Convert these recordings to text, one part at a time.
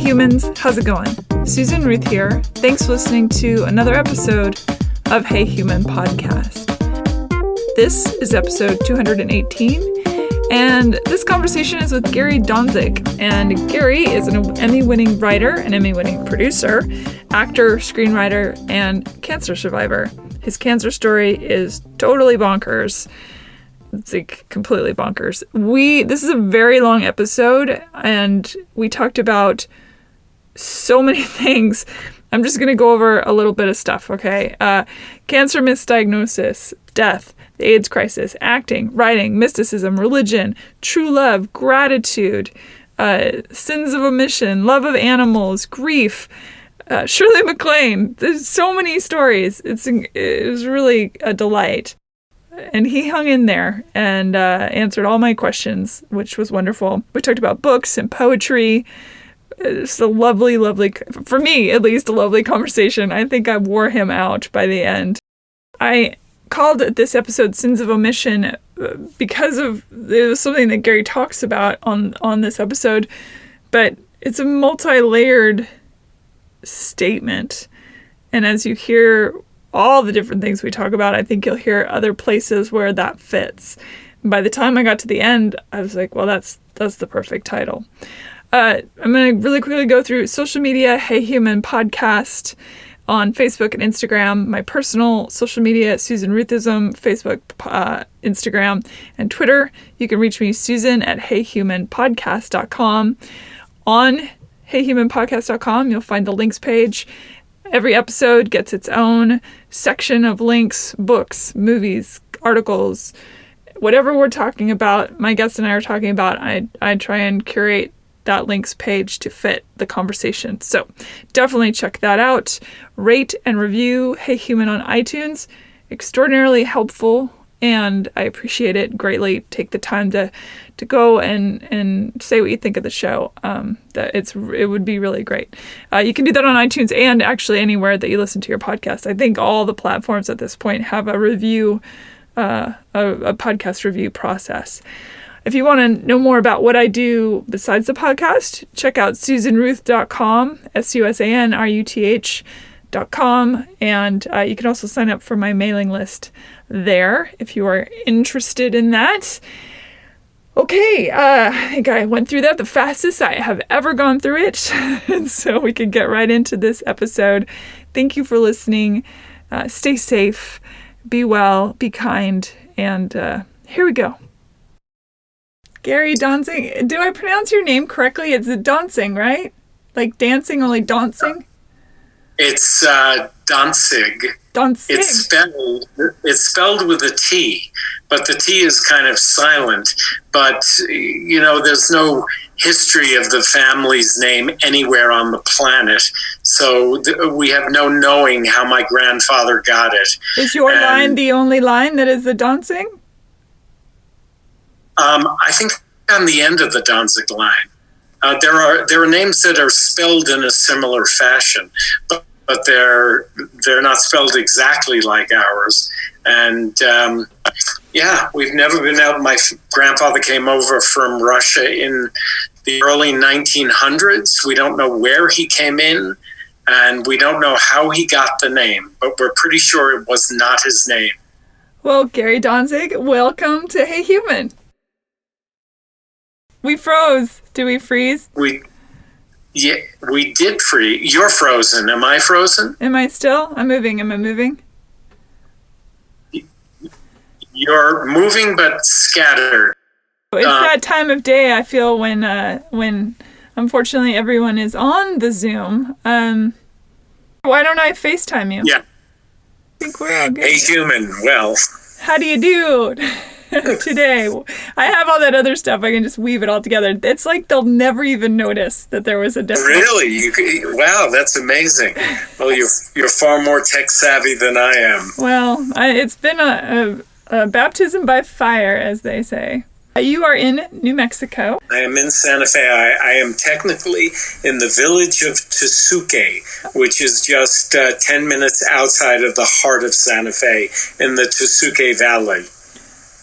humans, how's it going? Susan Ruth here. Thanks for listening to another episode of Hey Human Podcast. This is episode 218, and this conversation is with Gary Dontzig. And Gary is an Emmy-winning writer, an Emmy-winning producer, actor, screenwriter, and cancer survivor. His cancer story is totally bonkers. It's like completely bonkers. This is a very long episode, and we talked about so many things. I'm just going to go over a little bit of stuff, okay? Cancer misdiagnosis, death, the AIDS crisis, acting, writing, mysticism, religion, true love, gratitude, sins of omission, love of animals, grief, Shirley MacLaine. There's so many stories. It was really a delight. And he hung in there and answered all my questions, which was wonderful. We talked about books and poetry. It's a lovely, for me at least, a lovely conversation. I think I wore him out by the end. I called this episode Sins of Omission because it was something that Gary talks about on this episode, but it's a multi-layered statement. And as you hear all the different things we talk about, I think you'll hear other places where that fits. And by the time I got to the end, I was like, well, that's the perfect title. I'm going to really quickly go through social media, Hey Human Podcast on Facebook and Instagram. My personal social media, Susan Ruthism, Facebook, Instagram, and Twitter. You can reach me, Susan, at heyhumanpodcast.com. On heyhumanpodcast.com, you'll find the links page. Every episode gets its own section of links, books, movies, articles, whatever we're talking about, my guest and I are talking about, I try and curate that links page to fit the conversation. So definitely check that out. Rate and review Hey Human on iTunes. Extraordinarily helpful, and I appreciate it greatly. Take the time to go and say what you think of the show. It would be really great. You can do that on iTunes and actually anywhere that you listen to your podcast. I think all the platforms at this point have a review, a podcast review process. If you want to know more about what I do besides the podcast, check out susanruth.com, SUSANRUTH.com, and you can also sign up for my mailing list there if you are interested in that. Okay, I think I went through that the fastest I have ever gone through it, and so we can get right into this episode. Thank you for listening. Stay safe, be well, be kind, and here we go. Gary Dontzig. Do I pronounce your name correctly? It's Dontzig, right? Like dancing, only dancing? It's Dontzig. Dontzig. It's spelled with a T, but the T is kind of silent. But, there's no history of the family's name anywhere on the planet. So we have no knowing how my grandfather got it. Is your line the only line that is the Dontzig? I think on the end of the Dontzig line. There are names that are spelled in a similar fashion, but they're not spelled exactly like ours. And we've never been out. My grandfather came over from Russia in the early 1900s. We don't know where he came in, and we don't know how he got the name, but we're pretty sure it was not his name. Well, Gary Dontzig, welcome to Hey Human. We froze. Did we freeze? We did freeze. You're frozen. Am I frozen? Am I still? I'm moving. Am I moving? You're moving, but scattered. It's that time of day, I feel, when unfortunately everyone is on the Zoom. Why don't I FaceTime you? Yeah. I think we're all good. Hey, human. Well. How do you do? Today, I have all that other stuff. I can just weave it all together. It's like they'll never even notice that there was a difference. Really? Wow, that's amazing. Well, you're far more tech savvy than I am. Well, it's been a baptism by fire, as they say. You are in New Mexico. I am in Santa Fe. I am technically in the village of Tesuque, which is just 10 minutes outside of the heart of Santa Fe in the Tesuque Valley.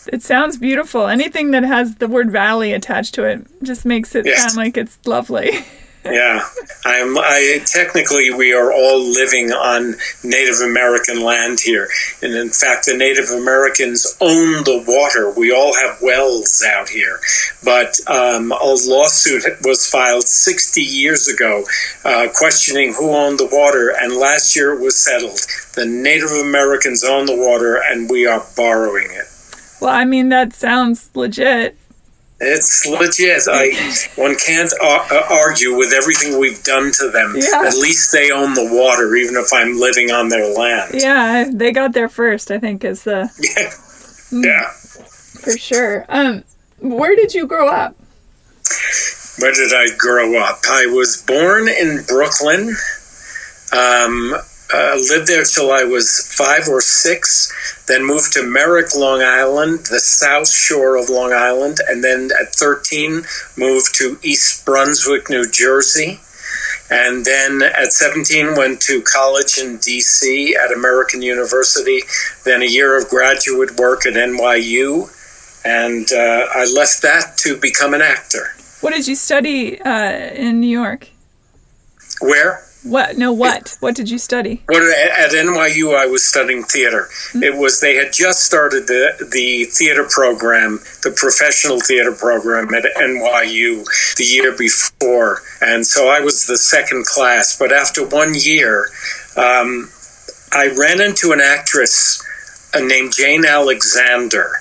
It sounds beautiful. Anything that has the word valley attached to it just makes it sound like it's lovely. Yeah, technically we are all living on Native American land here, and in fact, the Native Americans own the water. We all have wells out here, but a lawsuit was filed 60 years ago, questioning who owned the water, and last year it was settled. The Native Americans own the water, and we are borrowing it. Well, I mean, that sounds legit. It's legit. One can't argue with everything we've done to them. Yeah. At least they own the water, even if I'm living on their land. Yeah, they got there first, I think, is the... Yeah. For sure. Where did you grow up? Where did I grow up? I was born in Brooklyn. Lived there till I was 5 or 6, then moved to Merrick, Long Island, the South Shore of Long Island, and then at 13 moved to East Brunswick, New Jersey, and then at 17 went to college in D.C. at American University, then a year of graduate work at NYU, and I left that to become an actor. What did you study in New York? Where? What? No, what? What did you study? Well, at NYU, I was studying theater. Mm-hmm. They had just started the theater program, the professional theater program at NYU the year before. And so I was the second class. But after 1 year, I ran into an actress named Jane Alexander.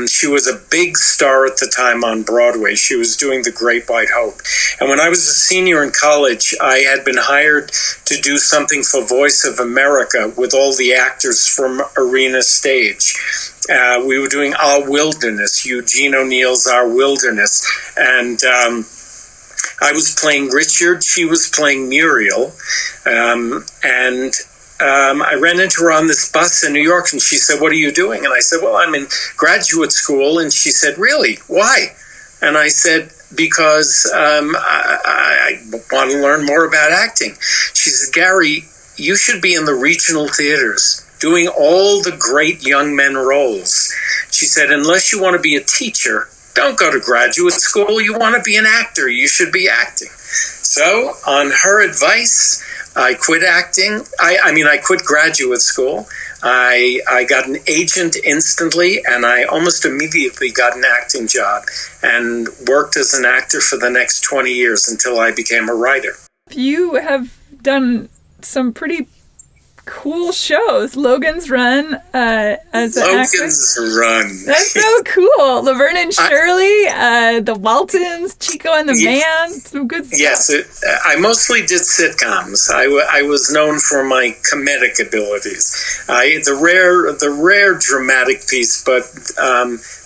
She was a big star at the time on Broadway. She was doing The Great White Hope. And when I was a senior in college, I had been hired to do something for Voice of America with all the actors from Arena Stage. We were doing Our Wilderness, Eugene O'Neill's Our Wilderness. And I was playing Richard. She was playing Muriel. I ran into her on this bus in New York, and she said, "What are you doing?" And I said, "Well, I'm in graduate school." And she said, "Really? Why?" And I said, "Because I want to learn more about acting." She said, "Gary, you should be in the regional theaters doing all the great young men roles." She said, "Unless you want to be a teacher, don't go to graduate school. You want to be an actor. You should be acting." So on her advice, I quit acting. I quit graduate school. I got an agent instantly, and I almost immediately got an acting job and worked as an actor for the next 20 years until I became a writer. You have done some pretty cool shows. Logan's Run as an actor. Logan's Run. That's so cool. Laverne Shirley, The Waltons, Chico and the Man. Some good stuff. Yes, I mostly did sitcoms. I was known for my comedic abilities. The rare dramatic piece, but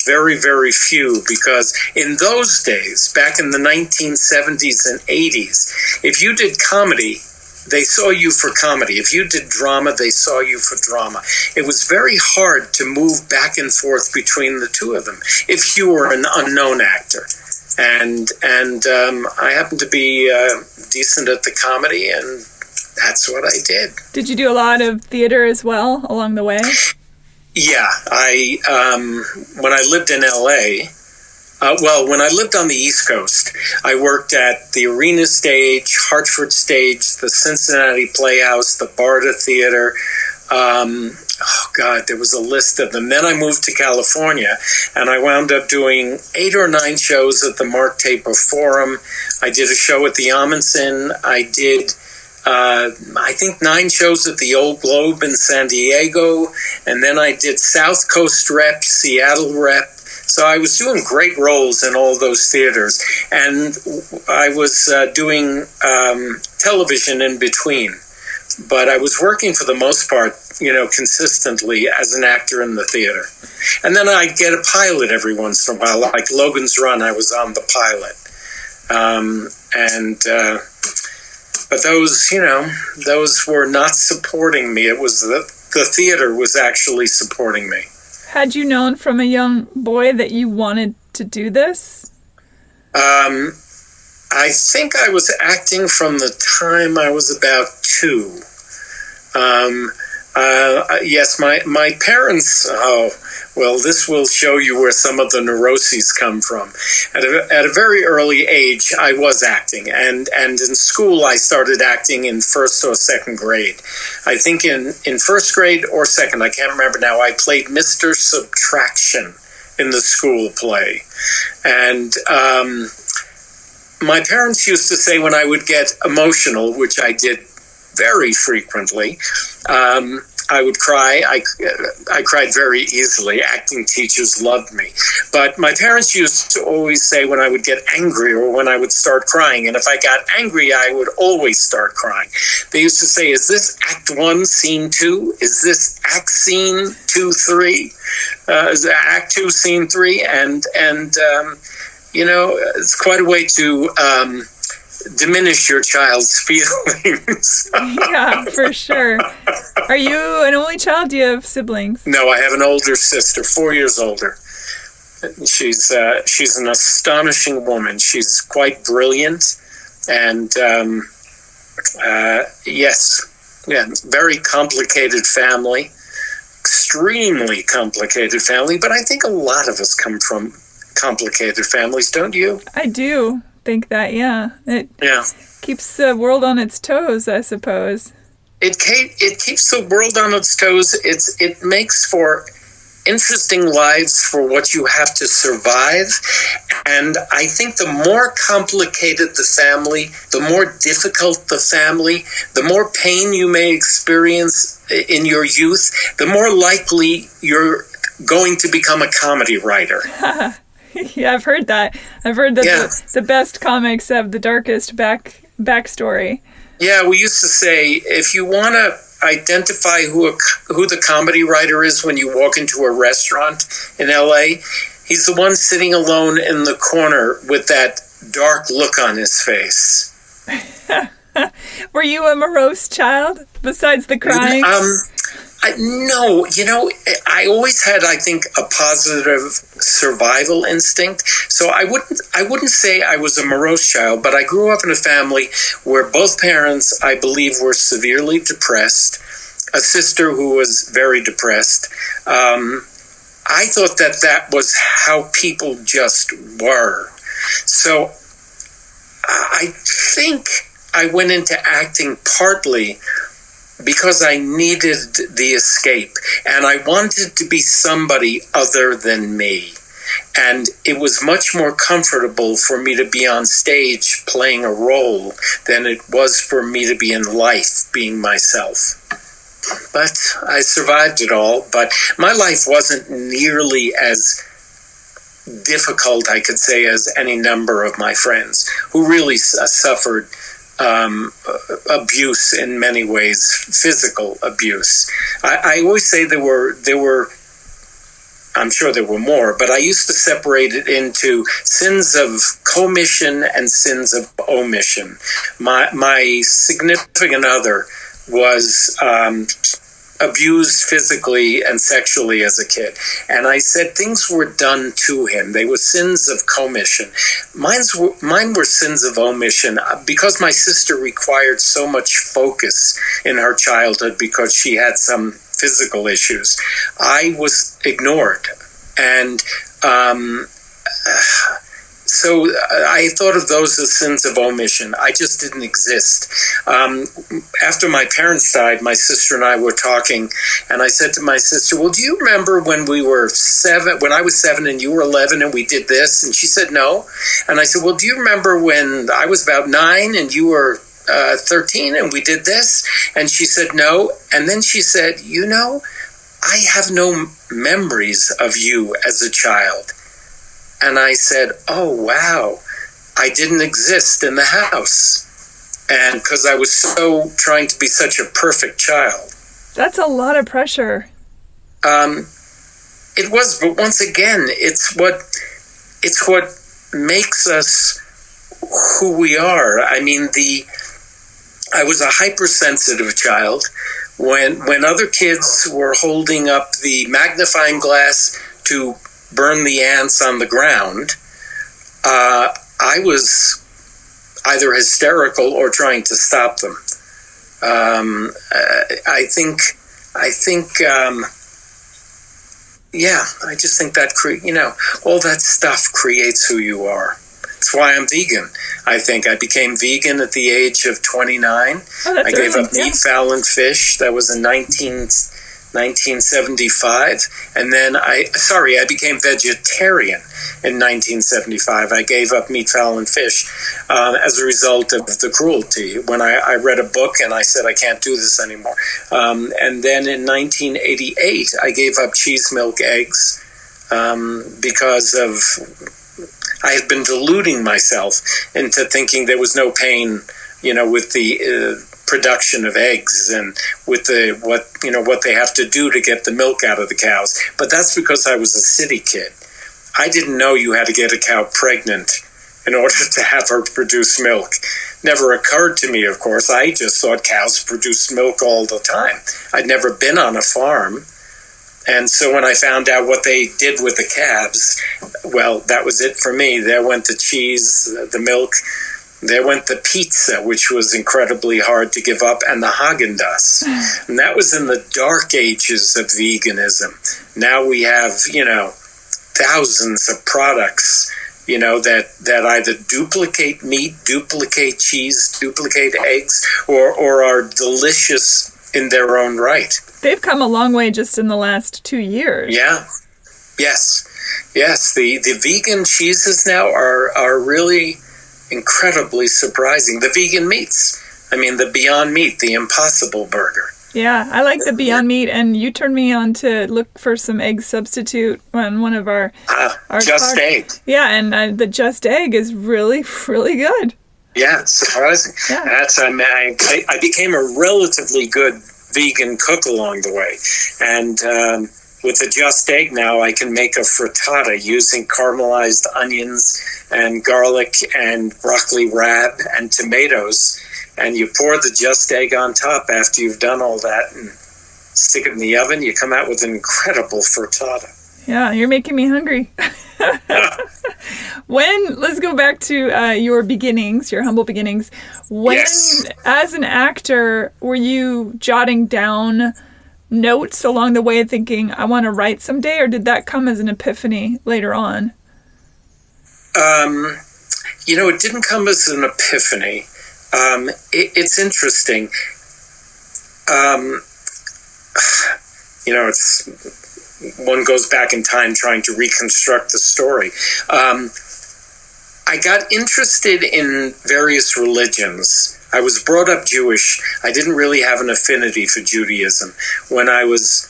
very, very few, because in those days, back in the 1970s and 80s, if you did comedy, they saw you for comedy. If you did drama, they saw you for drama. It was very hard to move back and forth between the two of them if you were an unknown actor. And I happened to be decent at the comedy, and that's what I did. Did you do a lot of theater as well along the way? Yeah. When I lived in L.A., when I lived on the East Coast, I worked at the Arena Stage, Hartford Stage, the Cincinnati Playhouse, the Barda Theater. There was a list of them. Then I moved to California, and I wound up doing 8 or 9 shows at the Mark Taper Forum. I did a show at the Amundsen. I did, I think, 9 shows at the Old Globe in San Diego, and then I did South Coast Rep, Seattle Rep. So I was doing great roles in all those theaters, and I was doing television in between. But I was working for the most part, consistently as an actor in the theater. And then I'd get a pilot every once in a while, like Logan's Run. I was on the pilot. But those were not supporting me. It was the theater was actually supporting me. Had you known from a young boy that you wanted to do this? I think I was acting from the time I was about 2. Yes, my parents, this will show you where some of the neuroses come from. At a very early age, I was acting, and in school, I started acting in first or second grade. I think in first grade or second, I can't remember now, I played Mr. Subtraction in the school play. And my parents used to say when I would get emotional, which I did very frequently, I would cry. I cried very easily. Acting teachers loved me. But my parents used to always say when I would get angry or when I would start crying, and if I got angry, I would always start crying. They used to say, is this Act 1, Scene 2? Is this Act Scene 2, 3? Is it Act 2, Scene 3? And it's quite a way to diminish your child's feelings. Yeah, for sure. Are you an only child? Do you have siblings? No, I have an older sister, 4 years older. She's an astonishing woman. She's quite brilliant, and very complicated family, extremely complicated family. But I think a lot of us come from complicated families, don't you? I do think that, yeah. It keeps the world on its toes, I suppose. It keeps the world on its toes. It makes for interesting lives for what you have to survive. And I think the more complicated the family, the more difficult the family, the more pain you may experience in your youth, the more likely you're going to become a comedy writer. Yeah, I've heard that. I've heard that the best comics have the darkest backstory. Yeah, we used to say, if you want to identify who the comedy writer is when you walk into a restaurant in LA, he's the one sitting alone in the corner with that dark look on his face. Were you a morose child besides the crying? No, I always had, I think, a positive survival instinct. So I wouldn't say I was a morose child, but I grew up in a family where both parents, I believe, were severely depressed. A sister who was very depressed. I thought that was how people just were. So I think I went into acting partly because I needed the escape, and I wanted to be somebody other than me. And it was much more comfortable for me to be on stage playing a role than it was for me to be in life being myself. But I survived it all, but my life wasn't nearly as difficult, I could say, as any number of my friends who really suffered abuse in many ways, physical abuse. I always say there were, I'm sure there were more, but I used to separate it into sins of commission and sins of omission. My significant other was abused physically and sexually as a kid. And I said things were done to him. They were sins of commission. Mine were sins of omission because my sister required so much focus in her childhood because she had some physical issues. I was ignored. And so I thought of those as sins of omission. I just didn't exist. After my parents died, my sister and I were talking, and I said to my sister, well, do you remember when we were 7, when I was 7 and you were 11 and we did this? And she said, no. And I said, well, do you remember when I was about 9 and you were 13 and we did this? And she said, no. And then she said, I have no memories of you as a child. And I said, oh, wow, I didn't exist in the house. And because I was so trying to be such a perfect child. That's a lot of pressure. It was, but once again, it's what makes us who we are. I mean, I was a hypersensitive child. When other kids were holding up the magnifying glass to burn the ants on the ground, I was either hysterical or trying to stop them. I think I think, I just think that, all that stuff creates who you are. That's why I'm vegan. I think I became vegan at the age of 29. I gave up meat, fowl, and fish. That was in 1975. And then I became vegetarian in 1975. I gave up meat, fowl, and fish as a result of the cruelty. When I read a book and I said, I can't do this anymore. And then in 1988, I gave up cheese, milk, eggs because of... I had been deluding myself into thinking there was no pain, with the production of eggs and with what they have to do to get the milk out of the cows. But that's because I was a city kid. I didn't know you had to get a cow pregnant in order to have her produce milk. Never occurred to me, of course. I just thought cows produced milk all the time. I'd never been on a farm. And so when I found out what they did with the calves, well, that was it for me. There went the cheese, the milk. There went the pizza, which was incredibly hard to give up, and the Haagen-Dazs. And that was in the dark ages of veganism. Now we have, thousands of products, that either duplicate meat, duplicate cheese, duplicate eggs, or are delicious in their own right. They've come a long way just in the last 2 years. Yeah. Yes. The vegan cheeses now are really incredibly surprising. The vegan meats. I mean, the Beyond Meat, the Impossible Burger. Yeah, I like the Beyond Meat, and you turned me on to look for some egg substitute on one of our Just Egg. Yeah, and the Just Egg is really, really good. Yeah, surprising. Yeah. I became a relatively good vegan cook along the way, and with the Just Egg now, I can make a frittata using caramelized onions and garlic and broccoli rabe and tomatoes, and you pour the Just Egg on top after you've done all that and stick it in the oven. You come out with an incredible frittata. Yeah, you're making me hungry. Let's go back to your beginnings, your humble beginnings. Yes. As an actor, were you jotting down notes along the way thinking, I want to write someday, or did that come as an epiphany later on? It didn't come as an epiphany. It's interesting. It's... One goes back in time trying to reconstruct the story. I got interested in various religions. I was brought up Jewish. I didn't really have an affinity for Judaism. When I was,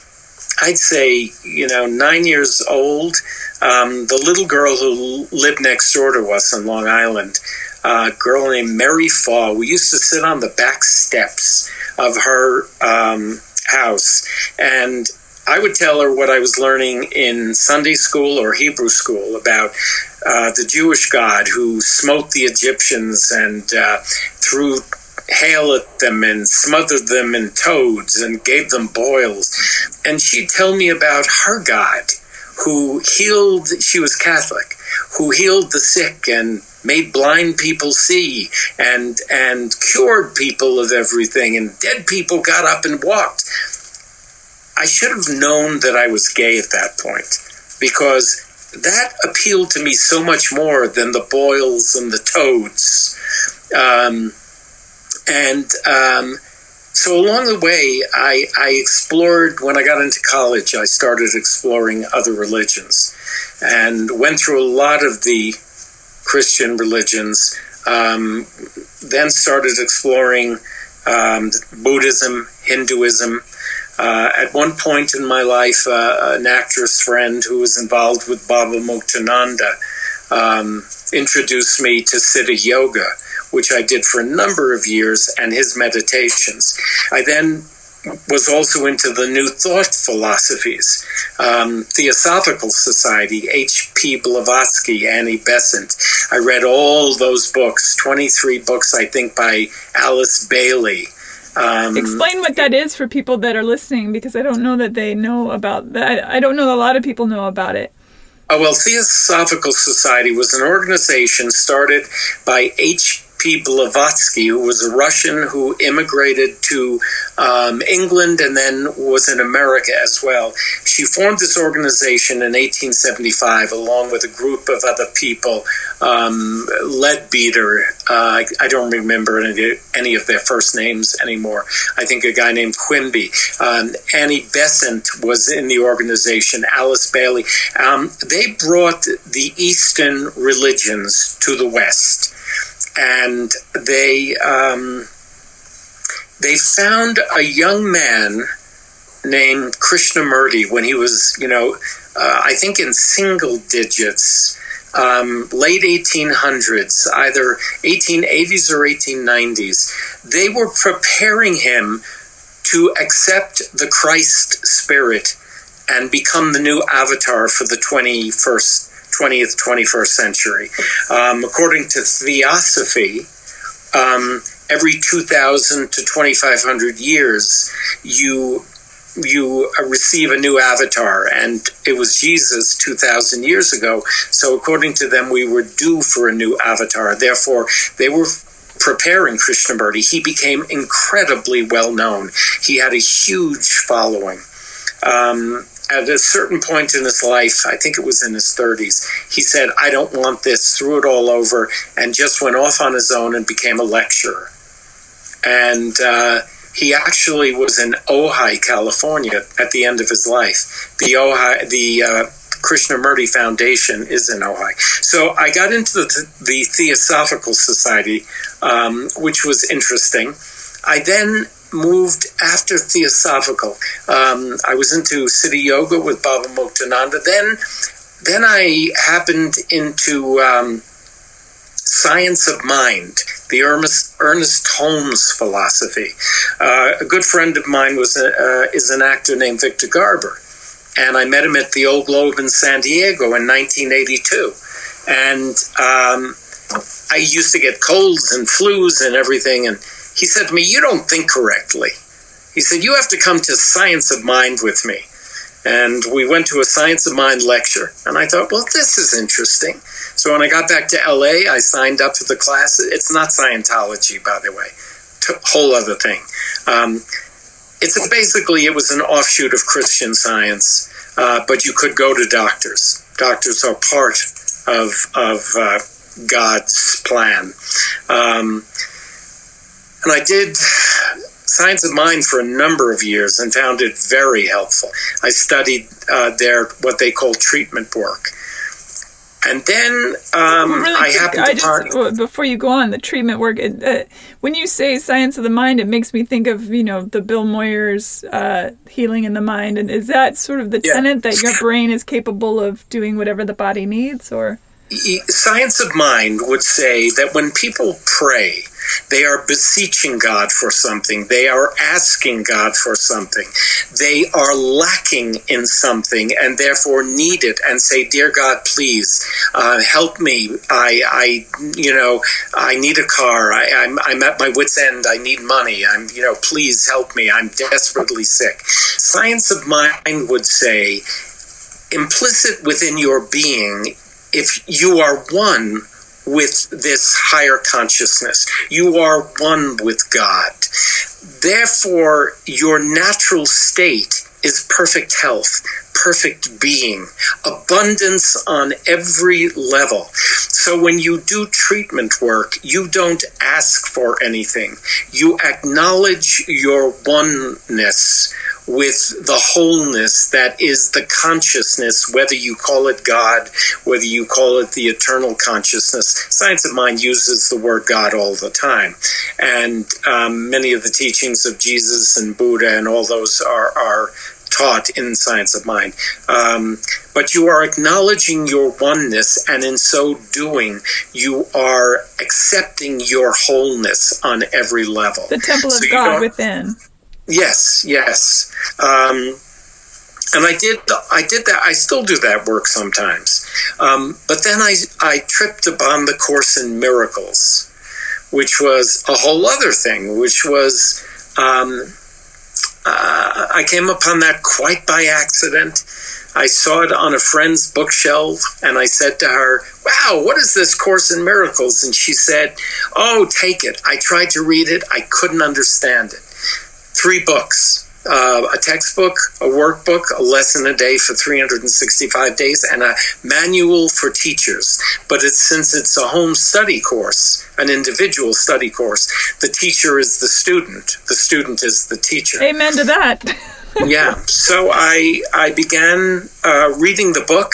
I'd say, 9 years old, the little girl who lived next door to us in Long Island, a girl named Mary Faw, we used to sit on the back steps of her house, and I would tell her what I was learning in Sunday school or Hebrew school about the Jewish God who smote the Egyptians and threw hail at them and smothered them in toads and gave them boils. And she'd tell me about her God who healed, she was Catholic, who healed the sick and made blind people see and cured people of everything, and dead people got up and walked. I should have known that I was gay at that point, because that appealed to me so much more than the boils and the toads. So along the way, I explored, when I got into college, I started exploring other religions and went through a lot of the Christian religions, then started exploring Buddhism, Hinduism. At one point in my life, an actress friend who was involved with Baba Muktananda introduced me to Siddha Yoga, which I did for a number of years, and his meditations. I then was also into the New Thought philosophies, Theosophical Society, H.P. Blavatsky, Annie Besant. I read all those books, 23 books, I think, by Alice Bailey. Explain what that is for people that are listening, because I don't know that they know about that. I don't know that a lot of people know about it. Oh, well, Theosophical Society was an organization started by H.P. P. Blavatsky, who was a Russian who immigrated to England and then was in America as well. She formed this organization in 1875 along with a group of other people. Leadbeater, I don't remember any of their first names anymore. I think a guy named Quimby. Annie Besant was in the organization, Alice Bailey. They brought the Eastern religions to the West, and they found a young man named Krishnamurti when he was, I think in single digits, late 1800s, either 1880s or 1890s. They were preparing him to accept the Christ spirit and become the new avatar for the 20th, 21st century. According to Theosophy, every 2,000 to 2,500 years, you receive a new avatar, and it was Jesus 2,000 years ago. So according to them, we were due for a new avatar. Therefore, they were preparing Krishnamurti. He became incredibly well known. He had a huge following. At a certain point in his life, I think it was in his 30s, he said, I don't want this, threw it all over, and just went off on his own and became a lecturer. And he actually was in Ojai, California at the end of his life. The Krishnamurti Foundation is in Ojai. So I got into the Theosophical Society, which was interesting. I then moved after Theosophical. I was into City Yoga with Baba Muktananda. Then I happened into Science of Mind, the Ernest Holmes philosophy. A good friend of mine is an actor named Victor Garber, and I met him at the Old Globe in San Diego in 1982. And I used to get colds and flus and everything, and he said to me, you don't think correctly. He said, you have to come to Science of Mind with me. And we went to a Science of Mind lecture, and I thought, well, this is interesting. So when I got back to LA, I signed up for the class. It's not Scientology, by the way, whole other thing. It was an offshoot of Christian Science, but you could go to doctors. Doctors are part of God's plan. And I did Science of Mind for a number of years and found it very helpful. I studied what they call treatment work. And then before you go on, the treatment work, when you say Science of the Mind, it makes me think of, the Bill Moyer's Healing in the Mind. And is that sort of the tenet that your brain is capable of doing whatever the body needs, or? Science of Mind would say that when people pray, they are beseeching God for something. They are asking God for something. They are lacking in something and therefore need it and say, dear God, please help me. I need a car. I'm at my wit's end. I need money. Please help me. I'm desperately sick. Science of Mind would say, implicit within your being, if you are one with this higher consciousness, you are one with God. Therefore, your natural state is perfect health, perfect being, abundance on every level. So when you do treatment work, you don't ask for anything. You acknowledge your oneness with the wholeness that is the consciousness, whether you call it God, whether you call it the eternal consciousness. Science of Mind uses the word God all the time. And many of the teachings of Jesus and Buddha and all those are taught in Science of Mind. But you are acknowledging your oneness, and in so doing, you are accepting your wholeness on every level. The temple of God within. Yes. And I did that. I still do that work sometimes. But then I tripped upon the Course in Miracles, which was a whole other thing, which was I came upon that quite by accident. I saw it on a friend's bookshelf, and I said to her, "Wow, what is this Course in Miracles?" And she said, "Oh, take it. I tried to read it. I couldn't understand it." 3 books. A textbook, a workbook, a lesson a day for 365 days, and a manual for teachers. But since it's a home study course, an individual study course, the teacher is the student is the teacher. Amen to that. Yeah, so I began reading the book,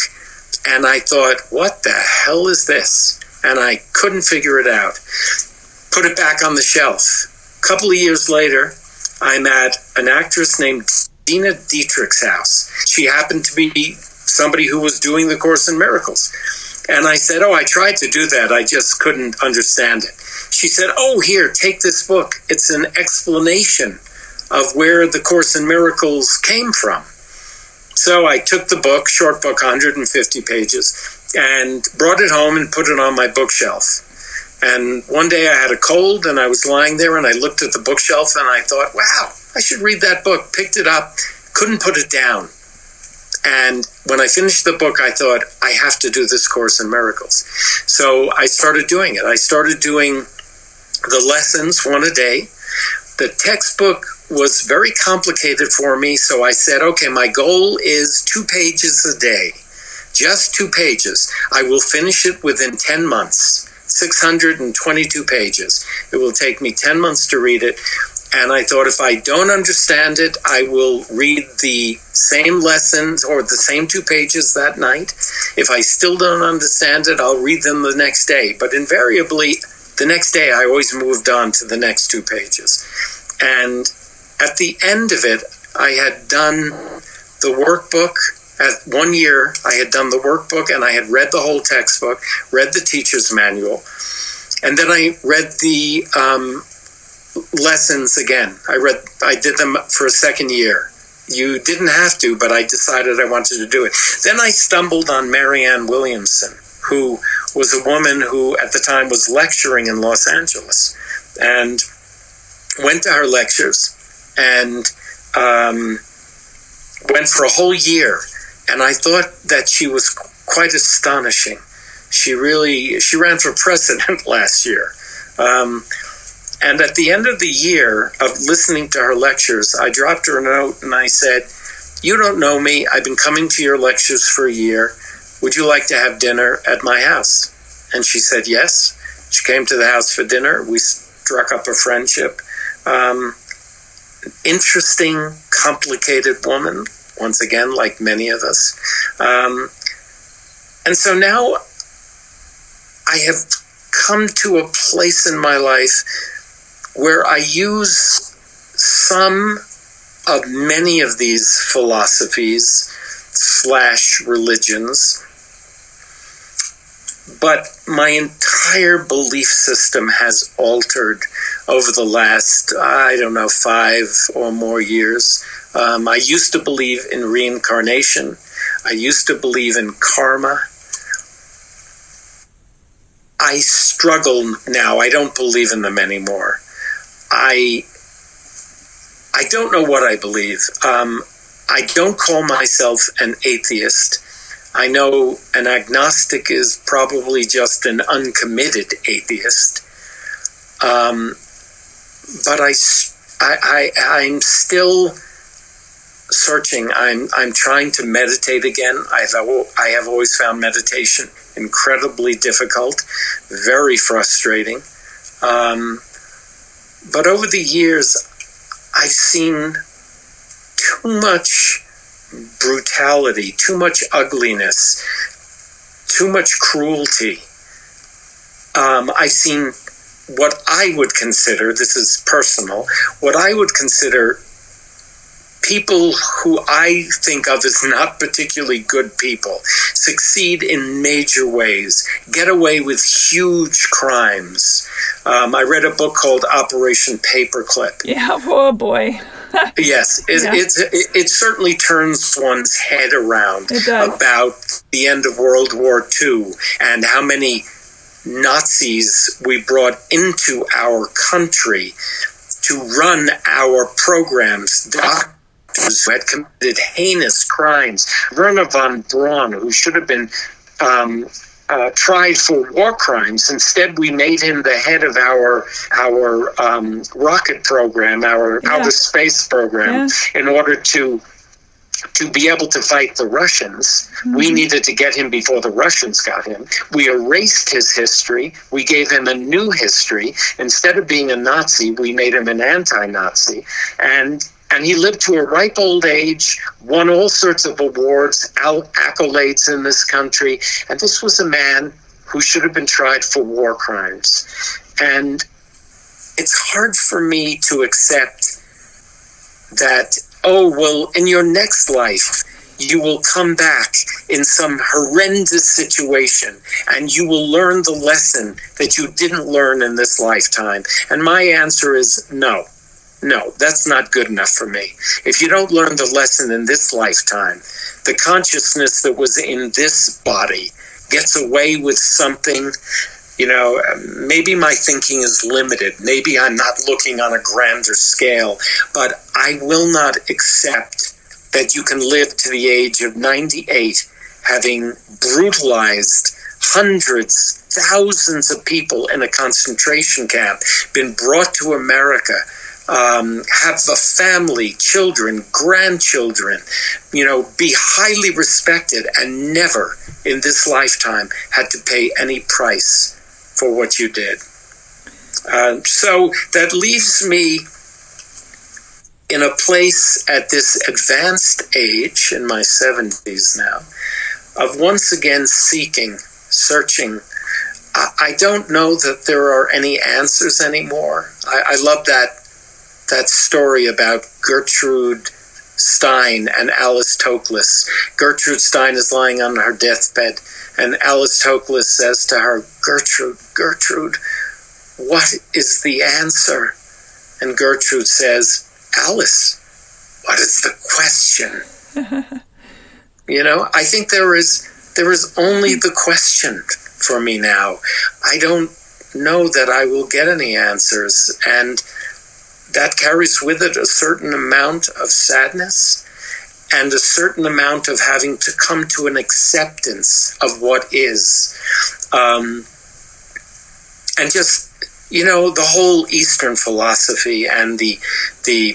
and I thought, what the hell is this? And I couldn't figure it out. Put it back on the shelf. A couple of years later, I'm at an actress named Dina Dietrich's house. She happened to be somebody who was doing the Course in Miracles. And I said, "Oh, I tried to do that. I just couldn't understand it." She said, "Oh, here, take this book. It's an explanation of where the Course in Miracles came from." So I took the book, short book, 150 pages, and brought it home and put it on my bookshelf. And one day I had a cold, and I was lying there, and I looked at the bookshelf, and I thought, wow, I should read that book. Picked it up, couldn't put it down. And when I finished the book, I thought, I have to do this Course in Miracles. So I started doing it. I started doing the lessons, one a day. The textbook was very complicated for me, so I said, okay, my goal is 2 pages a day. Just 2 pages. I will finish it within 10 months. 622 pages. It will take me 10 months to read it. And I thought, if I don't understand it, I will read the same lessons or the same 2 pages that night. If I still don't understand it, I'll read them the next day. But invariably, the next day, I always moved on to the next 2 pages. And at the end of it, I had done the workbook. At 1 year, I had done the workbook, and I had read the whole textbook, read the teacher's manual, and then I read the lessons again. I did them for a second year. You didn't have to, but I decided I wanted to do it. Then I stumbled on Marianne Williamson, who was a woman who at the time was lecturing in Los Angeles, and went to her lectures and went for a whole year. And I thought that she was quite astonishing. She ran for president last year. And at the end of the year of listening to her lectures, I dropped her a note and I said, "You don't know me. I've been coming to your lectures for a year. Would you like to have dinner at my house?" And she said yes. She came to the house for dinner. We struck up a friendship. Interesting, complicated woman. Once again, like many of us. And so now I have come to a place in my life where I use some of many of these philosophies / religions, but my entire belief system has altered over the last, 5 or more years. I used to believe in reincarnation. I used to believe in karma. I struggle now. I don't believe in them anymore. I don't know what I believe. I don't call myself an atheist. I know an agnostic is probably just an uncommitted atheist. But I'm still searching. I'm trying to meditate again. I have always found meditation incredibly difficult, very frustrating. But over the years, I've seen too much brutality, too much ugliness, too much cruelty. I've seen what I would consider, this is personal, what I would consider people who I think of as not particularly good people succeed in major ways, get away with huge crimes. I read a book called Operation Paperclip. Yeah, oh boy. Yes, it certainly turns one's head around about the end of World War II and how many Nazis we brought into our country to run our programs. Doctors who had committed heinous crimes. Werner von Braun, who should have been tried for war crimes. Instead, we made him the head of our rocket program, our outer space program, in order to be able to fight the Russians. We needed to get him before the Russians got him. We erased his history. We gave him a new history. Instead of being a Nazi, we made him an anti-Nazi. And he lived to a ripe old age, won all sorts of awards, accolades in this country. And this was a man who should have been tried for war crimes. And it's hard for me to accept that, oh, well, in your next life, you will come back in some horrendous situation and you will learn the lesson that you didn't learn in this lifetime. And my answer is no. No, that's not good enough for me. If you don't learn the lesson in this lifetime, the consciousness that was in this body gets away with something. You know, maybe my thinking is limited. Maybe I'm not looking on a grander scale, but I will not accept that you can live to the age of 98 having brutalized hundreds, thousands of people in a concentration camp, been brought to America, have a family, children, grandchildren, you know, be highly respected and never in this lifetime had to pay any price for what you did. So that leaves me in a place at this advanced age, in my 70s now, of once again seeking, searching. I don't know that there are any answers anymore. I love that story about Gertrude Stein and Alice Toklas. Gertrude Stein is lying on her deathbed, and Alice Toklas says to her, Gertrude, what is the answer? And Gertrude says, Alice, what is the question? You know, I think there is only the question for me now. I don't know that I will get any answers, and that carries with it a certain amount of sadness and a certain amount of having to come to an acceptance of what is. And just, you know, the whole Eastern philosophy and the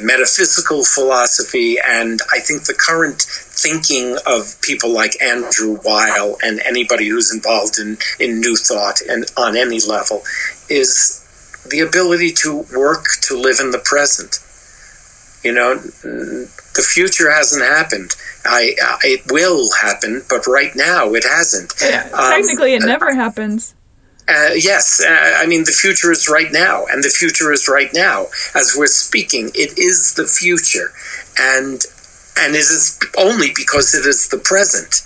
metaphysical philosophy, and I think the current thinking of people like Andrew Weil and anybody who's involved in New Thought and on any level is the ability to work to live in the present. You know, the future hasn't happened. It will happen, but right now it hasn't. Yeah, technically, it never happes. Yes, I mean, the future is right now, and the future is right now. As we're speaking, it is the future, and it is only because it is the present.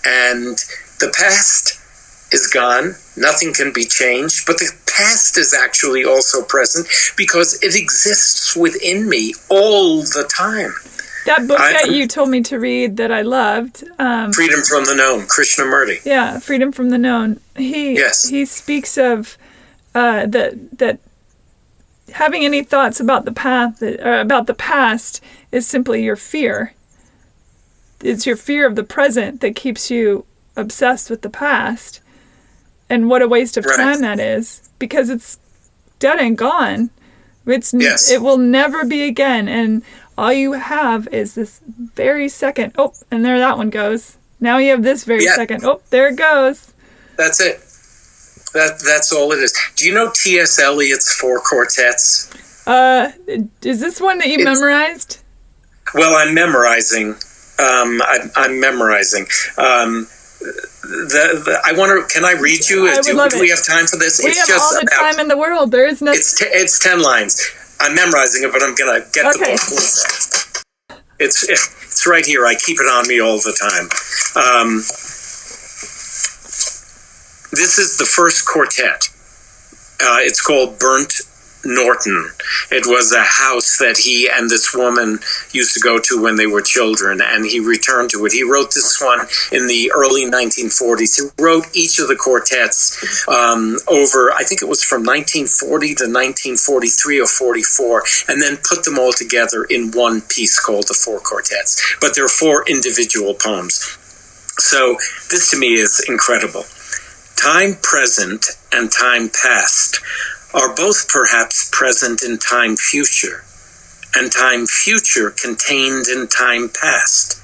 And the past is gone. Nothing can be changed, but the past is actually also present because it exists within me all the time. That book that you told me to read that I loved, Freedom from the Known, Krishnamurti. Yeah, Freedom from the Known. He speaks of that having any thoughts about the past is simply your fear. It's your fear of the present that keeps you obsessed with the past. And what a waste of time that is, because it's dead and gone. It will never be again, and all you have is this very second. Oh, and there that one goes. Now you have this very second. Oh, there it goes. That's it. That's all it is. Do you know T.S. Eliot's Four Quartets? Is this one that you memorized? Well, I'm memorizing. I'm memorizing. I wonder. Can I read you? Do we have time for this? We have all the time in the world. There is no. It's 10 lines. I'm memorizing it, but I'm gonna get the book. It's right here. I keep it on me all the time. This is the first quartet. It's called Burnt Norton. It was a house that he and this woman used to go to when they were children, and he returned to it. He wrote this one in the early 1940s. He wrote each of the quartets over, I think it was from 1940 to 1943 or 44, and then put them all together in one piece called the Four Quartets. But they're four individual poems. So this to me is incredible. Time present and time past are both perhaps present in time future, and time future contained in time past.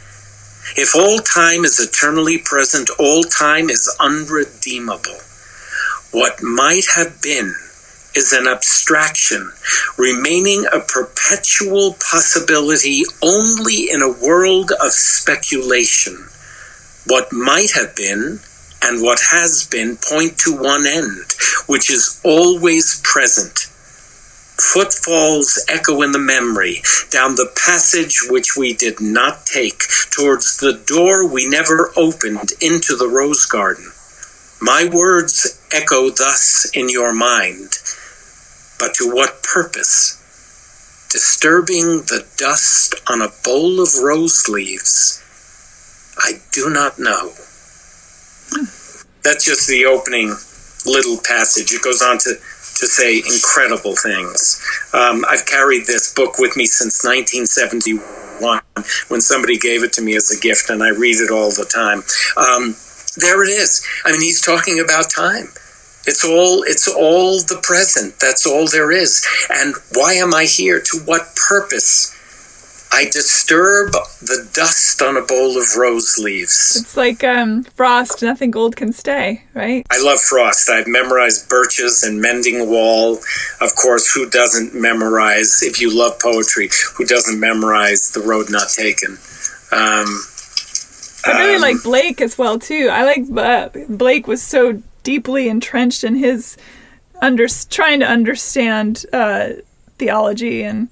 If all time is eternally present, all time is unredeemable. What might have been is an abstraction, remaining a perpetual possibility only in a world of speculation. What might have been and what has been point to one end, which is always present. Footfalls echo in the memory, down the passage which we did not take, towards the door we never opened into the rose garden. My words echo thus in your mind, but to what purpose? Disturbing the dust on a bowl of rose leaves, I do not know. That's just the opening little passage. It goes on to say incredible things. I've carried this book with me since 1971 when somebody gave it to me as a gift, and I read it all the time. There it is. I mean, he's talking about time. It's all the present. That's all there is. And why am I here? To what purpose? I disturb the dust on a bowl of rose leaves. It's like Frost, nothing gold can stay, right? I love Frost. I've memorized Birches and Mending Wall. Of course, who doesn't memorize, if you love poetry, who doesn't memorize The Road Not Taken? I really like Blake as well, too. I like Blake was so deeply entrenched in his trying to understand theology and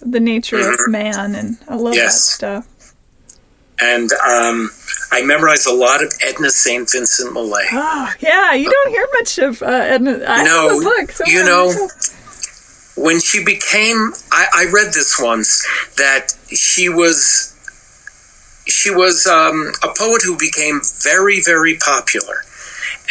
the nature of man, and I love that stuff. And I memorized a lot of Edna St. Vincent Millay. Oh, yeah, you don't hear much of Edna. I have a book. You know, when she became, I read this once, that she was a poet who became very, very popular.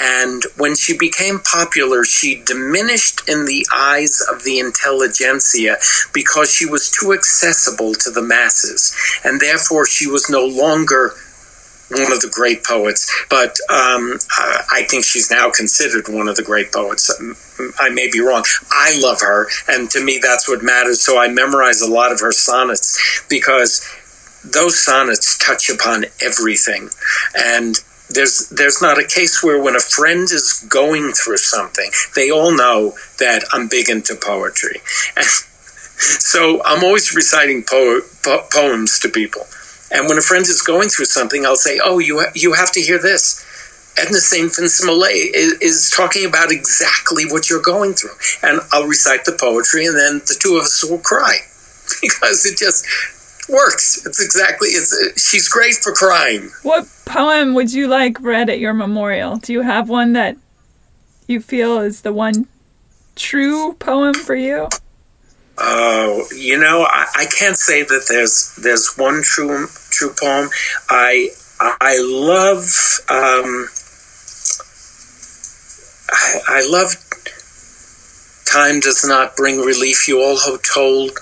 And when she became popular, she diminished in the eyes of the intelligentsia because she was too accessible to the masses. And therefore, she was no longer one of the great poets. But I think she's now considered one of the great poets. I may be wrong. I love her. And to me, that's what matters. So I memorize a lot of her sonnets because those sonnets touch upon everything. And there's not a case where when a friend is going through something, they all know that I'm big into poetry. And so I'm always reciting poems to people. And when a friend is going through something, I'll say, oh, you have to hear this. Edna St. Vincent Millay is talking about exactly what you're going through. And I'll recite the poetry, and then the two of us will cry because it just works. She's great for crying. What poem would you like read at your memorial? Do you have one that you feel is the one true poem for you? Oh, I can't say that there's one true poem. I love Time does not bring relief. You all who told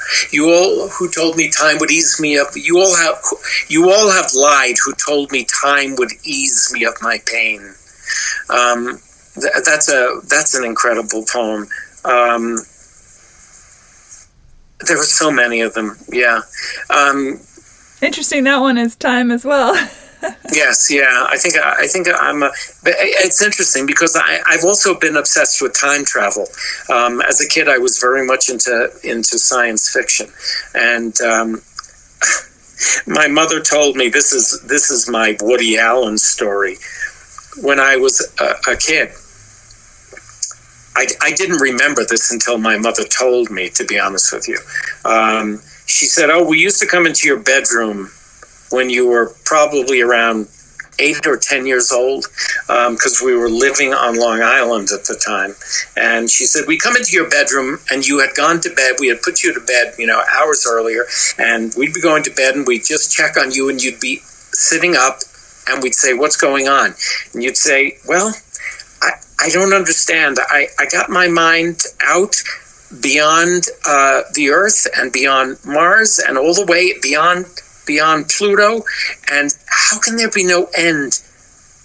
me time would ease me up. You all have lied who told me time would ease me of my pain. That's an incredible poem. There were so many of them. Yeah. Interesting. That one is time as well. Yes, yeah. I think it's interesting because I've also been obsessed with time travel. As a kid, I was very much into science fiction, and my mother told me this is my Woody Allen story. When I was a kid, I didn't remember this until my mother told me. To be honest with you, she said, "Oh, we used to come into your bedroom when you were probably around 8 or 10 years old, because we were living on Long Island at the time. And she said, we come into your bedroom and you had gone to bed. We had put you to bed, hours earlier, and we'd be going to bed and we'd just check on you and you'd be sitting up and we'd say, what's going on? And you'd say, well, I don't understand. I got my mind out beyond the Earth and beyond Mars and all the way beyond Pluto, and how can there be no end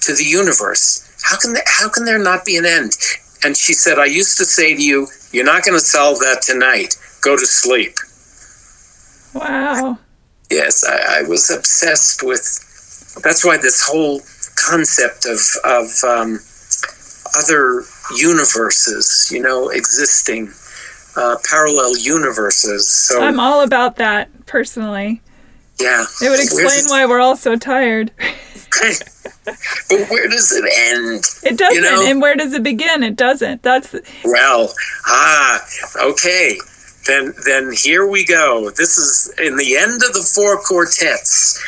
to the universe? How can there not be an end? And she said, I used to say to you, you're not going to solve that tonight. Go to sleep. Wow. Yes, I was obsessed with. That's why this whole concept of other universes, existing parallel universes. So I'm all about that personally. Yeah. It would explain why we're all so tired. But where does it end? It doesn't. And where does it begin? It doesn't. Okay. Then here we go. This is in the end of the 4 quartets.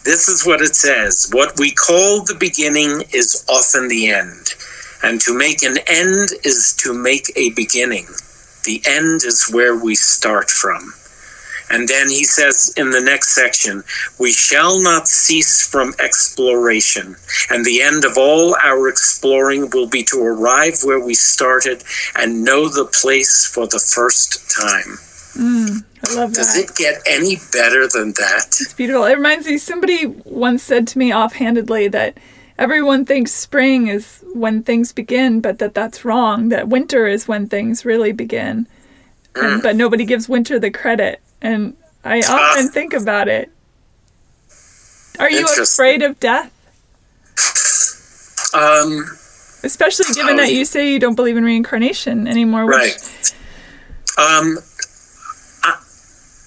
This is what it says. What we call the beginning is often the end. And to make an end is to make a beginning. The end is where we start from. And then he says in the next section, we shall not cease from exploration. And the end of all our exploring will be to arrive where we started and know the place for the first time. I love that. Does it get any better than that? It's beautiful. It reminds me, somebody once said to me offhandedly that everyone thinks spring is when things begin, but that's wrong, that winter is when things really begin. But nobody gives winter the credit. And I often think about it. Are you afraid of death? Especially given that you say you don't believe in reincarnation anymore. Right.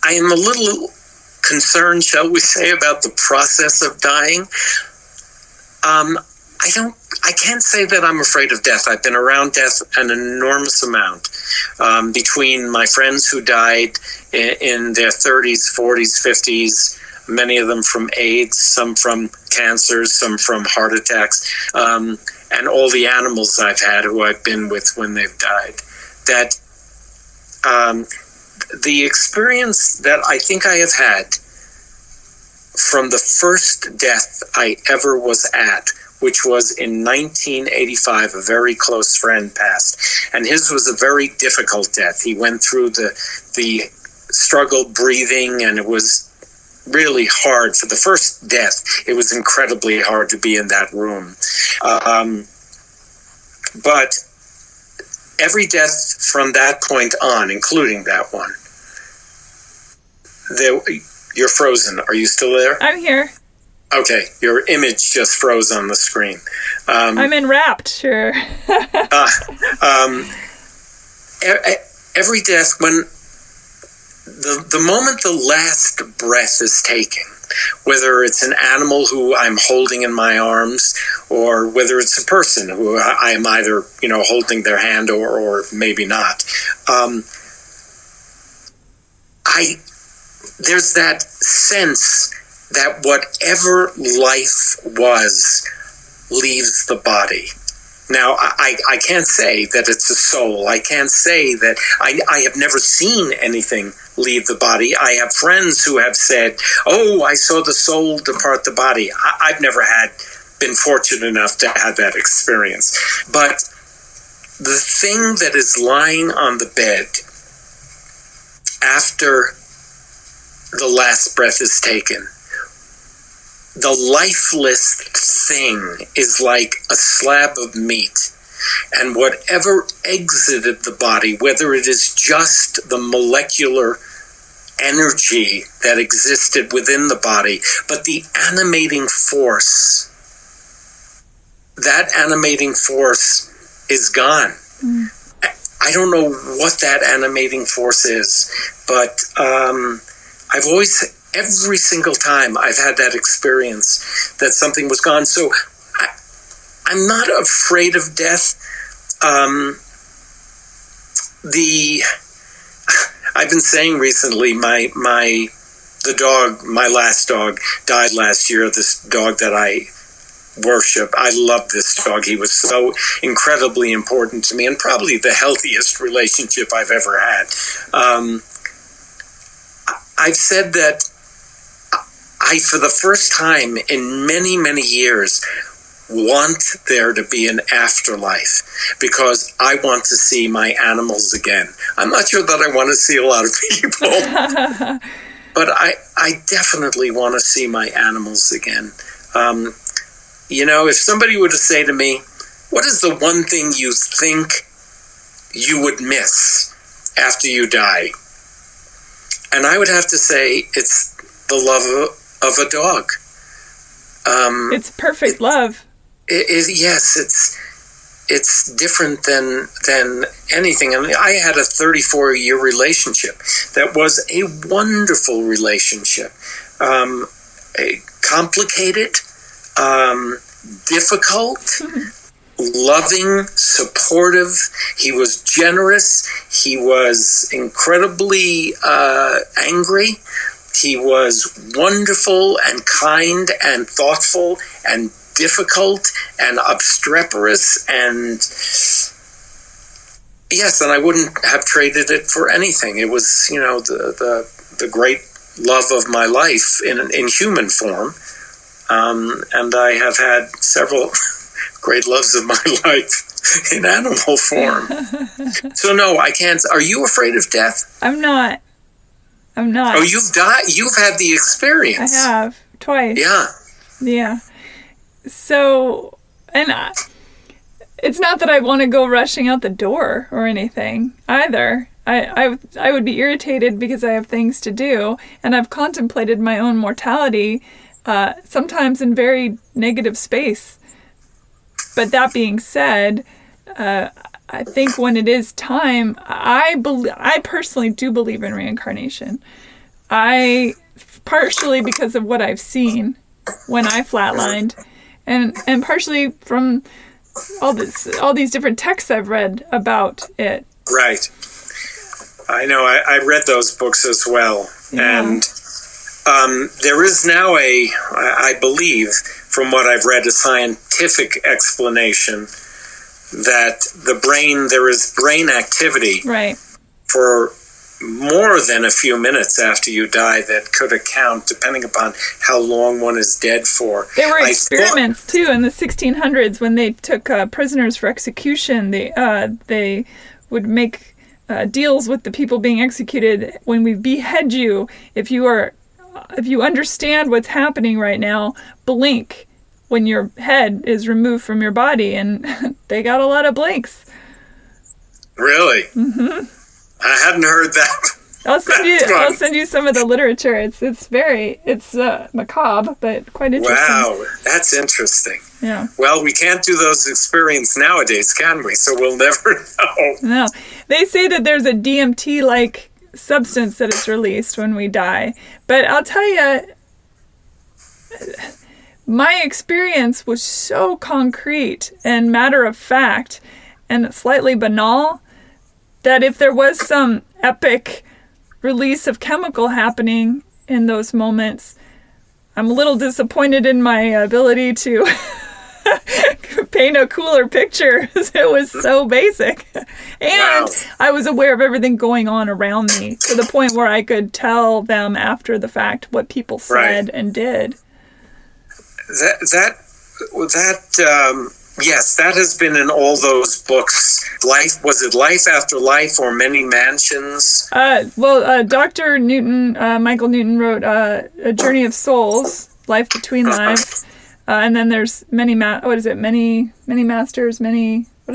I am a little concerned, shall we say, about the process of dying. I can't say that I'm afraid of death. I've been around death an enormous amount. Between my friends who died in their 30s, 40s, 50s, many of them from AIDS, some from cancers, some from heart attacks, and all the animals I've had who I've been with when they've died, that the experience that I think I have had from the first death I ever was at, which was in 1985, a very close friend passed, and his was a very difficult death. He went through the struggle breathing, and it was really hard. For the first death, it was incredibly hard to be in that room. But every death from that point on, including that one, you're frozen. Are you still there? I'm here. Okay, your image just froze on the screen. I'm enwrapped, sure. Every death, when the moment the last breath is taken, whether it's an animal who I'm holding in my arms, or whether it's a person who I am either holding their hand or maybe not, there's that sense that whatever life was leaves the body. Now, I can't say that it's a soul. I can't say that I have never seen anything leave the body. I have friends who have said, oh, I saw the soul depart the body. I've never been fortunate enough to have that experience. But the thing that is lying on the bed after the last breath is taken, the lifeless thing is like a slab of meat. And whatever exited the body, whether it is just the molecular energy that existed within the body, but the animating force, that animating force is gone. I don't know what that animating force is, but I've always, every single time I've had that experience that something was gone. So I'm not afraid of death. I've been saying recently, my last dog died last year. This dog that I worship. I love this dog. He was so incredibly important to me, and probably the healthiest relationship I've ever had. I've said that I, for the first time in many, many years, want there to be an afterlife because I want to see my animals again. I'm not sure that I want to see a lot of people, but I definitely want to see my animals again. If somebody were to say to me, what is the one thing you think you would miss after you die? And I would have to say it's the love of a dog. It's perfect love. Yes, it's different than anything. I mean, I had a 34-year relationship that was a wonderful relationship. Complicated, difficult, loving, supportive. He was generous. He was incredibly angry. He was wonderful and kind and thoughtful and difficult and obstreperous, and yes, and I wouldn't have traded it for anything. It was, the great love of my life in human form, and I have had several great loves of my life in animal form. So no, I can't. Are you afraid of death? I'm not. Oh, you've died. You've had the experience. I have twice. Yeah. So, and it's not that I want to go rushing out the door or anything either. I would be irritated because I have things to do, and I've contemplated my own mortality, sometimes in very negative space. But that being said, I think when it is time, I personally do believe in reincarnation. Partially because of what I've seen when I flatlined, and partially from all these different texts I've read about it. Right. I know. I read those books as well, and there is now I believe, from what I've read, a scientific explanation that there is brain activity for more than a few minutes after you die that could account, depending upon how long one is dead for. There were experiments too in the 1600s when they took prisoners for execution. They would make deals with the people being executed. When we behead you, if you understand what's happening right now, blink when your head is removed from your body, and they got a lot of blinks. Really? Mm-hmm. I hadn't heard that. I'll send you some of the literature. It's macabre, but quite interesting. Wow, that's interesting. Yeah. Well, we can't do those experiments nowadays, can we? So we'll never know. No. They say that there's a DMT-like substance that is released when we die. But I'll tell you, my experience was so concrete and matter of fact and slightly banal that if there was some epic release of chemical happening in those moments, I'm a little disappointed in my ability to paint a cooler picture. It was so basic. And I was aware of everything going on around me to the point where I could tell them after the fact what people said and did. Yes, that has been in all those books. Was it Life After Life or Many Mansions? Dr. Newton, Michael Newton wrote A Journey of Souls, Life Between Lives. And then there's Many Masters, what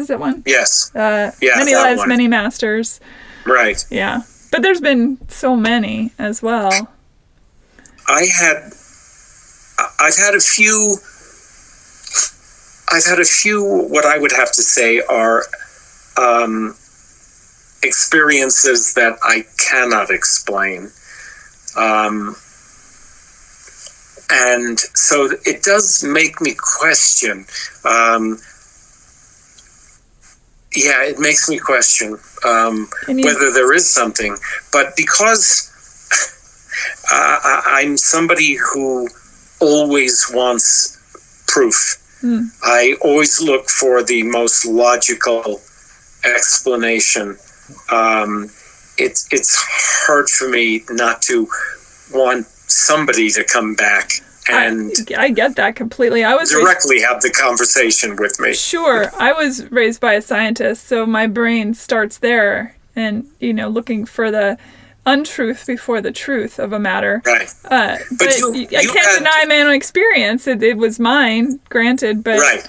is that one? Yes. Many Lives, one. Many Masters. Right. Yeah. But there's been so many as well. I've had a few what I would have to say are experiences that I cannot explain. And so it does make me question. It makes me question whether there is something. But because I'm somebody who always wants proof, I always look for the most logical explanation. It's hard for me not to want somebody to come back and I get that completely. I was directly have the conversation with me. Sure. I was raised by a scientist, so my brain starts there and, looking for the untruth before the truth of a matter. Right. But I can't deny my own experience. It was mine, granted, but right.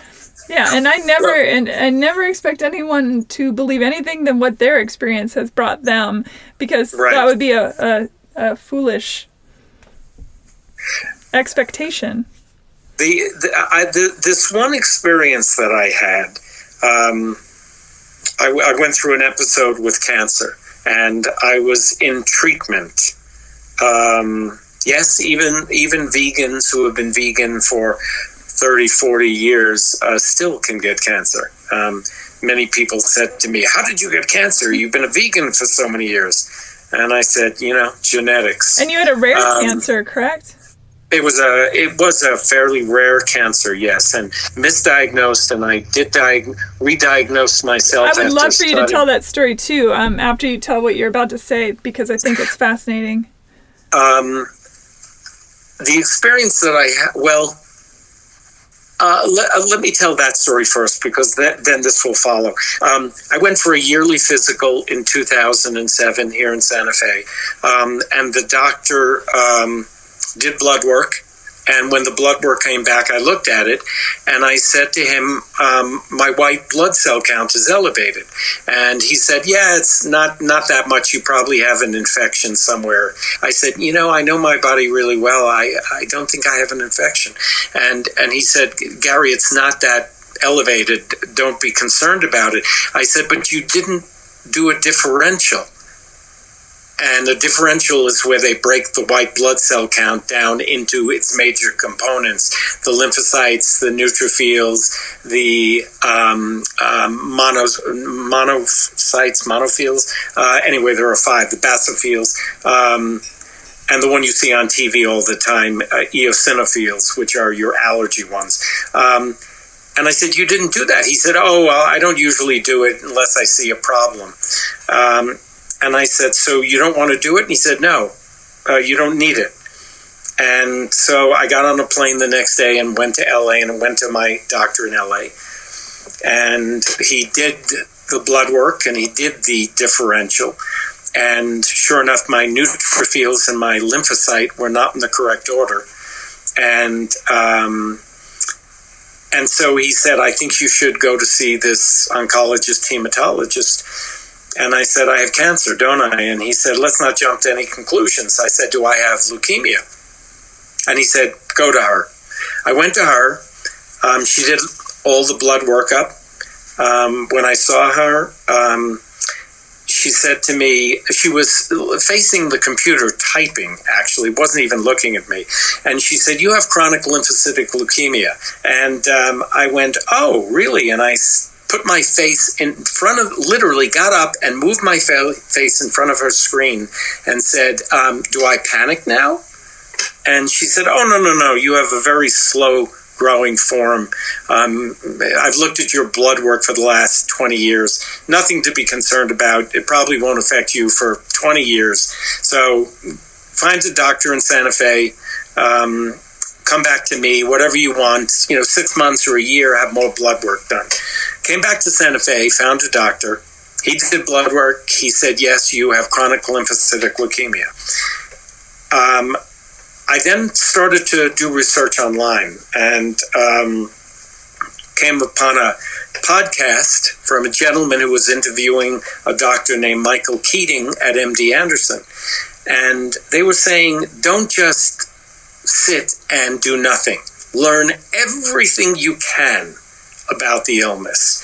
Yeah, and I never expect anyone to believe anything than what their experience has brought them, because that would be a foolish expectation. This one experience that I had, I went through an episode with cancer, and I was in treatment. Yes, even vegans who have been vegan for 30, 40 years still can get cancer. Many people said to me, "How did you get cancer? You've been a vegan for so many years." And I said, genetics. And you had a rare cancer, correct? It was a fairly rare cancer, yes, and misdiagnosed, and I did re-diagnose myself. I would love for you to tell that story too, after you tell what you're about to say, because I think it's fascinating. The experience that I had, let me tell that story first, because then this will follow. I went for a yearly physical in 2007 here in Santa Fe, and the doctor did blood work. And when the blood work came back, I looked at it, and I said to him, my white blood cell count is elevated. And he said, "Yeah, it's not that much. You probably have an infection somewhere." I said, "I know my body really well. I don't think I have an infection." And he said, "Gary, it's not that elevated. Don't be concerned about it." I said, "But you didn't do a differential." And a differential is where they break the white blood cell count down into its major components: the lymphocytes, the neutrophils, the monophils. Anyway, there are 5, the basophils, and the one you see on TV all the time, eosinophils, which are your allergy ones. And I said, "You didn't do that." He said, "Oh, well, I don't usually do it unless I see a problem." And I said, "So you don't want to do it?" And he said, "No, you don't need it." And so I got on a plane the next day and went to LA and went to my doctor in LA. And he did the blood work and he did the differential. And sure enough, my neutrophils and my lymphocyte were not in the correct order. And so he said, "I think you should go to see this oncologist, hematologist." And I said, "I have cancer, don't I?" And he said, "Let's not jump to any conclusions." I said, "Do I have leukemia?" And he said, "Go to her." I went to her. She did all the blood workup. When I saw her, she said to me, she was facing the computer typing, actually, wasn't even looking at me. And she said, "You have chronic lymphocytic leukemia." And I went, "Oh, really?" And I put my face in front of, literally got up and moved my face in front of her screen and said, "Do I panic now?" And she said, "Oh, no. You have a very slow growing form. I've looked at your blood work for the last 20 years. Nothing to be concerned about. It probably won't affect you for 20 years. So find a doctor in Santa Fe. Come back to me, whatever you want, 6 months or a year, have more blood work done." Came back to Santa Fe, found a doctor. He did blood work. He said, "Yes, you have chronic lymphocytic leukemia." I then started to do research online and came upon a podcast from a gentleman who was interviewing a doctor named Michael Keating at MD Anderson. And they were saying, don't just sit and do nothing. Learn everything you can about the illness.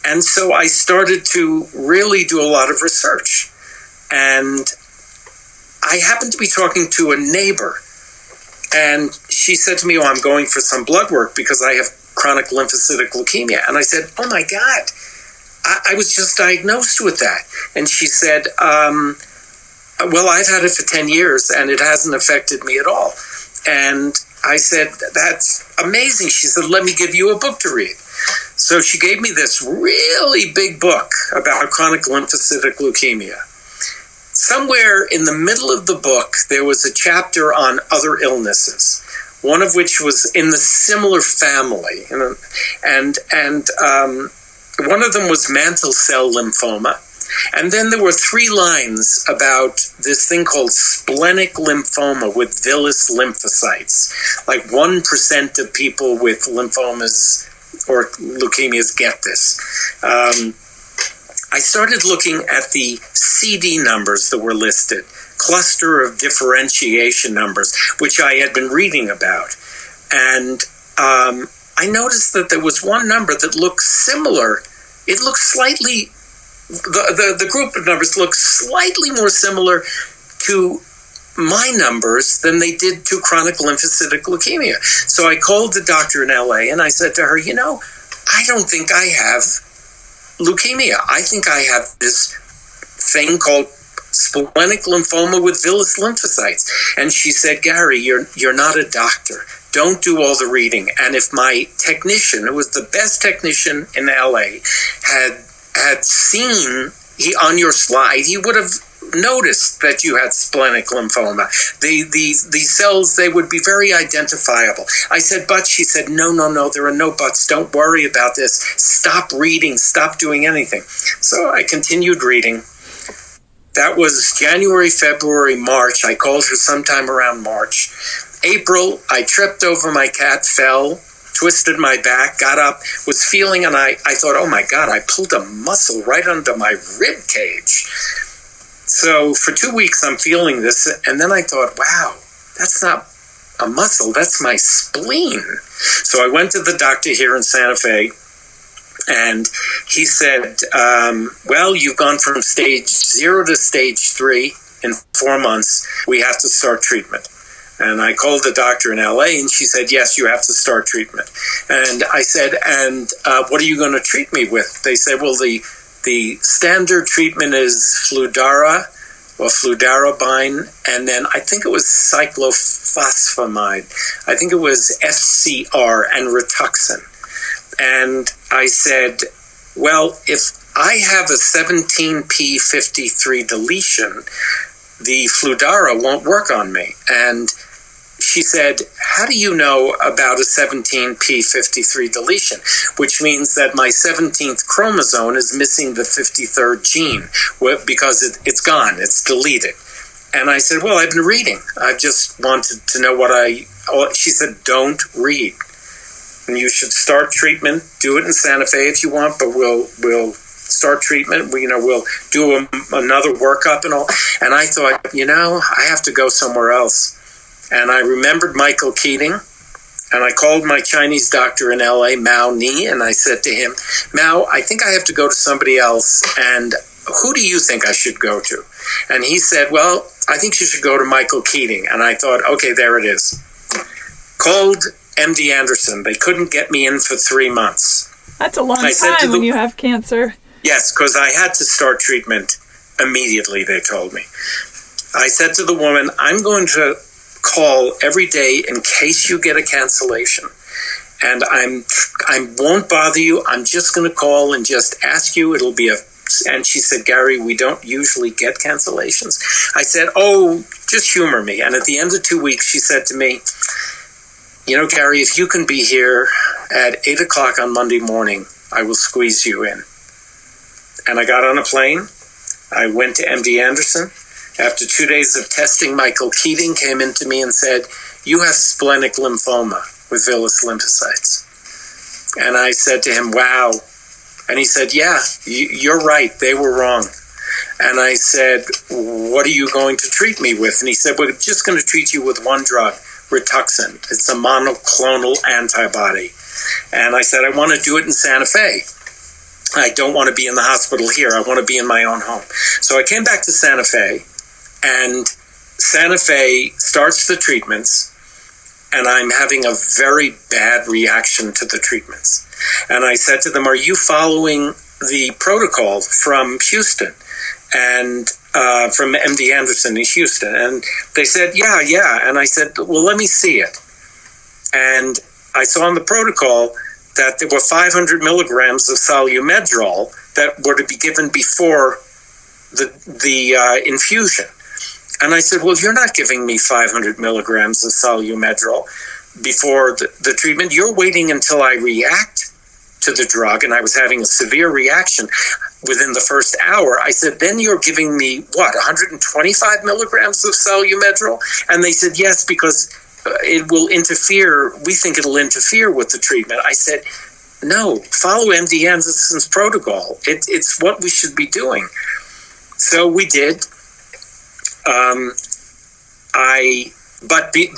And so I started to really do a lot of research. And I happened to be talking to a neighbor. And she said to me, "Oh, I'm going for some blood work because I have chronic lymphocytic leukemia." And I said, "Oh my God, I was just diagnosed with that." And she said, "Well, I've had it for 10 years and it hasn't affected me at all." And I said, that's amazing. She said, let me give you a book to read. So she gave me this really big book about chronic lymphocytic leukemia. Somewhere in the middle of the book, there was a chapter on other illnesses, one of which was in the similar family. And one of them was mantle cell lymphoma. And then there were 3 lines about this thing called splenic lymphoma with villous lymphocytes. Like 1% of people with lymphomas or leukemias get this. I started looking at the CD numbers that were listed, cluster of differentiation numbers, which I had been reading about. And I noticed that there was one number that looked similar. It looked slightly... The group of numbers look slightly more similar to my numbers than they did to chronic lymphocytic leukemia. So I called the doctor in LA and I said to her, I don't think I have leukemia. I think I have this thing called splenic lymphoma with villous lymphocytes. And she said, Gary, you're not a doctor. Don't do all the reading. And if my technician, it was the best technician in LA, had seen on your slide, he would have noticed that you had splenic lymphoma. These cells, they would be very identifiable. I said, but she said, no, there are no buts. Don't worry about this. Stop reading. Stop doing anything. So I continued reading. That was January, February, March. I called her sometime around March. April, I tripped over my cat, fell, twisted my back, got up, was feeling, and I thought, oh my God, I pulled a muscle right under my rib cage. So for 2 weeks, I'm feeling this, and then I thought, wow, that's not a muscle, that's my spleen. So I went to the doctor here in Santa Fe, and he said, well, you've gone from stage 0 to stage 3 in 4 months. We have to start treatment. And I called the doctor in LA, and she said, yes, you have to start treatment. And I said, and what are you going to treat me with? They said, well, the standard treatment is Fludara or fludarabine, and then I think it was cyclophosphamide. I think it was FCR and Rituxan. And I said, well, if I have a 17p53 deletion, the Fludara won't work on me. And she said, how do you know about a 17p53 deletion? Which means that my 17th chromosome is missing the 53rd gene because it's gone, it's deleted. And I said, well, I've been reading. I just wanted to know she said, don't read. And you should start treatment. Do it in Santa Fe if you want, but we'll start treatment. We'll do another workup and all. And I thought, I have to go somewhere else. And I remembered Michael Keating, and I called my Chinese doctor in LA, Mao Ni, and I said to him, Mao, I think I have to go to somebody else, and who do you think I should go to? And he said, well, I think you should go to Michael Keating. And I thought, okay, there it is. Called MD Anderson. They couldn't get me in for 3 months. That's a long time when you have cancer. Yes, because I had to start treatment immediately, they told me. I said to the woman, I'm going to call every day in case you get a cancellation. And I won't bother you. I'm just going to call and just ask you. It'll be and she said, Gary, we don't usually get cancellations. I said, oh, just humor me. And at the end of 2 weeks, she said to me, Gary, if you can be here at 8 o'clock on Monday morning, I will squeeze you in. And I got on a plane. I went to MD Anderson. After 2 days of testing, Michael Keating came into me and said, you have splenic lymphoma with villous lymphocytes. And I said to him, wow. And he said, yeah, you're right. They were wrong. And I said, what are you going to treat me with? And he said, we're just going to treat you with one drug, Rituxan. It's a monoclonal antibody. And I said, I want to do it in Santa Fe. I don't want to be in the hospital here. I want to be in my own home. So I came back to Santa Fe, and Santa Fe starts the treatments, and I'm having a very bad reaction to the treatments. And I said to them, are you following the protocol from Houston and from MD Anderson in Houston? And they said, yeah. And I said, well, let me see it. And I saw in the protocol that there were 500 milligrams of solumedrol that were to be given before the infusion. And I said, well, you're not giving me 500 milligrams of solumedrol before the treatment. You're waiting until I react to the drug, and I was having a severe reaction within the first hour. I said, then you're giving me, 125 milligrams of solumedrol? And they said, yes, because it will interfere. We think it'll interfere with the treatment. I said, no, follow MD Anderson's protocol. It's what we should be doing. So we did.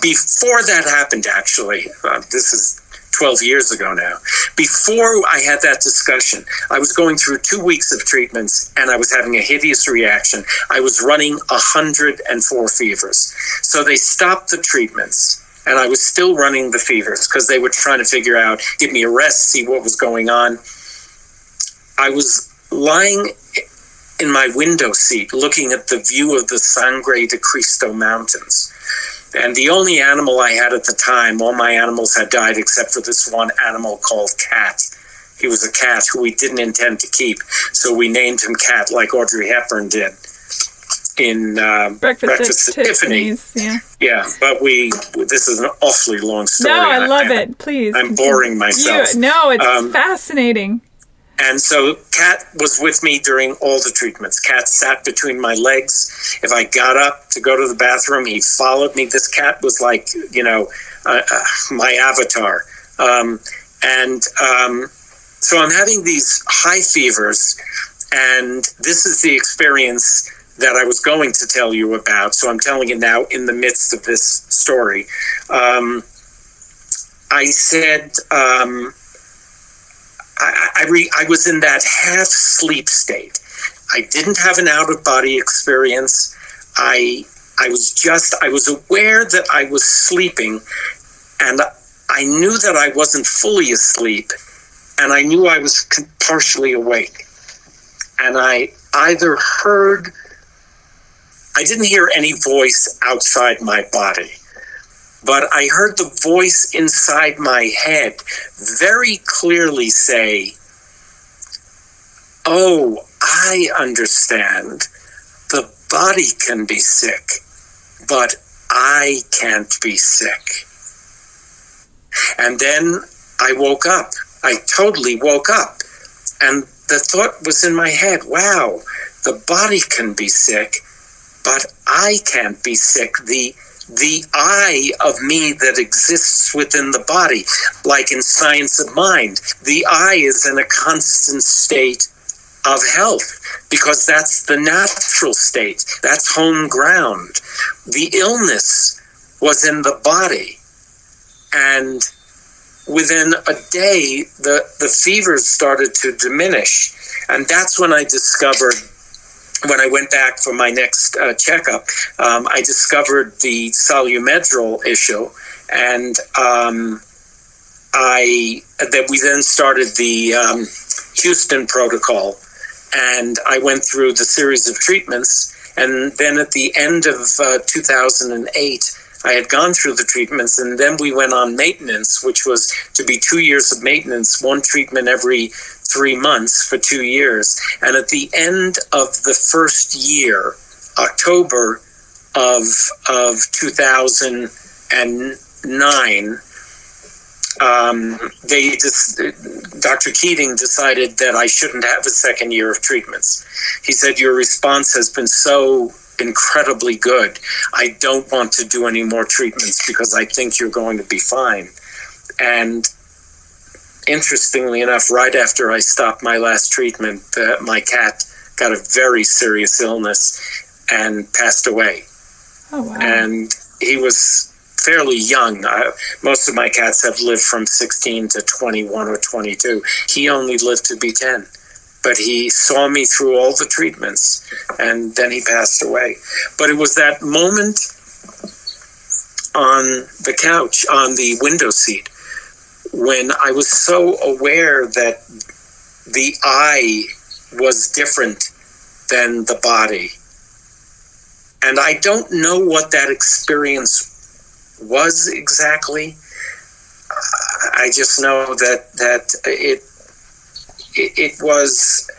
Before that happened, actually, this is 12 years ago now, before I had that discussion, I was going through 2 weeks of treatments and I was having a hideous reaction. I was running 104 fevers. So they stopped the treatments and I was still running the fevers because they were trying to figure out, give me a rest, see what was going on. I was lying in my window seat looking at the view of the Sangre de Cristo Mountains. And the only animal I had at the time, all my animals had died except for this one animal called Cat. He was a cat who we didn't intend to keep, so we named him Cat like Audrey Hepburn did in Breakfast at Tiffany's. Yeah, but this is an awfully long story. No, I love it. Please. I'm boring myself. No, it's fascinating. And so Kat was with me during all the treatments. Kat sat between my legs. If I got up to go to the bathroom, he followed me. This cat was like, my avatar. So I'm having these high fevers, and this is the experience that I was going to tell you about. So I'm telling it now in the midst of this story. I said... I was in that half sleep state. I didn't have an out of body experience. I was aware that I was sleeping, and I knew that I wasn't fully asleep, and I knew I was partially awake. And I didn't hear any voice outside my body, but I heard the voice inside my head very clearly say, oh, I understand. The body can be sick, but I can't be sick. And then I woke up. I totally woke up. And the thought was in my head, wow, the body can be sick, but I can't be sick. The I of me that exists within the body, like in Science of Mind, the I is in a constant state of health because that's the natural state. That's home ground. The illness was in the body. And within a day, the fevers started to diminish. And that's when I discovered, when I went back for my next checkup, I discovered the solumedrol issue, and we then started the Houston protocol, and I went through the series of treatments, and then at the end of 2008, I had gone through the treatments, and then we went on maintenance, which was to be 2 years of maintenance, one treatment every 3 months for 2 years. And at the end of the first year, October of 2009, Dr. Keating decided that I shouldn't have a second year of treatments. He said, your response has been so incredibly good. I don't want to do any more treatments because I think you're going to be fine. And interestingly enough, right after I stopped my last treatment, my cat got a very serious illness and passed away. Oh, wow. And he was fairly young. Most of my cats have lived from 16 to 21 or 22. He only lived to be 10. But he saw me through all the treatments, and then he passed away. But it was that moment on the couch, on the window seat, when I was so aware that the I was different than the body. And I don't know what that experience was exactly, I just know that it was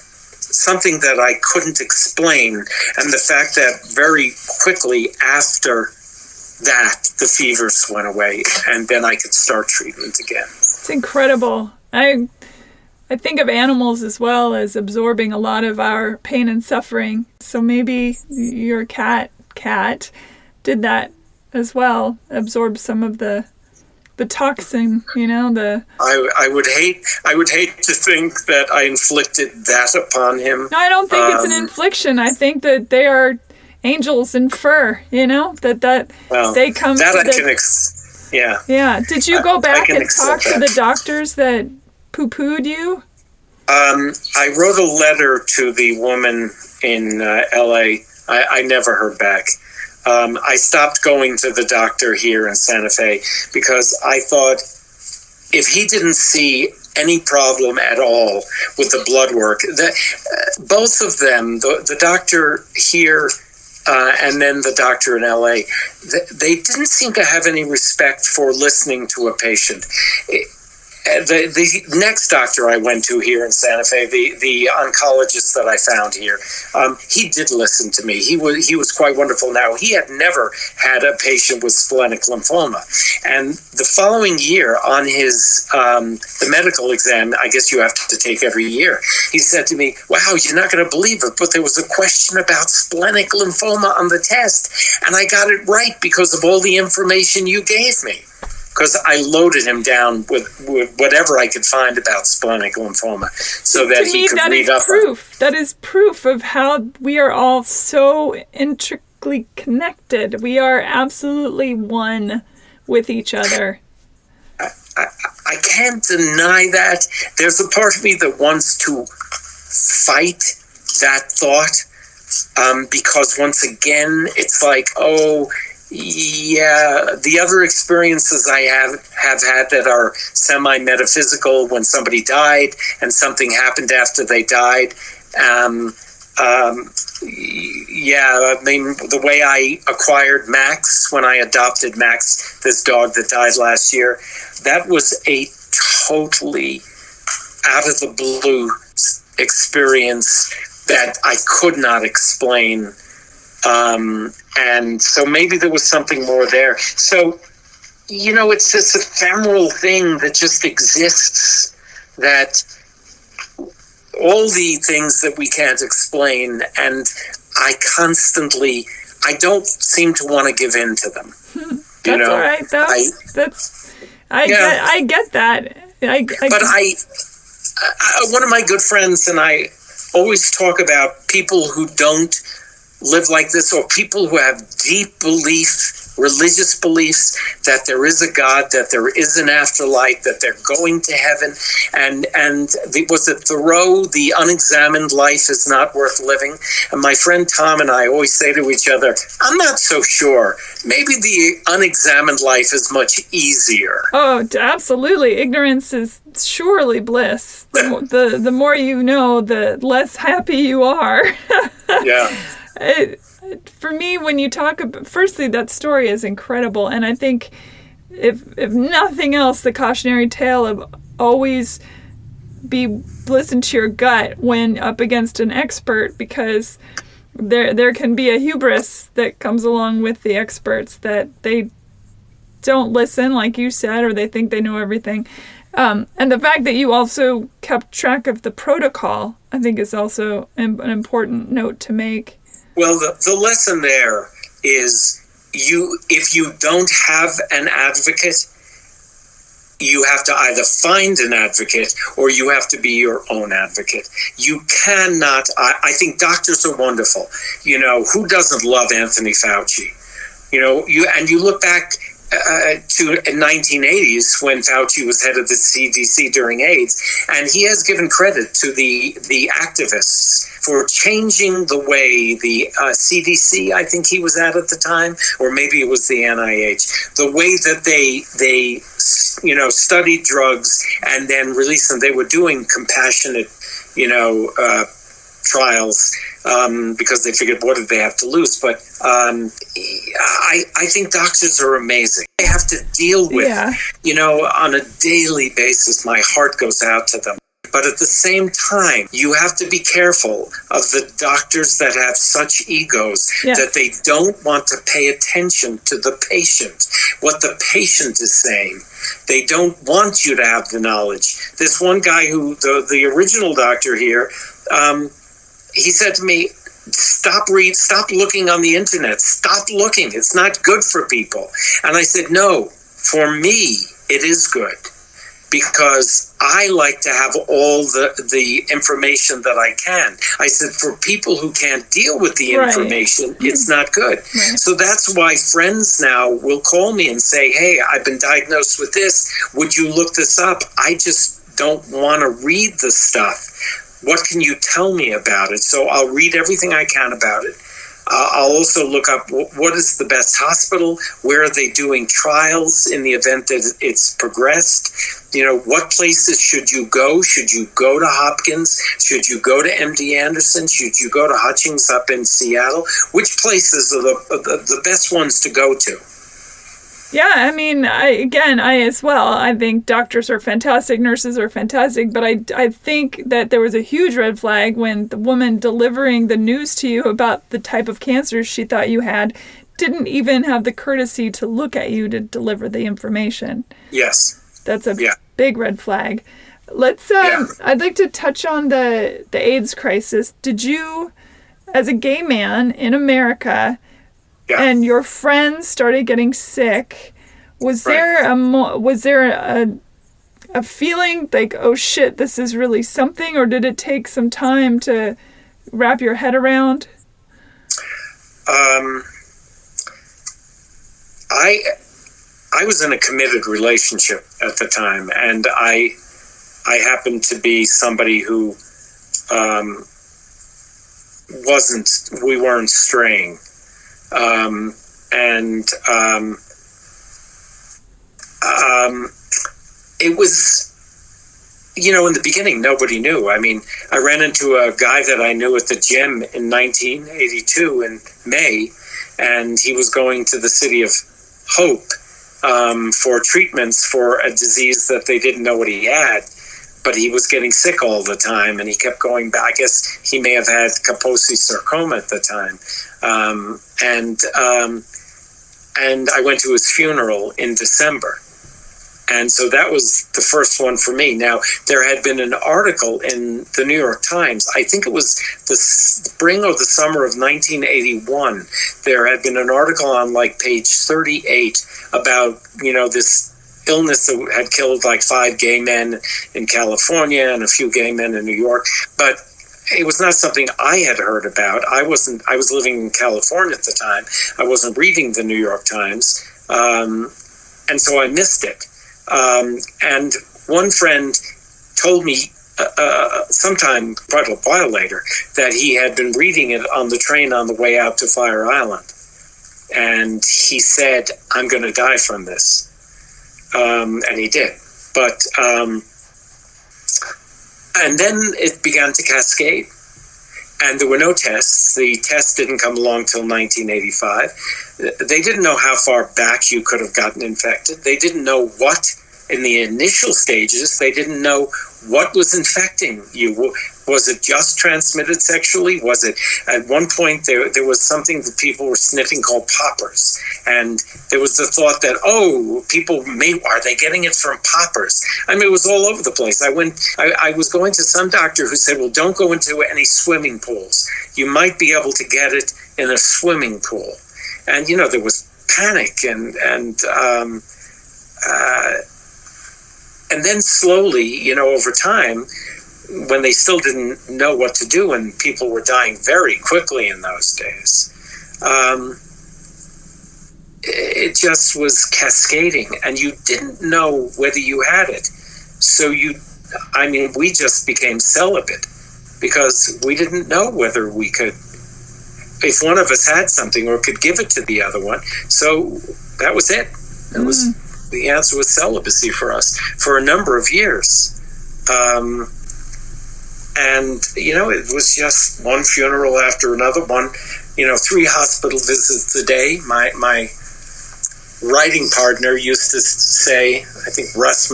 something that I couldn't explain, and the fact that very quickly after that the fevers went away, and then I could start treatment again. It's incredible. I think of animals as well as absorbing a lot of our pain and suffering. So maybe your cat did that as well, absorb some of the toxin, I would hate to think that I inflicted that upon him. No, I don't think it's an infliction. I think that they are angels in fur, that they come that to yeah. Did you go back and talk to the doctors that poo-pooed you? I wrote a letter to the woman in LA. I never heard back. I stopped going to the doctor here in Santa Fe because I thought if he didn't see any problem at all with the blood work, both of them, the doctor here and then the doctor in LA, they didn't seem to have any respect for listening to a patient. The next doctor I went to here in Santa Fe, the oncologist that I found here, he did listen to me. He was quite wonderful. Now, he had never had a patient with splenic lymphoma. And the following year on his the medical exam, I guess you have to take every year, he said to me, "Wow, you're not going to believe it, but there was a question about splenic lymphoma on the test, and I got it right because of all the information you gave me." Because I loaded him down with whatever I could find about splenic lymphoma, so that he could read up. That is proof of how we are all so intricately connected. We are absolutely one with each other. I can't deny that. There's a part of me that wants to fight that thought, because once again, it's like, oh, yeah, the other experiences I have had that are semi-metaphysical, when somebody died and something happened after they died. I mean, the way I acquired Max, when I adopted Max, this dog that died last year, that was a totally out of the blue experience that I could not explain. And so maybe there was something more there. So, it's this ephemeral thing that just exists, that all the things that we can't explain, and I don't seem to want to give in to them. That's all right, though. I get that. One of my good friends and I always talk about people who don't live like this, or people who have deep religious beliefs that there is a God, that there is an afterlife, that they're going to heaven, was it Thoreau, the unexamined life is not worth living? And my friend Tom and I always say to each other, I'm not so sure. Maybe the unexamined life is much easier. Oh, absolutely. Ignorance is surely bliss. The more you know, the less happy you are. Yeah. For me, when you talk about, firstly, that story is incredible, and I think if nothing else, the cautionary tale of always listen to your gut when up against an expert, because there can be a hubris that comes along with the experts, that they don't listen, like you said, or they think they know everything. And the fact that you also kept track of the protocol, I think, is also an important note to make. Well, the lesson there is if you don't have an advocate, you have to either find an advocate or you have to be your own advocate. You cannot, I think doctors are wonderful. Who doesn't love Anthony Fauci? You look back to the 1980s when Fauci was head of the CDC during AIDS, and he has given credit to the activists for changing the way the CDC, I think he was at the time, or maybe it was the NIH, the way that they studied drugs and then released them. They were doing compassionate, trials because they figured, what did they have to lose? But I think doctors are amazing. They have to deal with, on a daily basis. My heart goes out to them. But at the same time, you have to be careful of the doctors that have such egos that they don't want to pay attention to the patient, what the patient is saying. They don't want you to have the knowledge. This one guy who, the original doctor here, he said to me, stop looking on the internet. Stop looking. It's not good for people. And I said, no, for me, it is good. Because I like to have all the information that I can. I said, for people who can't deal with the information, it's not good. Right. So that's why friends now will call me and say, hey, I've been diagnosed with this. Would you look this up? I just don't want to read the stuff. What can you tell me about it? So I'll read everything I can about it. I'll also look up what is the best hospital, where are they doing trials in the event that it's progressed, what places should you go? Should you go to Hopkins? Should you go to MD Anderson? Should you go to Hutchings up in Seattle? Which places are the best ones to go to? Yeah, I mean, I as well. I think doctors are fantastic, nurses are fantastic, but I think that there was a huge red flag when the woman delivering the news to you about the type of cancer she thought you had didn't even have the courtesy to look at you to deliver the information. Yes. That's a big red flag. Let's, I'd like to touch on the AIDS crisis. Did you, as a gay man in America, and your friends started getting sick, was there a feeling like, oh shit, this is really something, or did it take some time to wrap your head around? I was in a committed relationship at the time, and I happened to be somebody who we weren't straying. It was, in the beginning, nobody knew. I mean, I ran into a guy that I knew at the gym in 1982 in May, and he was going to the City of Hope for treatments for a disease that they didn't know what he had. But he was getting sick all the time, and he kept going back. I guess he may have had Kaposi sarcoma at the time. And I went to his funeral in December. And so that was the first one for me. Now, there had been an article in the New York Times, I think it was the spring or the summer of 1981. There had been an article on page 38 about, this illness that had killed 5 gay men in California and a few gay men in New York. But it was not something I had heard about. I was living in California at the time. I wasn't reading the New York Times. And so I missed it. And one friend told me sometime, quite a while later, that he had been reading it on the train on the way out to Fire Island. And he said, I'm going to die from this. And he did. But, and then it began to cascade. And there were no tests. The test didn't come along till 1985. They didn't know how far back you could have gotten infected. They didn't know what, in the initial stages, they didn't know what was infecting you. Was it just transmitted sexually? Was it, at one point, there was something that people were sniffing called poppers. And there was the thought that, are they getting it from poppers? I mean, it was all over the place. I was going to some doctor who said, well, don't go into any swimming pools. You might be able to get it in a swimming pool. And, there was panic and then slowly, over time, when they still didn't know what to do and people were dying very quickly in those days, it just was cascading, and you didn't know whether you had it. So we just became celibate because we didn't know whether we could, if one of us had something or could give it to the other one. So that was it. It was, the answer was celibacy for us for a number of years. And, it was just one funeral after another, 3 hospital visits a day. My writing partner used to say, I think Russ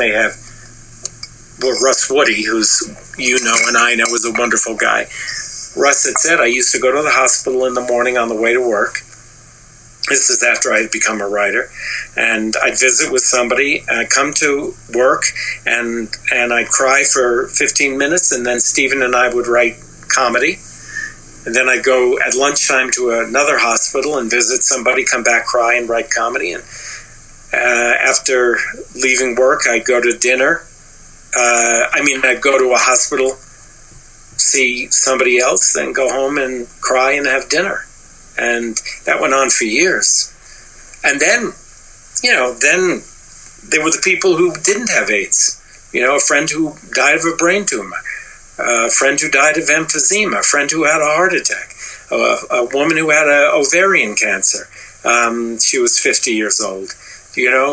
Woody, who's, and I know is a wonderful guy. Russ had said, I used to go to the hospital in the morning on the way to work. This is after I had become a writer. And I'd visit with somebody, come to work, and I'd cry for 15 minutes, and then Stephen and I would write comedy. And then I'd go at lunchtime to another hospital and visit somebody, come back, cry, and write comedy. And after leaving work, I'd go to dinner. I'd go to a hospital, see somebody else, then go home and cry and have dinner. And that went on for years. And then, then there were the people who didn't have AIDS. A friend who died of a brain tumor, a friend who died of emphysema, a friend who had a heart attack, a woman who had ovarian cancer. She was 50 years old,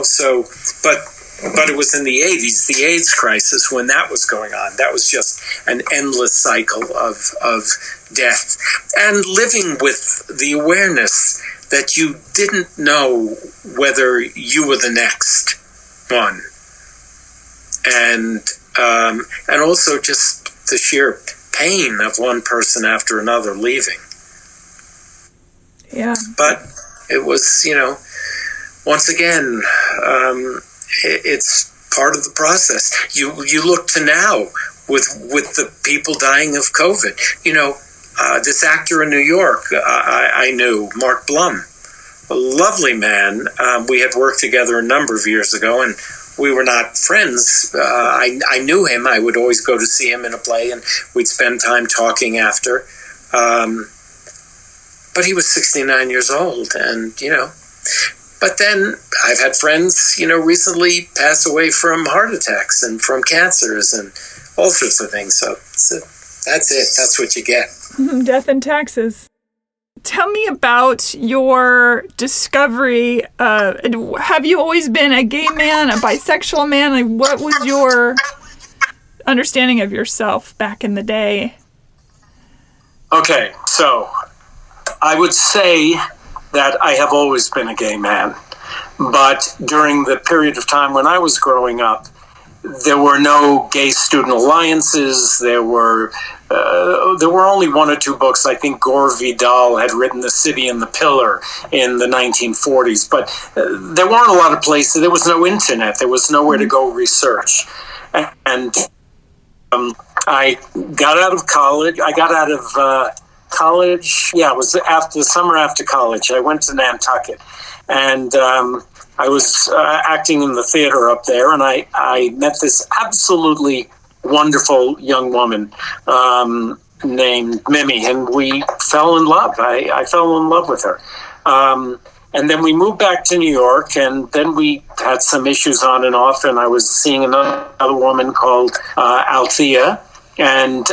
so, but it was in the 80s, the AIDS crisis, when that was going on. That was just an endless cycle of death. And living with the awareness that you didn't know whether you were the next one. And also just the sheer pain of one person after another leaving. Yeah. But it was, once again, it's part of the process. You look to now with the people dying of COVID. This actor in New York, I knew, Mark Blum, a lovely man. We had worked together a number of years ago, and we were not friends. I knew him. I would always go to see him in a play, and we'd spend time talking after. But he was 69 years old, and, But then I've had friends, recently pass away from heart attacks and from cancers and all sorts of things. So that's it. That's what you get. Death and taxes. Tell me about your discovery. Have you always been a gay man, a bisexual man? Like, what was your understanding of yourself back in the day? Okay, so I would say that I have always been a gay man. But during the period of time when I was growing up, there were no gay student alliances. There were only 1 or 2 books. I think Gore Vidal had written The City and the Pillar in the 1940s. But there weren't a lot of places. There was no internet. There was nowhere to go research. And I got out of college. College. Yeah, it was after the summer after college. I went to Nantucket. And I was acting in the theater up there, and I met this absolutely wonderful young woman named Mimi, and we fell in love. I fell in love with her. And then we moved back to New York, and then we had some issues on and off, and I was seeing another woman called Althea, and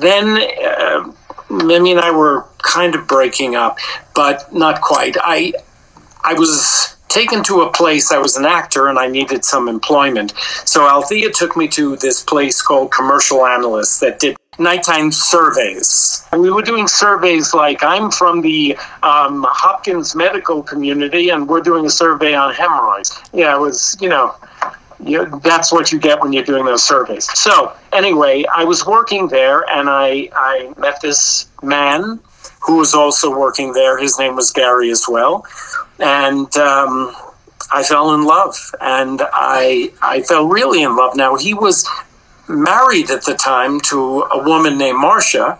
then Mimi and I were kind of breaking up, but not quite. I was taken to a place. I was an actor and I needed some employment. So Althea took me to this place called Commercial Analysts that did nighttime surveys. And we were doing surveys like, I'm from the Hopkins medical community and we're doing a survey on hemorrhoids. Yeah, it was, that's what you get when you're doing those surveys. So anyway, I was working there and I met this man who was also working there. His name was Gary as well. And I fell in love, and I fell really in love. Now, he was married at the time to a woman named Marcia,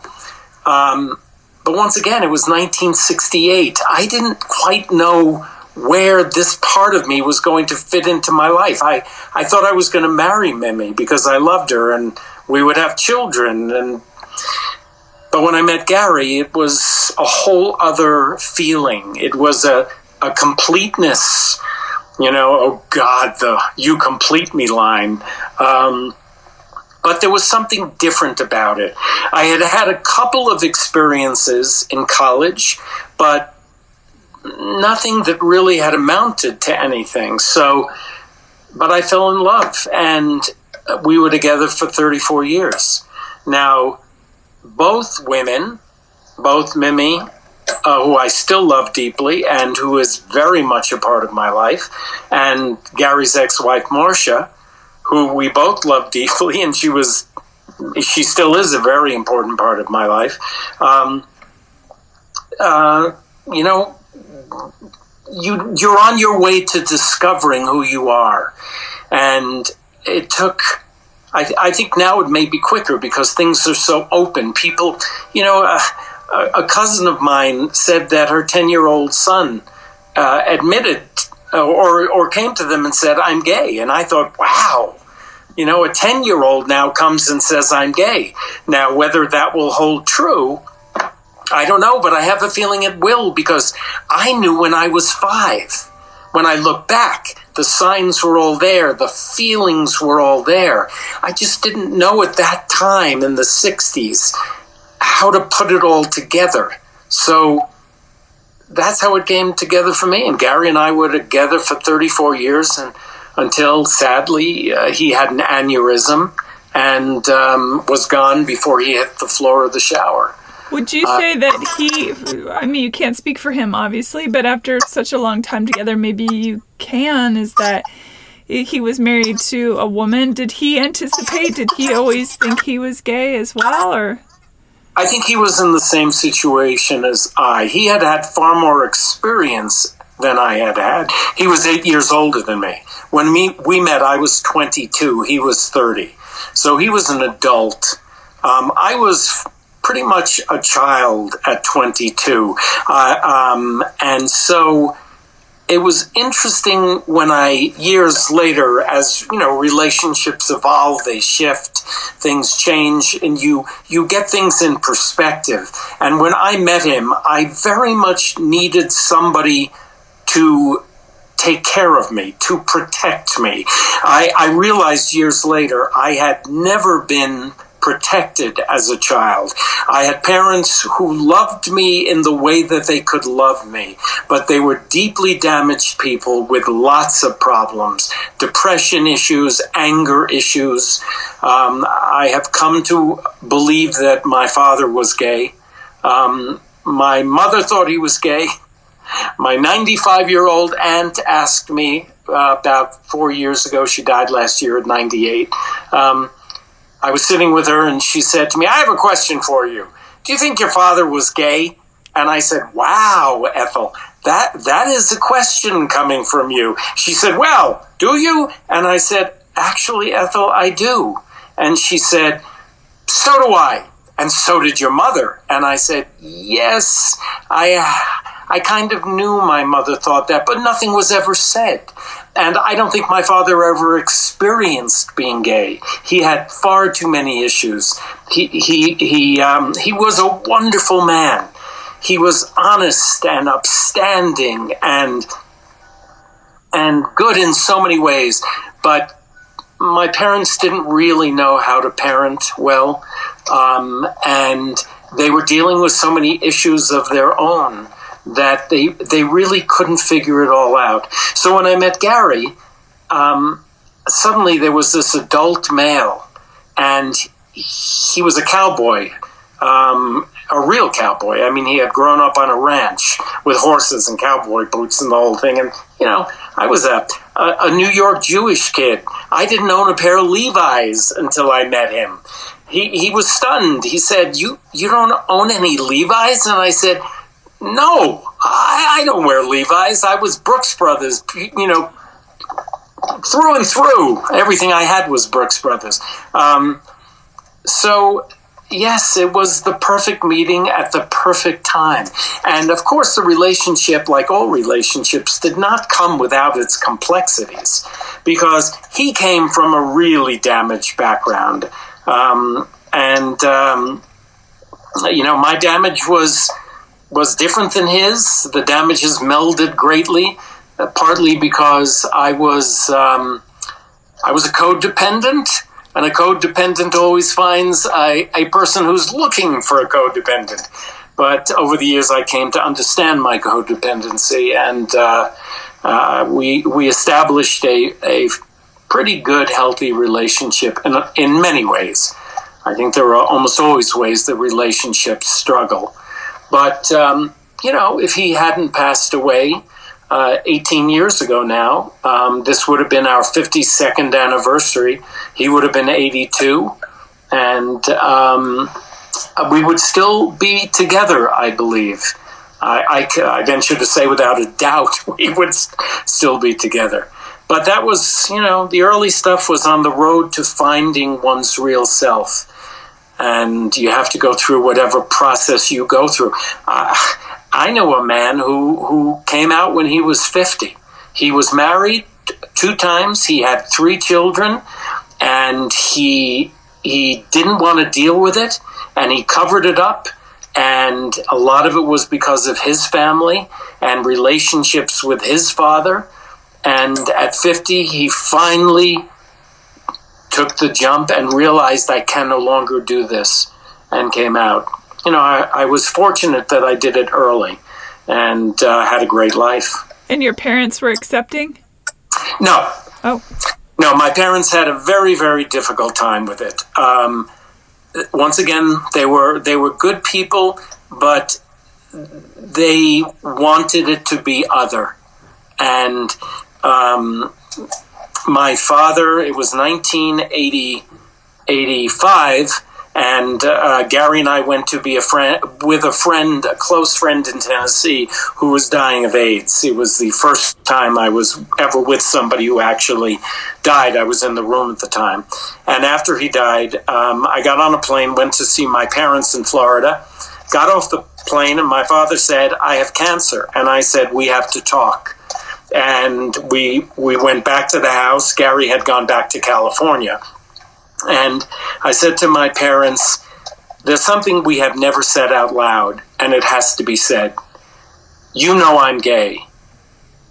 but once again, it was 1968. I didn't quite know where this part of me was going to fit into my life. I thought I was going to marry Mimi because I loved her, and we would have children. But when I met Gary, it was a whole other feeling. It was a completeness, oh God, the "you complete me" line. But there was something different about it. I had had a couple of experiences in college, but nothing that really had amounted to anything. But I fell in love. And we were together for 34 years. Now, both women, both Mimi, who I still love deeply and who is very much a part of my life, and Gary's ex-wife, Marcia, who we both love deeply, and she still is a very important part of my life. You're on your way to discovering who you are. And it took, I think now it may be quicker because things are so open. People, a cousin of mine said that her 10-year-old son admitted or came to them and said, "I'm gay." And I thought, wow, a 10-year-old now comes and says, "I'm gay." Now, whether that will hold true, I don't know, but I have a feeling it will, because I knew when I was 5. When I look back, the signs were all there. The feelings were all there. I just didn't know at that time in the 60s how to put it all together. So that's how it came together for me. And Gary and I were together for 34 years and until, sadly, he had an aneurysm and was gone before he hit the floor of the shower. Would you say that you can't speak for him, obviously, but after such a long time together, maybe you can, is that he was married to a woman. Did he always think he was gay as well, or? I think he was in the same situation as I. He had had far more experience than I had had. He was 8 years older than me. When we met, I was 22. He was 30. So he was an adult. I was pretty much a child at 22. And so it was interesting when years later, as relationships evolve, they shift, things change, and you get things in perspective. And when I met him, I very much needed somebody to take care of me, to protect me. I realized years later I had never been protected as a child. I had parents who loved me in the way that they could love me, but they were deeply damaged people with lots of problems, depression issues, anger issues. I have come to believe that my father was gay. My mother thought he was gay. My 95-year-old aunt asked me about 4 years ago, she died last year at 98, I was sitting with her and she said to me, "I have a question for you. Do you think your father was gay?" And I said, "Wow, Ethel, that is a question coming from you." She said, "Well, do you?" And I said, "Actually, Ethel, I do." And she said, "So do I. And so did your mother." And I said, "Yes, I kind of knew my mother thought that, but nothing was ever said. And I don't think my father ever experienced being gay. He had far too many issues. He was a wonderful man. He was honest and upstanding and good in so many ways. But my parents didn't really know how to parent well, and they were dealing with so many issues of their own that they really couldn't figure it all out. So when I met Gary, suddenly there was this adult male, and he was a cowboy, a real cowboy. I mean, he had grown up on a ranch with horses and cowboy boots and the whole thing. And, I was a New York Jewish kid. I didn't own a pair of Levi's until I met him. He was stunned. He said, you don't own any Levi's? And I said, "No, I don't wear Levi's. I was Brooks Brothers, through and through. Everything I had was Brooks Brothers." So, yes, it was the perfect meeting at the perfect time. And, of course, the relationship, like all relationships, did not come without its complexities, because he came from a really damaged background. My damage was different than his. The damages melded greatly, partly because I was a codependent, and a codependent always finds a person who's looking for a codependent. But over the years, I came to understand my codependency, and we established a pretty good, healthy relationship in many ways. I think there are almost always ways that relationships struggle. But, if he hadn't passed away 18 years ago now, this would have been our 52nd anniversary. He would have been 82. And we would still be together, I believe. I venture to say without a doubt we would still be together. But that was, the early stuff was on the road to finding one's real self. And you have to go through whatever process you go through. I know a man who came out when he was 50. He was married 2 times. He had 3 children, and he didn't want to deal with it, and he covered it up. And a lot of it was because of his family and relationships with his father. And at 50, he finally took the jump and realized, I can no longer do this, and came out. I was fortunate that I did it early and had a great life. And your parents were accepting? No. Oh. No, my parents had a very, very difficult time with it. Once again, they were good people, but they wanted it to be other. And my father, it was 1985, and Gary and I went to be a close friend in Tennessee who was dying of AIDS. It was the first time I was ever with somebody who actually died. I was in the room at the time. And after he died, I got on a plane, went to see my parents in Florida, got off the plane, and my father said, I have cancer. And I said, we have to talk. And we went back to the house. Gary had gone back to California. And I said to my parents, there's something we have never said out loud, and it has to be said. You know I'm gay.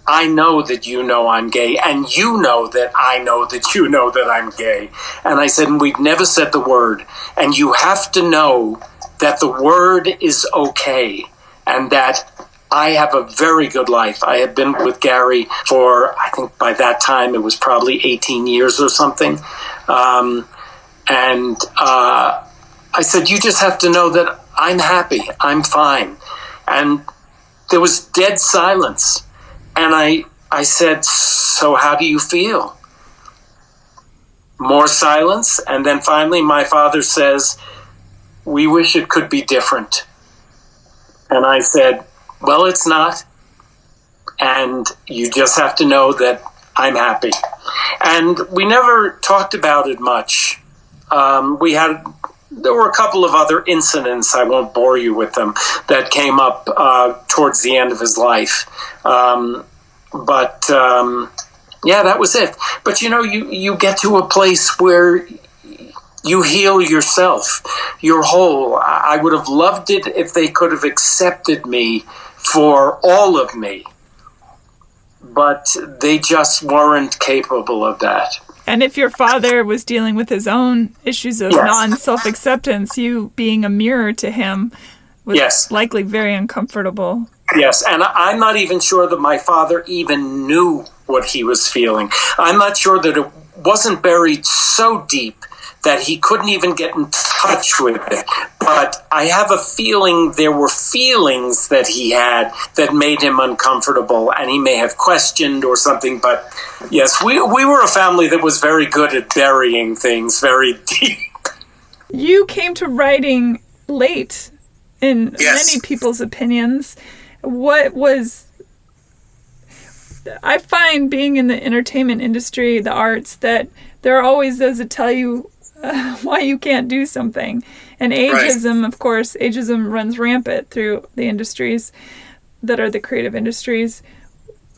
I know that you know I'm gay, and you know that I know that you know that I'm gay. And I said, and we've never said the word. And you have to know that the word is okay, and that I have a very good life. I had been with Gary for, I think by that time, it was probably 18 years or something. I said, you just have to know that I'm happy. I'm fine. And there was dead silence. And I said, so how do you feel? More silence. And then finally, my father says, we wish it could be different. And I said, well, it's not. And you just have to know that I'm happy. And we never talked about it much. There were a couple of other incidents, I won't bore you with them, that came up towards the end of his life. That was it. But you get to a place where you heal yourself. You're whole. I would have loved it if they could have accepted me for all of me. But they just weren't capable of that. And if your father was dealing with his own issues of non-self-acceptance, you being a mirror to him was likely very uncomfortable. Yes, and I'm not even sure that my father even knew what he was feeling. I'm not sure that it wasn't buried so deep that he couldn't even get in touch with it. But I have a feeling there were feelings that he had that made him uncomfortable, and he may have questioned or something. But yes, we were a family that was very good at burying things very deep. You came to writing late in many people's opinions. I find being in the entertainment industry, the arts, that there are always those that tell you why you can't do something. And ageism, of course, ageism runs rampant through the industries that are the creative industries.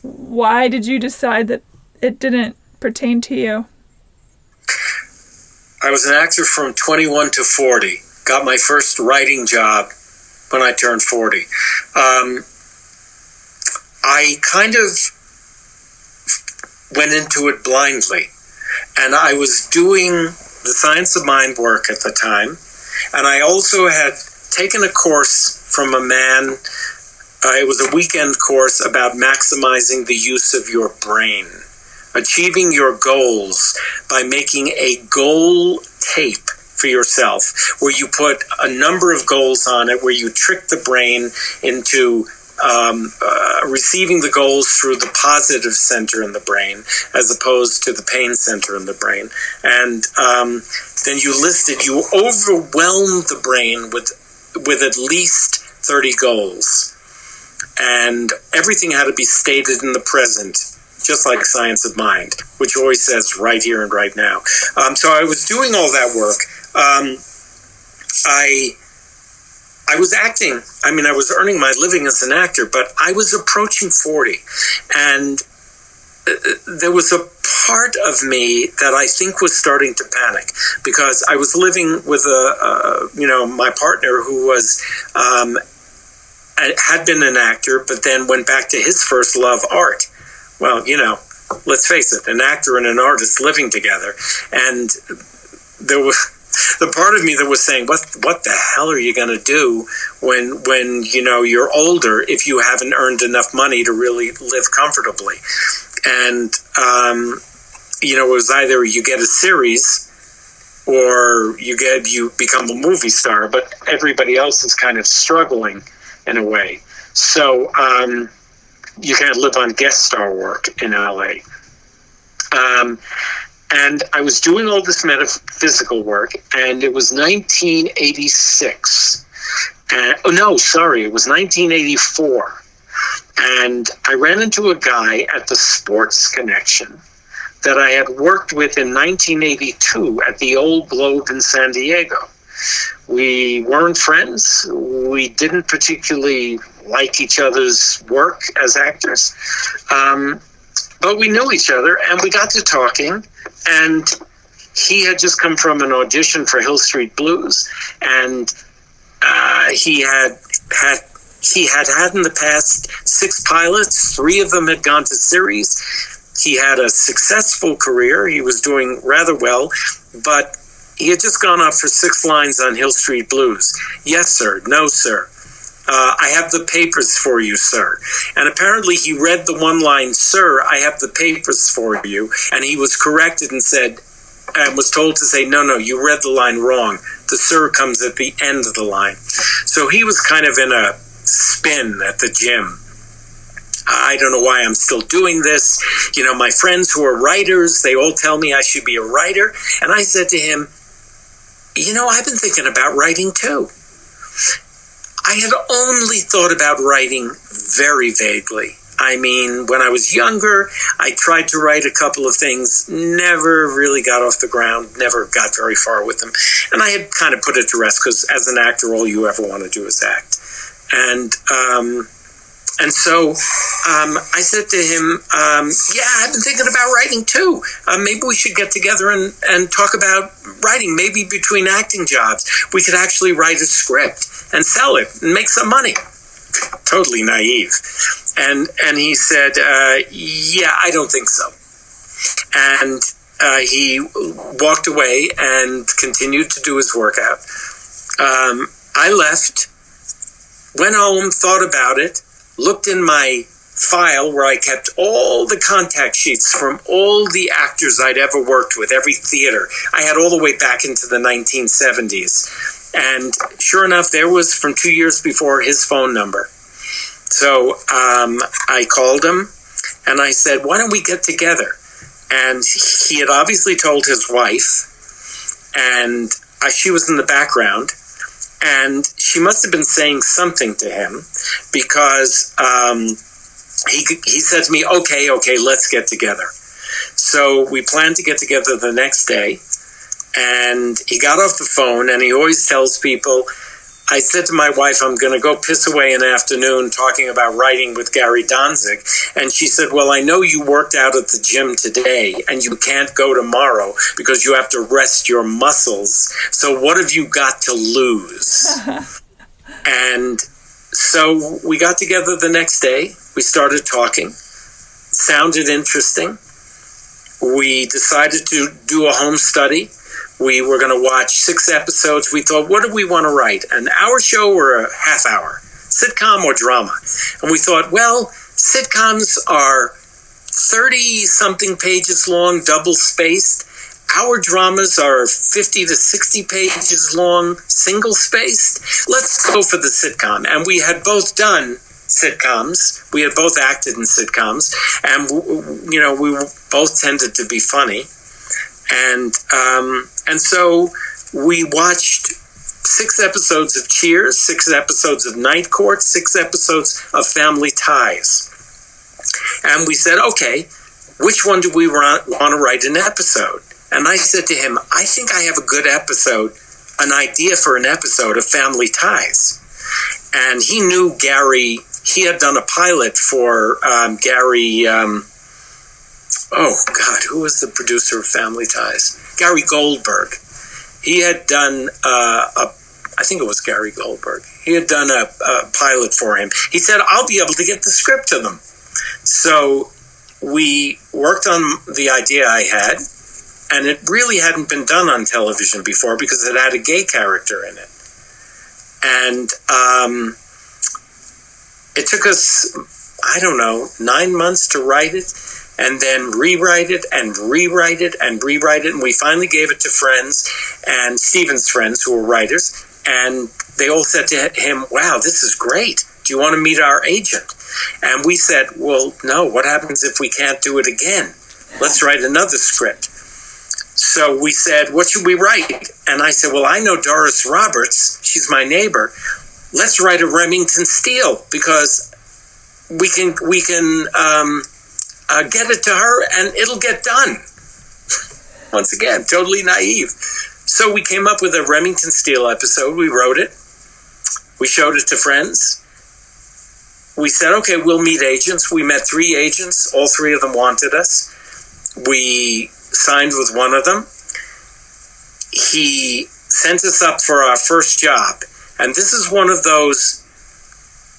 Why did you decide that it didn't pertain to you? I was an actor from 21 to 40. Got my first writing job when I turned 40. I kind of went into it blindly. And I was doing the Science of Mind work at the time. And I also had taken a course from a man. It was a weekend course about maximizing the use of your brain. achieving your goals by making a goal tape for yourself, where you put a number of goals on it, where you trick the brain into receiving the goals through the positive center in the brain as opposed to the pain center in the brain. And then you overwhelm the brain with at least 30 goals. And everything had to be stated in the present, just like Science of Mind, which always says right here and right now. So I was doing all that work. I was acting. I mean, I was earning my living as an actor, but I was approaching 40. And there was a part of me that I think was starting to panic, because I was living with my partner who was had been an actor, but then went back to his first love, art. Well, let's face it, an actor and an artist living together. And there was the part of me that was saying, what the hell are you going to do when you're older if you haven't earned enough money to really live comfortably? And, it was either you get a series or you become a movie star, but everybody else is kind of struggling in a way. So you can't live on guest star work in LA. And I was doing all this metaphysical work, and it was 1986. It was 1984. And I ran into a guy at the Sports Connection that I had worked with in 1982 at the Old Globe in San Diego. We weren't friends. We didn't particularly like each other's work as actors. But we knew each other, and we got to talking, and he had just come from an audition for Hill Street Blues, and he had in the past 6 pilots. 3 of them had gone to series. He had a successful career. He was doing rather well, but he had just gone up for 6 lines on Hill Street Blues. Yes, sir. No, sir. I have the papers for you, sir. And apparently he read the one line, sir, I have the papers for you. And he was corrected and was told to say, no, you read the line wrong. The sir comes at the end of the line. So he was kind of in a spin at the gym. I don't know why I'm still doing this. My friends who are writers, they all tell me I should be a writer. And I said to him, I've been thinking about writing too. I had only thought about writing very vaguely. I mean, when I was younger, I tried to write a couple of things, never really got off the ground, never got very far with them. And I had kind of put it to rest, because as an actor, all you ever want to do is act. And so I said to him, I've been thinking about writing too. Maybe we should get together and talk about writing. Maybe between acting jobs, we could actually write a script and sell it and make some money. Totally naive. And he said, I don't think so. And he walked away and continued to do his workout. I left, went home, thought about it, looked in my file where I kept all the contact sheets from all the actors I'd ever worked with, every theater. I had all the way back into the 1970s. And sure enough, there was, from 2 years before, his phone number. So I called him and I said, why don't we get together? And he had obviously told his wife, and she was in the background. And she must have been saying something to him, because he said to me, okay, let's get together. So we planned to get together the next day, and he got off the phone, and he always tells people, I said to my wife, I'm going to go piss away an afternoon talking about writing with Gary Dontzig. And she said, well, I know you worked out at the gym today and you can't go tomorrow because you have to rest your muscles. So what have you got to lose? And so we got together the next day. We started talking. Sounded interesting. We decided to do a home study. We were going to watch 6 episodes. We thought, what do we want to write? An hour show or a half hour? Sitcom or drama? And we thought, well, sitcoms are 30-something pages long, double-spaced. Our dramas are 50 to 60 pages long, single-spaced. Let's go for the sitcom. And we had both done sitcoms. We had both acted in sitcoms. And, we both tended to be funny. And so we watched 6 episodes of Cheers, 6 episodes of Night Court, 6 episodes of Family Ties. And we said, okay, which one do we want to write an episode? And I said to him, I think I have a good episode, an idea for an episode of Family Ties. And he knew Gary. He had done a pilot for Gary. Who was the producer of Family Ties? Gary Goldberg. He had done I think it was Gary Goldberg. He had done a pilot for him. He said, I'll be able to get the script to them. So we worked on the idea I had, and it really hadn't been done on television before because it had a gay character in it. And it took us, 9 months to write it, and then rewrite it and rewrite it and rewrite it. And we finally gave it to friends and Stephen's friends who were writers. And they all said to him, wow, this is great. Do you want to meet our agent? And we said, well, no, what happens if we can't do it again? Let's write another script. So we said, what should we write? And I said, well, I know Doris Roberts. She's my neighbor. Let's write a Remington Steele because we can get it to her and it'll get done. Once again, totally naive. So we came up with a Remington Steele episode. We wrote it. We showed it to friends. We said, okay, we'll meet agents. We met 3 agents. All 3 of them wanted us. We signed with one of them. He sent us up for our first job. And this is one of those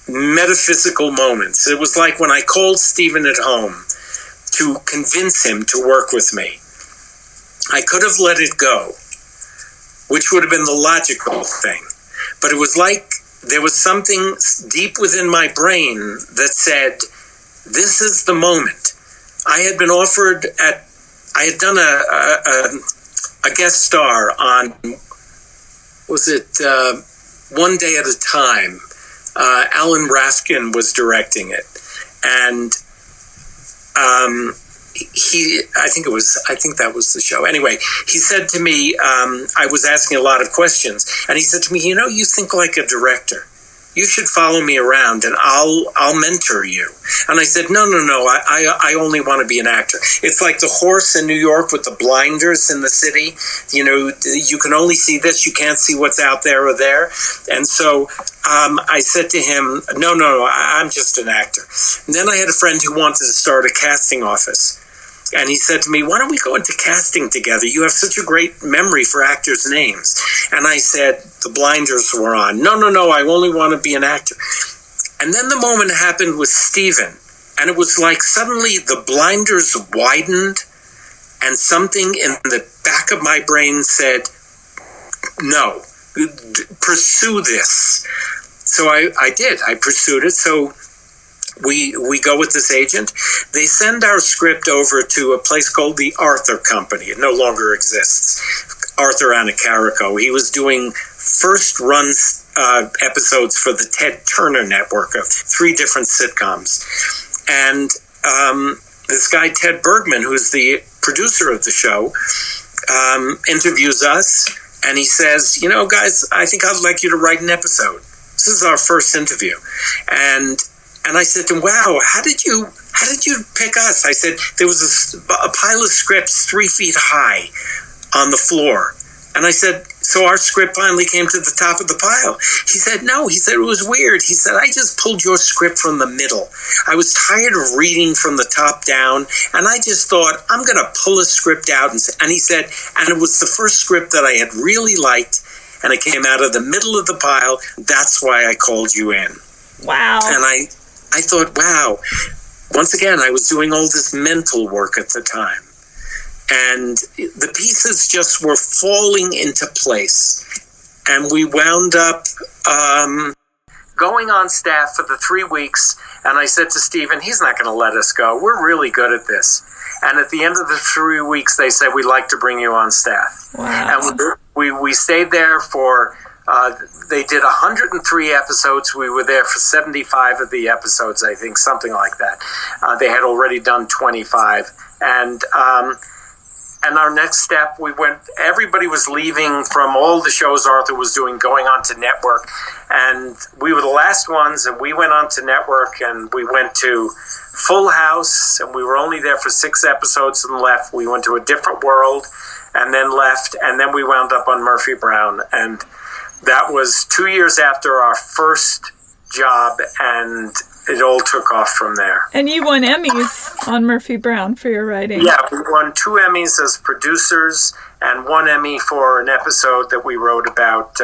metaphysical moments. It was like when I called Stephen at home to convince him to work with me. I could have let it go, which would have been the logical thing. But it was like there was something deep within my brain that said, this is the moment. I had been offered I had done a guest star on, One Day at a Time. Alan Rafkin was directing it. And I think that was the show. Anyway, he said to me, I was asking a lot of questions, and he said to me, you think like a director. You should follow me around and I'll mentor you. And I said, no, I only want to be an actor. It's like the horse in New York with the blinders in the city. You can only see this, you can't see what's out there or there. And so I said to him, no, I'm just an actor. And then I had a friend who wanted to start a casting office. And he said to me, why don't we go into casting together? You have such a great memory for actors' names. And I said, the blinders were on. No, I only want to be an actor. And then the moment happened with Stephen. And it was like suddenly the blinders widened and something in the back of my brain said, no, pursue this. So I did. I pursued it. So we go with this agent. They send our script over to a place called the Arthur Company. It no longer exists. Arthur Anacarico. He was doing first run episodes for the Ted Turner network of 3 different sitcoms. And this guy, Ted Bergman, who's the producer of the show, interviews us. And he says, guys, I think I'd like you to write an episode. This is our first interview. And I said to him, wow, how did you pick us? I said, there was a pile of scripts 3 feet high on the floor. And I said, so our script finally came to the top of the pile. He said, no. He said, it was weird. He said, I just pulled your script from the middle. I was tired of reading from the top down. And I just thought, I'm going to pull a script out. And he said, and it was the first script that I had really liked. And it came out of the middle of the pile. That's why I called you in. Wow. And I thought, wow, once again, I was doing all this mental work at the time. And the pieces just were falling into place. And we wound up going on staff for the 3 weeks, and I said to Stephen, he's not going to let us go. We're really good at this. And at the end of the 3 weeks, they said, we'd like to bring you on staff. Wow. And we stayed there for, they did 103 episodes. We were there for 75 of the episodes, I think, something like that. They had already done 25. And our next step, everybody was leaving from all the shows Arthur was doing, going on to network. And we were the last ones, and we went on to network, and we went to Full House, and we were only there for 6 episodes and left. We went to A Different World and then left, and then we wound up on Murphy Brown. And that was 2 years after our first job, and it all took off from there. And you won Emmys on Murphy Brown for your writing. Yeah, we won 2 Emmys as producers and 1 Emmy for an episode that we wrote about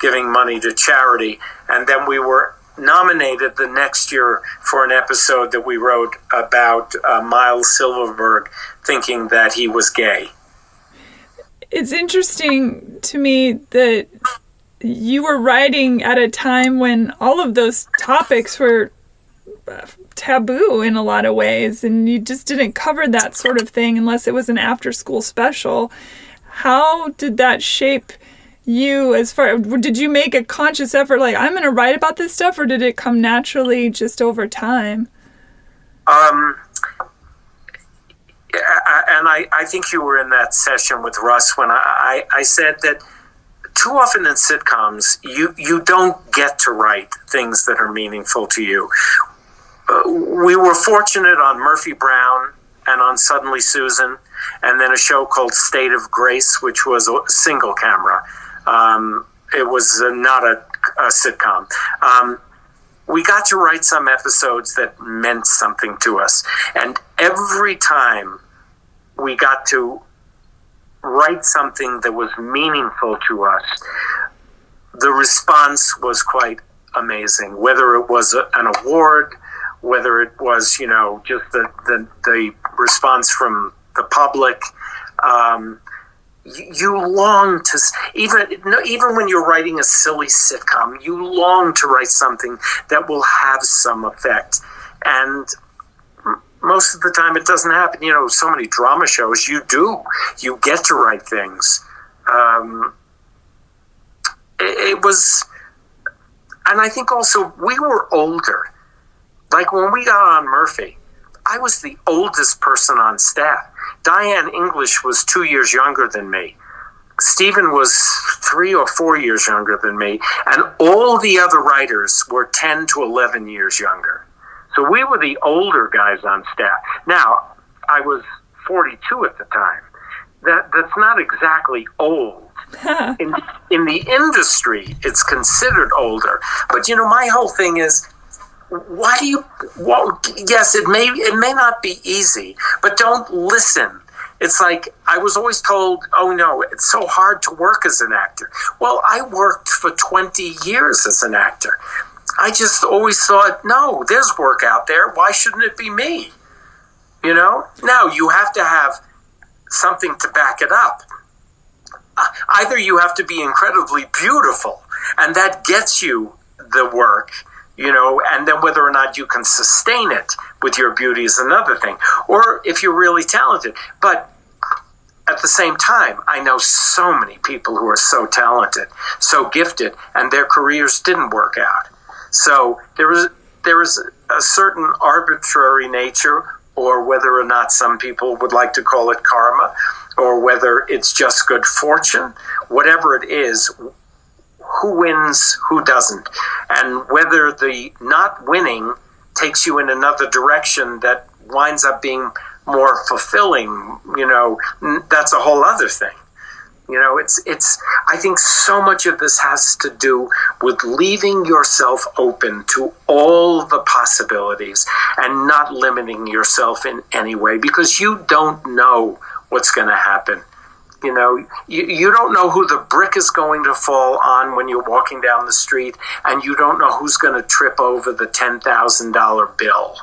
giving money to charity. And then we were nominated the next year for an episode that we wrote about Miles Silverberg thinking that he was gay. It's interesting to me that you were writing at a time when all of those topics were taboo in a lot of ways, and you just didn't cover that sort of thing unless it was an after-school special. How did that shape you did you make a conscious effort, like, I'm going to write about this stuff, or did it come naturally just over time? And I think you were in that session with Russ when I said that too often in sitcoms, you don't get to write things that are meaningful to you. We were fortunate on Murphy Brown and on Suddenly Susan, and then a show called State of Grace, which was a single camera. It was not a sitcom. We got to write some episodes that meant something to us. And every time we got to write something that was meaningful to us, the response was quite amazing. Whether it was an award, whether it was, just the response from the public, you long to, even when you're writing a silly sitcom, you long to write something that will have some effect. And most of the time it doesn't happen. So many drama shows, you get to write things. It was, and I think also we were older. Like when we got on Murphy, I was the oldest person on staff. Diane English was 2 years younger than me. Stephen was 3 or 4 years younger than me. And all the other writers were 10 to 11 years younger. So we were the older guys on staff. Now, I was 42 at the time. That's not exactly old. In the industry, it's considered older. But, my whole thing is, yes, it may not be easy, but don't listen. It's like, I was always told, oh no, it's so hard to work as an actor. Well, I worked for 20 years as an actor. I just always thought, no, there's work out there. Why shouldn't it be me? Now you have to have something to back it up. Either you have to be incredibly beautiful, and that gets you the work, and then whether or not you can sustain it with your beauty is another thing. Or if you're really talented. But at the same time, I know so many people who are so talented, so gifted, and their careers didn't work out. So there is a certain arbitrary nature, or whether or not some people would like to call it karma, or whether it's just good fortune, whatever it is, who wins, who doesn't, and whether the not winning takes you in another direction that winds up being more fulfilling, that's a whole other thing. It's I think so much of this has to do with leaving yourself open to all the possibilities and not limiting yourself in any way, because you don't know what's going to happen. You don't know who the brick is going to fall on when you're walking down the street, and you don't know who's going to trip over the $10,000 bill.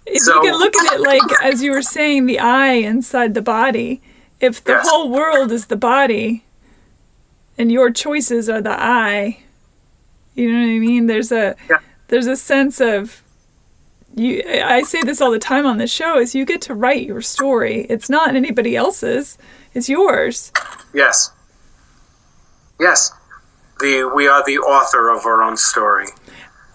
If you can look at it like, as you were saying, the eye inside the body, if the whole world is the body, your choices are the I. You know what I mean? There's a sense of you. I say this all the time on the show: is you get to write your story. It's not anybody else's; it's yours. Yes. Yes. We are the author of our own story.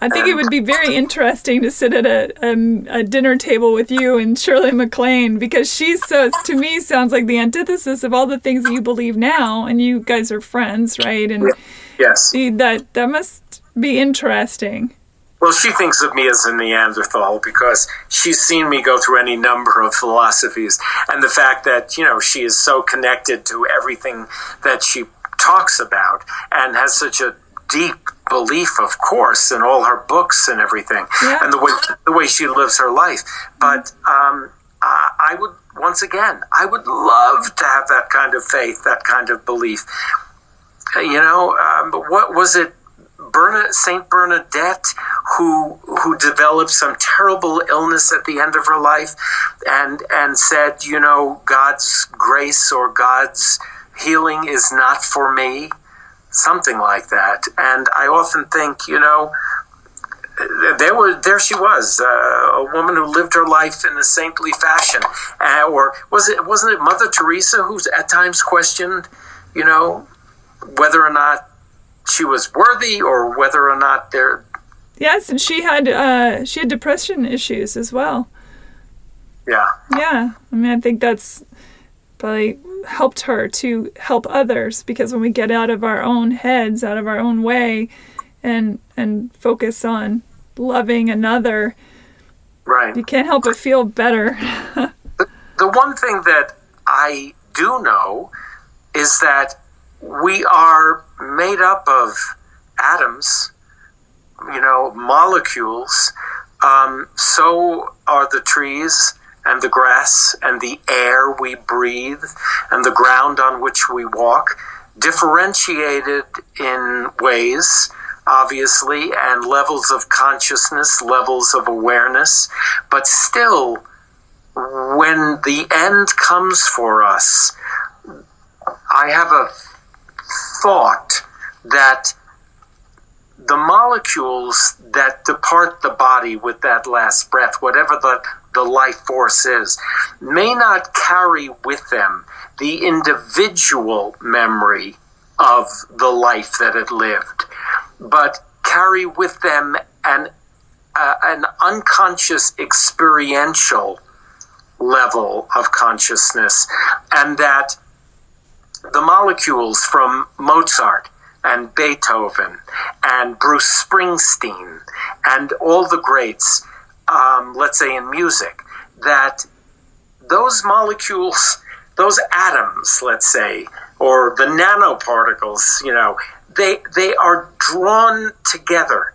I think it would be very interesting to sit at a dinner table with you and Shirley MacLaine, because she's to me, sounds like the antithesis of all the things that you believe now, and you guys are friends, right? And yes, that must be interesting. Well, she thinks of me as a Neanderthal because she's seen me go through any number of philosophies, and the fact that, she is so connected to everything that she talks about and has such a deep belief, of course, in all her books and everything, and the way she lives her life. But I would, once again, I would love to have that kind of faith, that kind of belief. What was it? Saint Bernadette, who developed some terrible illness at the end of her life, and said, God's grace or God's healing is not for me. Something like that. And I often think, there she was, a woman who lived her life in a saintly fashion. Or wasn't it Mother Teresa who's at times questioned, whether or not she was worthy or whether or not they're... Yes, and she had depression issues as well. Yeah. Yeah. I mean, I think that's probably helped her to help others, because when we get out of our own heads, out of our own way, and focus on loving another, right, you can't help but feel better. The one thing that I do know is that we are made up of atoms, molecules. So are the trees and the grass and the air we breathe and the ground on which we walk, differentiated in ways, obviously, and levels of consciousness, levels of awareness. But still, when the end comes for us, I have a thought that the molecules that depart the body with that last breath, whatever the life force is, may not carry with them the individual memory of the life that it lived, but carry with them an unconscious experiential level of consciousness, and that the molecules from Mozart and Beethoven and Bruce Springsteen and all the greats, let's say in music, that those molecules, those atoms, let's say, or the nanoparticles, they are drawn together,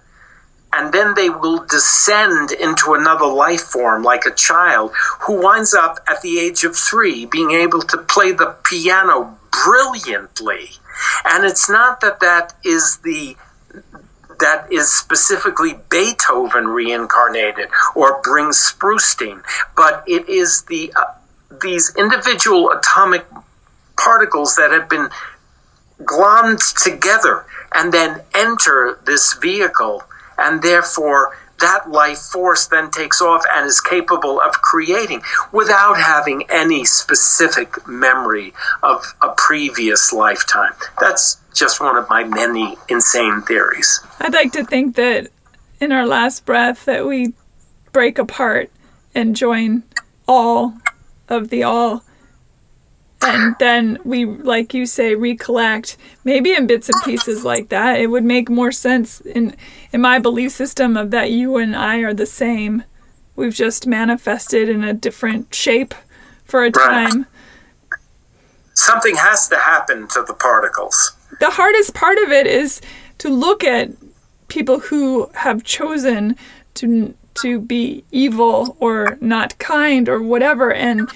and then they will descend into another life form, like a child who winds up at the age of 3 being able to play the piano brilliantly. And it's not that is specifically Beethoven reincarnated or brings Springsteen, but it is these individual atomic particles that have been glommed together and then enter this vehicle, and therefore that life force then takes off and is capable of creating without having any specific memory of a previous lifetime. That's just one of my many insane theories. I'd like to think that in our last breath that we break apart and join all of the all, and then we, like you say, recollect, maybe in bits and pieces like that. It would make more sense in my belief system of that you and I are the same. We've just manifested in a different shape for a time. Something has to happen to the particles. The hardest part of it is to look at people who have chosen to be evil or not kind or whatever, and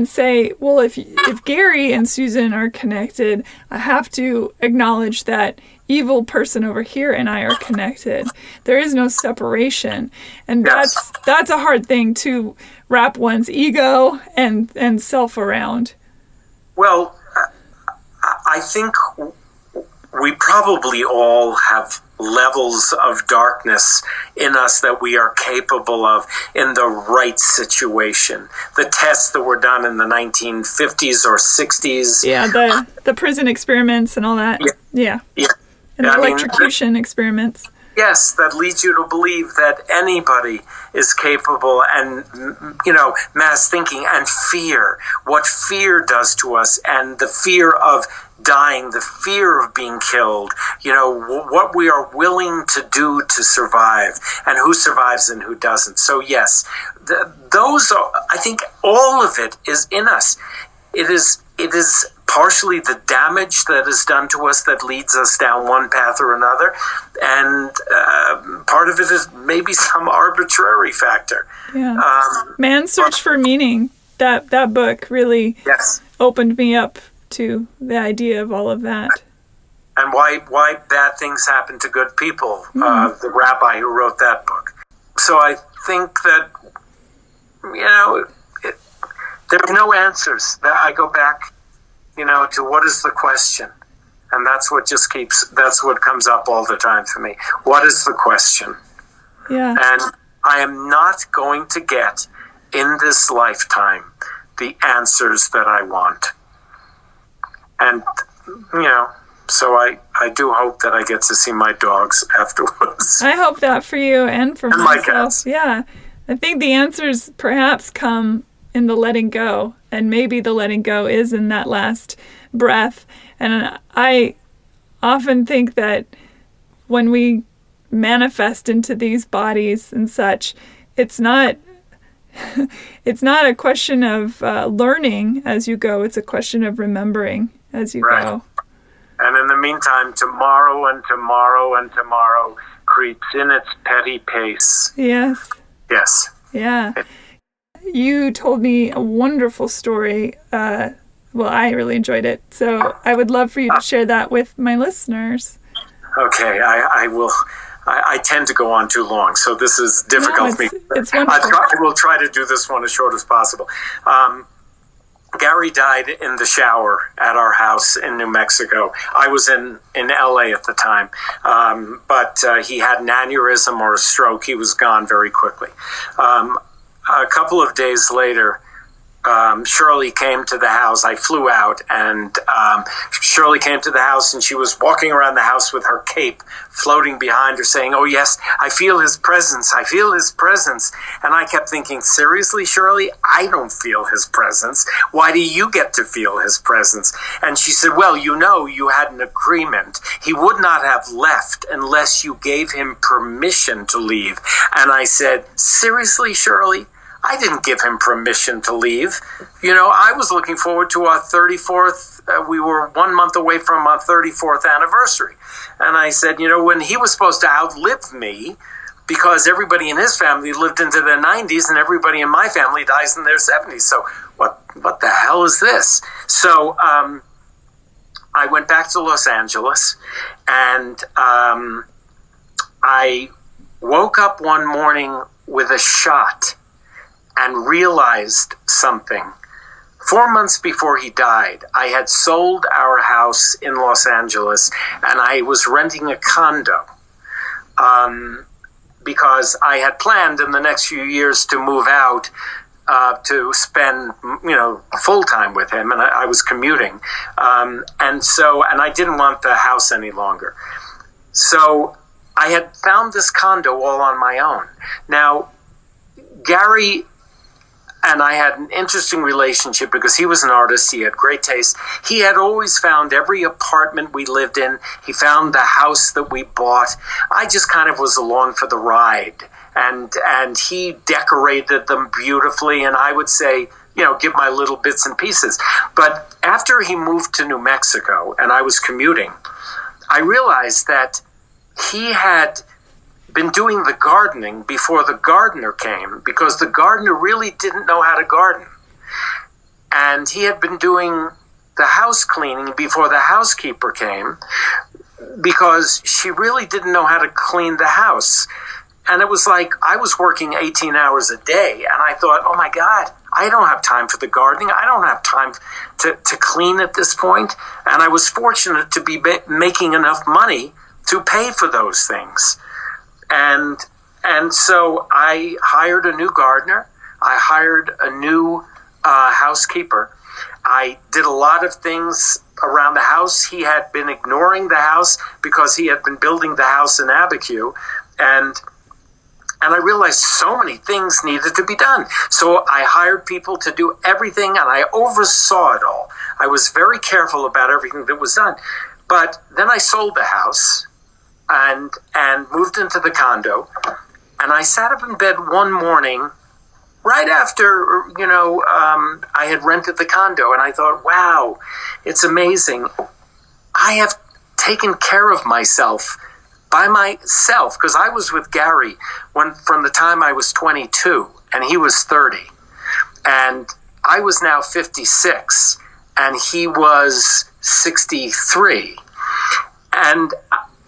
say, well, if Gary and Susan are connected, I have to acknowledge that evil person over here and I are connected. There is no separation. And yes, that's a hard thing to wrap one's ego and self around. Well, I think we probably all have levels of darkness in us that we are capable of in the right situation. The tests that were done in the 1950s or 60s. Yeah, the prison experiments and all that. Yeah. And the electrocution experiments. Yes, that leads you to believe that anybody is capable, and, mass thinking and fear, what fear does to us, and the fear of dying, the fear of being killed, what we are willing to do to survive, and who survives and who doesn't. So yes, I think all of it is in us. It is partially the damage that is done to us that leads us down one path or another, and part of it is maybe some arbitrary factor. Yeah. Man's Search for Meaning. That book really opened me up to the idea of all of that. And why bad things happen to good people. The rabbi who wrote that book. So I think that there are no answers. I go back, to what is the question? And that's what comes up all the time for me. What is the question? Yeah. And I am not going to get in this lifetime the answers that I want. And, so I do hope that I get to see my dogs afterwards. I hope that for you and for myself. My cats. Yeah. I think the answers perhaps come in the letting go, and maybe the letting go is in that last breath. And I often think that when we manifest into these bodies and such, it's not a question of learning as you go. It's a question of remembering as you go. And in the meantime, tomorrow and tomorrow and tomorrow creeps in its petty pace. Yes. Yes. Yeah. You told me a wonderful story. I really enjoyed it. So I would love for you to share that with my listeners. Okay, I will. I tend to go on too long, so this is difficult for me. It's wonderful. I will try to do this one as short as possible. Gary died in the shower at our house in New Mexico. I was in LA at the time, but he had an aneurysm or a stroke. He was gone very quickly. A couple of days later, Shirley came to the house. I flew out, and Shirley came to the house, and she was walking around the house with her cape floating behind her, saying, "Oh yes, I feel his presence. I feel his presence." And I kept thinking, seriously, Shirley, I don't feel his presence. Why do you get to feel his presence? And she said, "Well, you had an agreement. He would not have left unless you gave him permission to leave." And I said, seriously, Shirley? I didn't give him permission to leave. I was looking forward to our 34th. We were 1 month away from our 34th anniversary. And I said, when he was supposed to outlive me, because everybody in his family lived into their 90s and everybody in my family dies in their 70s. So what the hell is this? So I went back to Los Angeles, and I woke up one morning with a shot and realized something. 4 months before he died, I had sold our house in Los Angeles, and I was renting a condo because I had planned in the next few years to move out to spend, full time with him, and I was commuting, and I didn't want the house any longer. So I had found this condo all on my own. Now, Gary and I had an interesting relationship because he was an artist. He had great taste. He had always found every apartment we lived in. He found the house that we bought. I just kind of was along for the ride. And he decorated them beautifully. And I would say, give my little bits and pieces. But after he moved to New Mexico and I was commuting, I realized that he had been doing the gardening before the gardener came, because the gardener really didn't know how to garden. And he had been doing the house cleaning before the housekeeper came, because she really didn't know how to clean the house. And it was like I was working 18 hours a day, and I thought, oh my God, I don't have time for the gardening. I don't have time to clean at this point. And I was fortunate to be making enough money to pay for those things. And so I hired a new gardener. I hired a new housekeeper. I did a lot of things around the house. He had been ignoring the house because he had been building the house in Abiquiu. And I realized so many things needed to be done. So I hired people to do everything, and I oversaw it all. I was very careful about everything that was done. But then I sold the house and moved into the condo. And I sat up in bed one morning, right after, I had rented the condo, and I thought, wow, it's amazing. I have taken care of myself by myself, because I was with Gary from the time I was 22 and he was 30, and I was now 56 and he was 63. And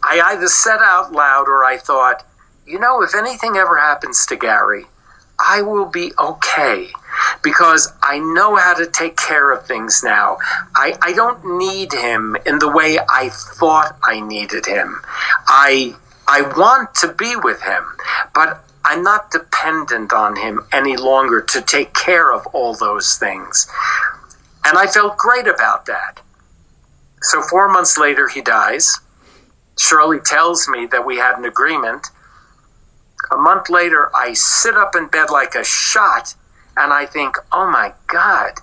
I either said out loud or I thought, if anything ever happens to Gary, I will be okay, because I know how to take care of things now. I don't need him in the way I thought I needed him. I want to be with him, but I'm not dependent on him any longer to take care of all those things. And I felt great about that. So 4 months later, he dies. Shirley tells me that we had an agreement. A month later, I sit up in bed like a shot, and I think, oh my God,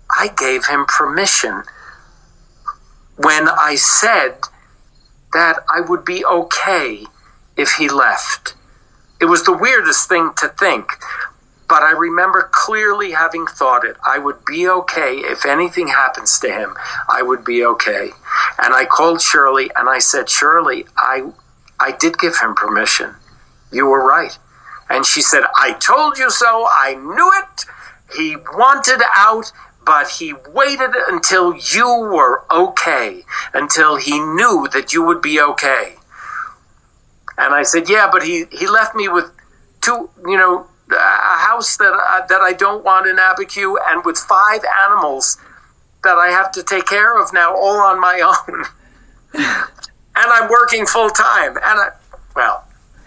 I gave him permission when I said that I would be okay if he left. It was the weirdest thing to think, but I remember clearly having thought it. I would be okay if anything happens to him. I would be okay. And I called Shirley and I said, Shirley, I did give him permission. You were right. And she said, I told you so. I knew it. He wanted out, but he waited until you were okay, until he knew that you would be okay. And I said, yeah, but he left me with a house that I don't want in Abiquiu, and with 5 animals that I have to take care of now, all on my own. And I'm working full time.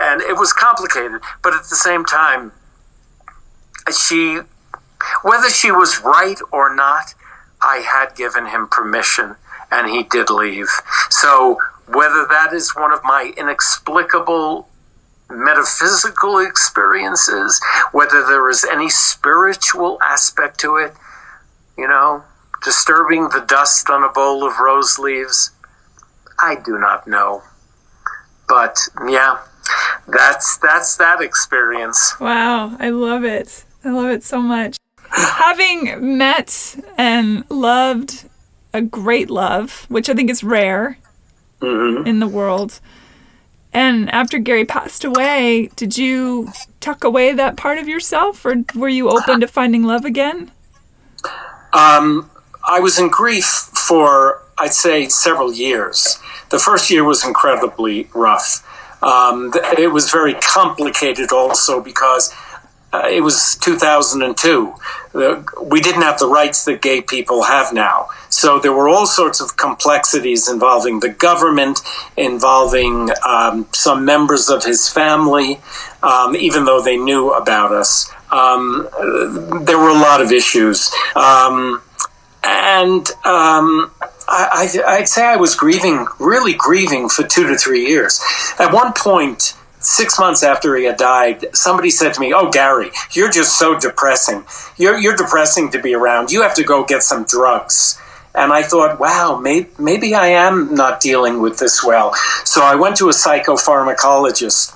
And it was complicated, but at the same time, whether she was right or not, I had given him permission, and he did leave. So whether that is one of my inexplicable metaphysical experiences, whether there is any spiritual aspect to it, disturbing the dust on a bowl of rose leaves, I do not know. But yeah, that's that experience. Wow, I love it. I love it so much. Having met and loved a great love, which I think is rare in the world, and after Gary passed away, did you tuck away that part of yourself, or were you open to finding love again? I was in grief for, I'd say, several years. The first year was incredibly rough. It was very complicated also because it was 2002. We didn't have the rights that gay people have now. So there were all sorts of complexities involving the government, involving some members of his family, even though they knew about us. There were a lot of issues. I'd say I was really grieving for 2 to 3 years. At one point, 6 months after he had died, somebody said to me, "Oh, Gary, you're just so depressing. You're depressing to be around. You have to go get some drugs." And I thought, wow, maybe I am not dealing with this well. So I went to a psychopharmacologist,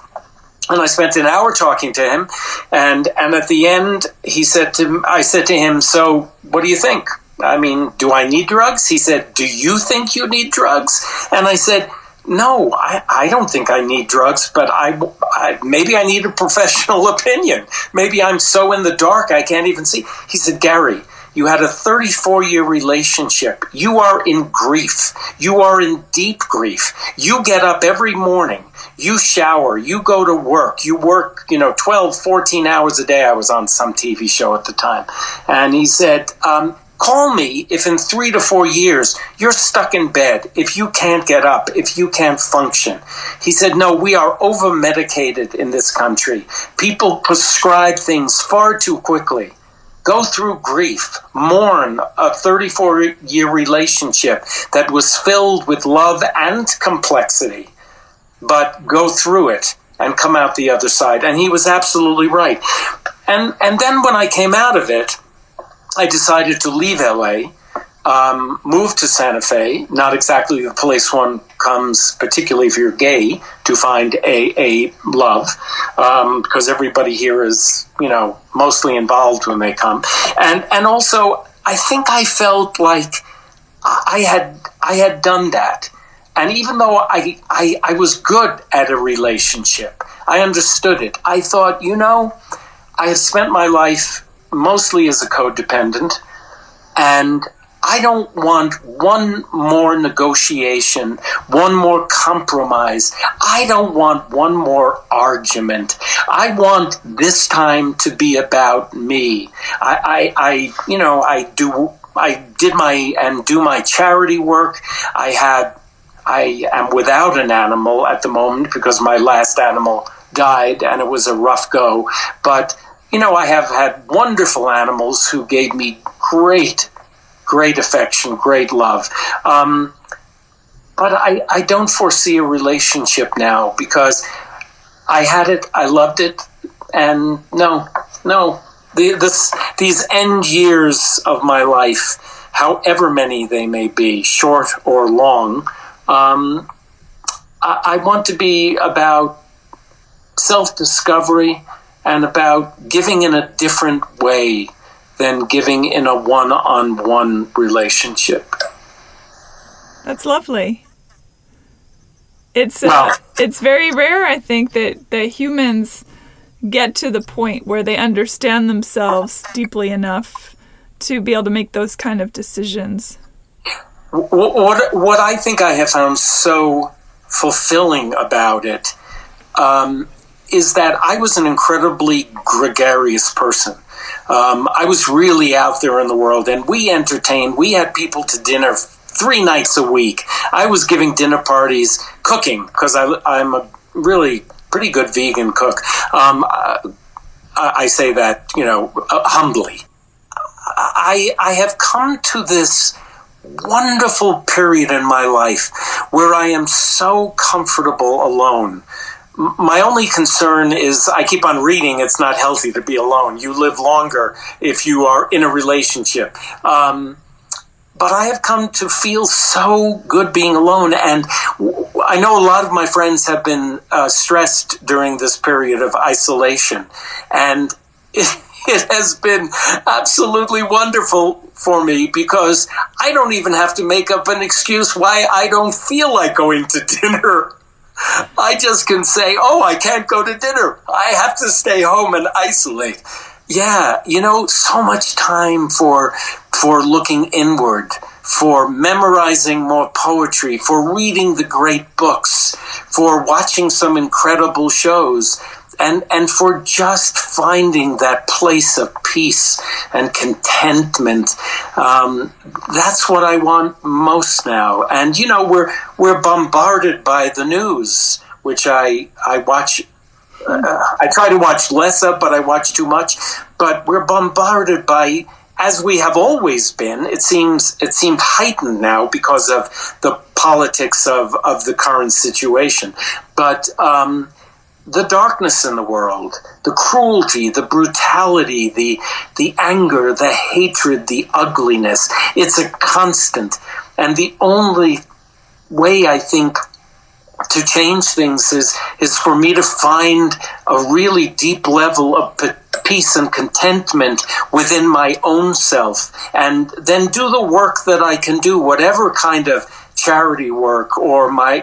and I spent an hour talking to him. And at the end, I said to him, "So what do you think? I mean, do I need drugs?" He said, "Do you think you need drugs?" And I said, "No, I don't think I need drugs, but maybe I need a professional opinion. Maybe I'm so in the dark I can't even see." He said, "Gary, You had a 34-year relationship. You are in grief. You are in deep grief. You get up every morning. You shower. You go to work. You work, 12, 14 hours a day. I was on some TV show at the time. And he said, call me if in 3 to 4 years you're stuck in bed, if you can't get up, if you can't function. He said, no, we are over-medicated in this country. People prescribe things far too quickly. Go through grief, mourn a 34-year relationship that was filled with love and complexity, but go through it and come out the other side. And he was absolutely right. And then when I came out of it, I decided to leave LA, move to Santa Fe, not exactly the place one comes, particularly if you're gay, to find a love, because everybody here is, mostly involved when they come. And also, I think I felt like I had done that. And even though I was good at a relationship, I understood it. I thought, I have spent my life mostly as a codependent, and I don't want one more negotiation, one more compromise. I don't want one more argument. I want this time to be about me. I do my charity work. I am without an animal at the moment because my last animal died and it was a rough go. But, I have had wonderful animals who gave me great affection, great love. But I don't foresee a relationship now because I had it, I loved it, and no. These end years of my life, however many they may be, short or long, I want to be about self-discovery and about giving in a different way than giving in a one-on-one relationship. That's lovely. It's very rare, I think, that humans get to the point where they understand themselves deeply enough to be able to make those kind of decisions. What I think I have found so fulfilling about it is that I was an incredibly gregarious person. I was really out there in the world, and we entertained. We had people to dinner 3 nights a week. I was giving dinner parties, cooking, because I'm a really pretty good vegan cook. I say that, humbly. I have come to this wonderful period in my life where I am so comfortable alone. My only concern is I keep on reading it's not healthy to be alone. You live longer if you are in a relationship. But I have come to feel so good being alone. And I know a lot of my friends have been stressed during this period of isolation. And it has been absolutely wonderful for me because I don't even have to make up an excuse why I don't feel like going to dinner. I just can say, I can't go to dinner. I have to stay home and isolate. Yeah, so much time for looking inward, for memorizing more poetry, for reading the great books, for watching some incredible shows, and for just finding that place of peace and contentment. That's what I want most now. And, we're bombarded by the news, which I watch. I try to watch less of, but I watch too much. But we're bombarded by, as we have always been. It seems heightened now because of the politics of the current situation. But the darkness in the world, the cruelty, the brutality, the anger, the hatred, the ugliness, it's a constant. And the only way, I think, to change things is for me to find a really deep level of peace and contentment within my own self, and then do the work that I can do, whatever kind of charity work or my,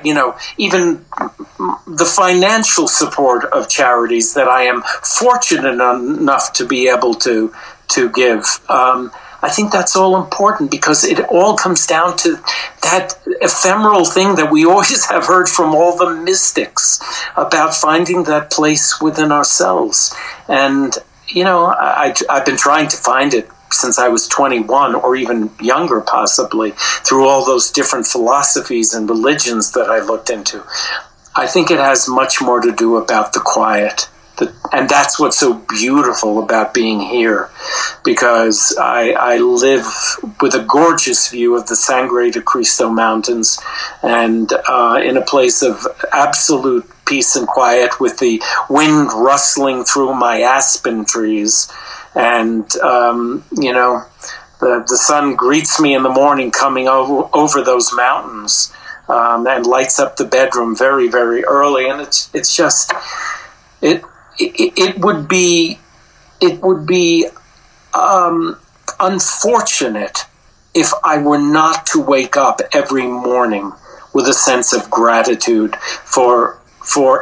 even the financial support of charities that I am fortunate enough to be able to give. I think that's all important, because it all comes down to that ephemeral thing that we always have heard from all the mystics about finding that place within ourselves. And, I've been trying to find it since I was 21, or even younger possibly, through all those different philosophies and religions that I looked into. I think it has much more to do about the quiet. And that's what's so beautiful about being here, because I live with a gorgeous view of the Sangre de Cristo Mountains, and in a place of absolute peace and quiet, with the wind rustling through my aspen trees. And, the sun greets me in the morning coming over those mountains, and lights up the bedroom very, very early. And it's just... It would be unfortunate if I were not to wake up every morning with a sense of gratitude for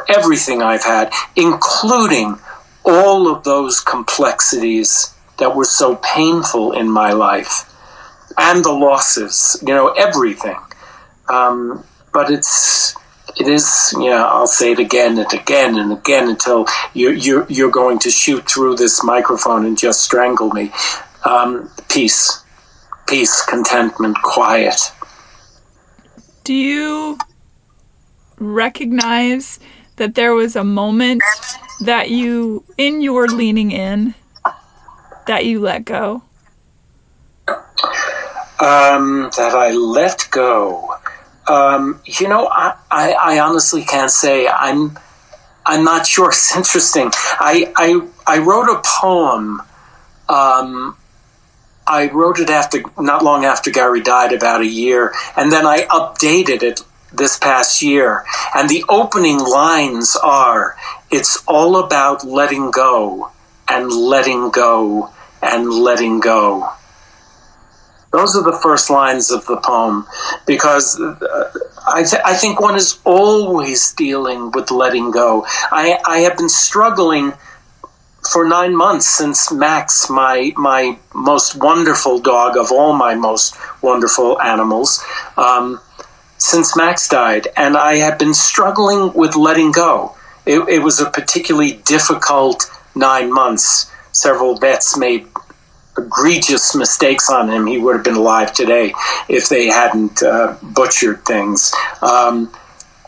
everything I've had, including all of those complexities that were so painful in my life, and the losses, everything. But it is, I'll say it again and again and again until you're going to shoot through this microphone and just strangle me. Peace, contentment, quiet. Do you recognize that there was a moment that you, in your leaning in, that you let go? That I let go. I honestly can't say. I'm not sure. It's interesting. I wrote a poem. I wrote it not long after Gary died, about a year, and then I updated it this past year. And the opening lines are, "It's all about letting go and letting go and letting go." Those are the first lines of the poem, because I think one is always dealing with letting go. I have been struggling for 9 months since Max, my most wonderful dog of all my most wonderful animals, since Max died, and I have been struggling with letting go. It was a particularly difficult 9 months. Several vets made egregious mistakes on him. He would have been alive today if they hadn't butchered things.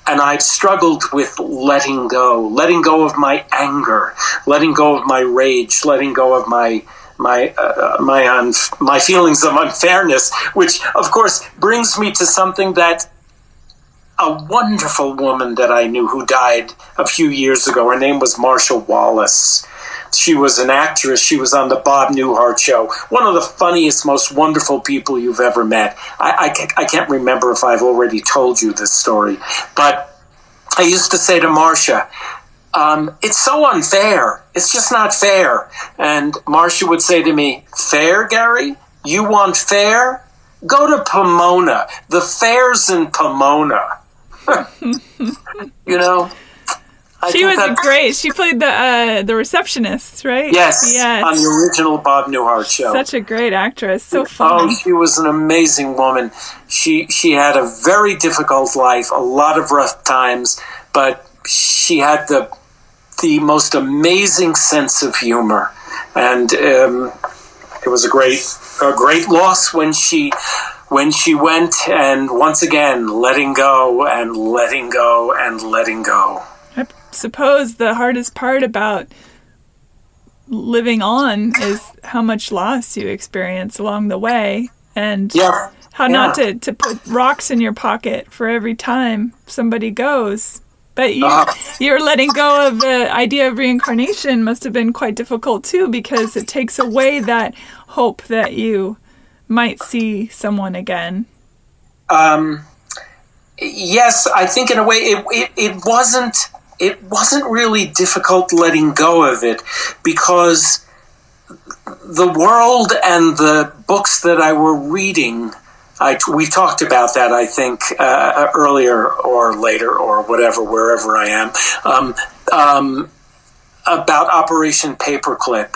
And I've struggled with letting go of my anger, letting go of my rage, letting go of my feelings of unfairness, which of course brings me to something that a wonderful woman that I knew who died a few years ago. Her name was Marcia Wallace. She was an actress. She was on the Bob Newhart show. One of the funniest, most wonderful people you've ever met. I can't remember if I've already told you this story, but I used to say to Marcia, it's so unfair. It's just not fair. And Marcia would say to me, "Fair, Gary? You want fair? Go to Pomona. The fair's in Pomona." She was great. She played the receptionist, right? Yes, on the original Bob Newhart show. Such a great actress. So funny. Oh, she was an amazing woman. She had a very difficult life, a lot of rough times, but she had the most amazing sense of humor, and it was a great loss when she went. And once again, letting go and letting go and letting go. I suppose the hardest part about living on is how much loss you experience along the way, and how not to put rocks in your pocket for every time somebody goes. But you're letting go of the idea of reincarnation must have been quite difficult too, because it takes away that hope that you might see someone again. Yes, I think in a way it wasn't really difficult letting go of it, because the world and the books that I were reading, we talked about that, I think, earlier or later or whatever, wherever I am. about Operation Paperclip.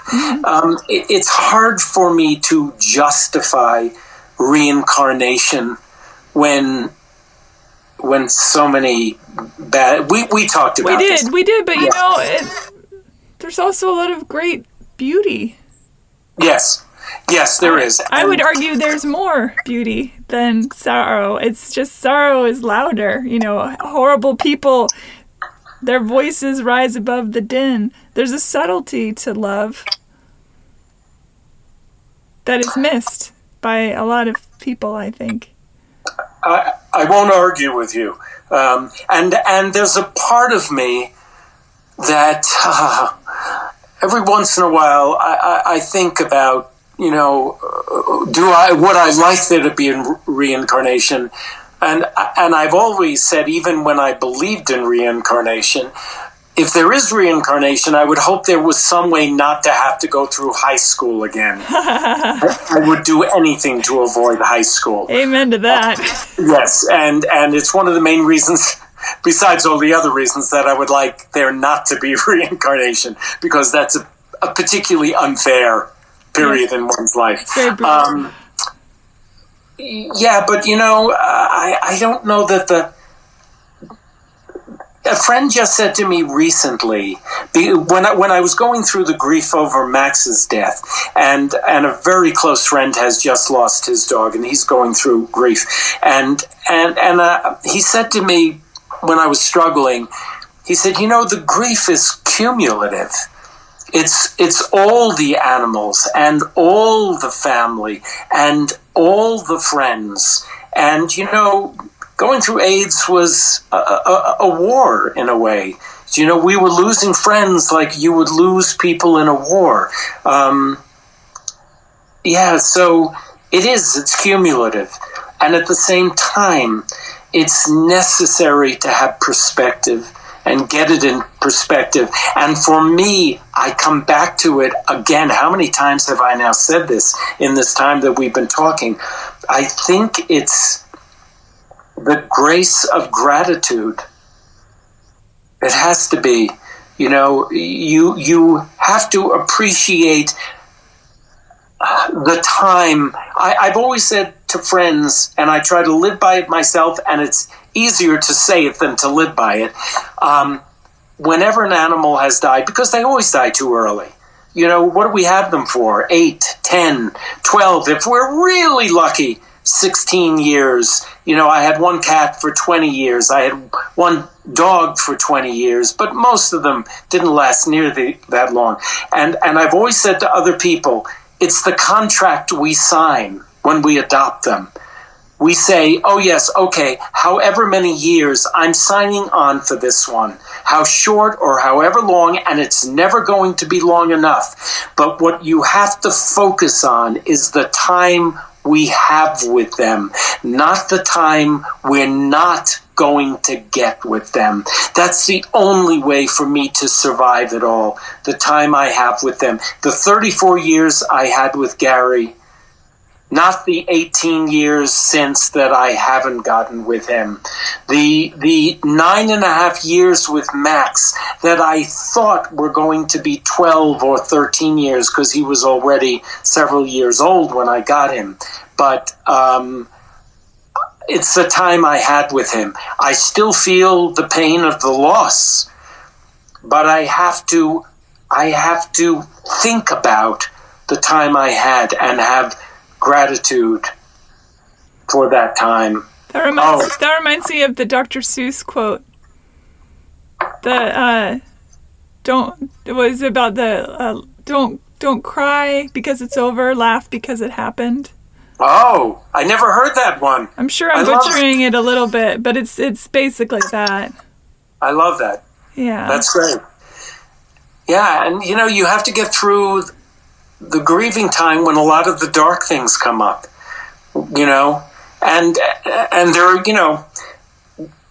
It's hard for me to justify reincarnation when so many bad. We talked about this. We did, but there's also a lot of great beauty. Yes, there is. I would argue there's more beauty than sorrow. It's just sorrow is louder. Horrible people, their voices rise above the din. There's a subtlety to love that is missed by a lot of people, I think. I won't argue with you. And there's a part of me that every once in a while I think about, would I like there to be a reincarnation? And I've always said, even when I believed in reincarnation, if there is reincarnation, I would hope there was some way not to have to go through high school again. I would do anything to avoid high school. Amen to that. Yes, and it's one of the main reasons, besides all the other reasons, that I would like there not to be reincarnation, because that's a particularly unfair period in one's life. It's very brutal. Yeah, but I don't know that a friend just said to me recently, when I was going through the grief over Max's death, and a very close friend has just lost his dog, and he's going through grief, and he said to me when I was struggling, he said, the grief is cumulative. It's all the animals and all the family and all the friends, and going through AIDS was a war in a way. We were losing friends like you would lose people in a war. So it's cumulative. And at the same time, it's necessary to have perspective and get it in perspective. And for me, I come back to it again. How many times have I now said this in this time that we've been talking? I think it's the grace of gratitude. It has to be, you have to appreciate the time. I've always said to friends, and I try to live by it myself, and it's easier to say it than to live by it. Whenever an animal has died, because they always die too early, what do we have them for? 8, 10, 12, if we're really lucky, 16 years. I had one cat for 20 years. I had one dog for 20 years, but most of them didn't last near that long. And I've always said to other people, it's the contract we sign when we adopt them. We say, oh yes, okay, however many years, I'm signing on for this one. How short or however long, and it's never going to be long enough. But what you have to focus on is the time we have with them, not the time we're not going to get with them. That's the only way for me to survive it all, the time I have with them. The 34 years I had with Gary, not the 18 years since that I haven't gotten with him. The 9.5 years with Max that I thought were going to be 12 or 13 years because he was already several years old when I got him. But it's the time I had with him. I still feel the pain of the loss, but I have to think about the time I had and have gratitude for that time. That reminds me of the Dr. Seuss quote. Don't cry because it's over, laugh because it happened. Oh, I never heard that one. I'm sure I'm butchering it a little bit, but it's basically that. I love that. Yeah. That's great. Yeah, and you have to get through the grieving time when a lot of the dark things come up, and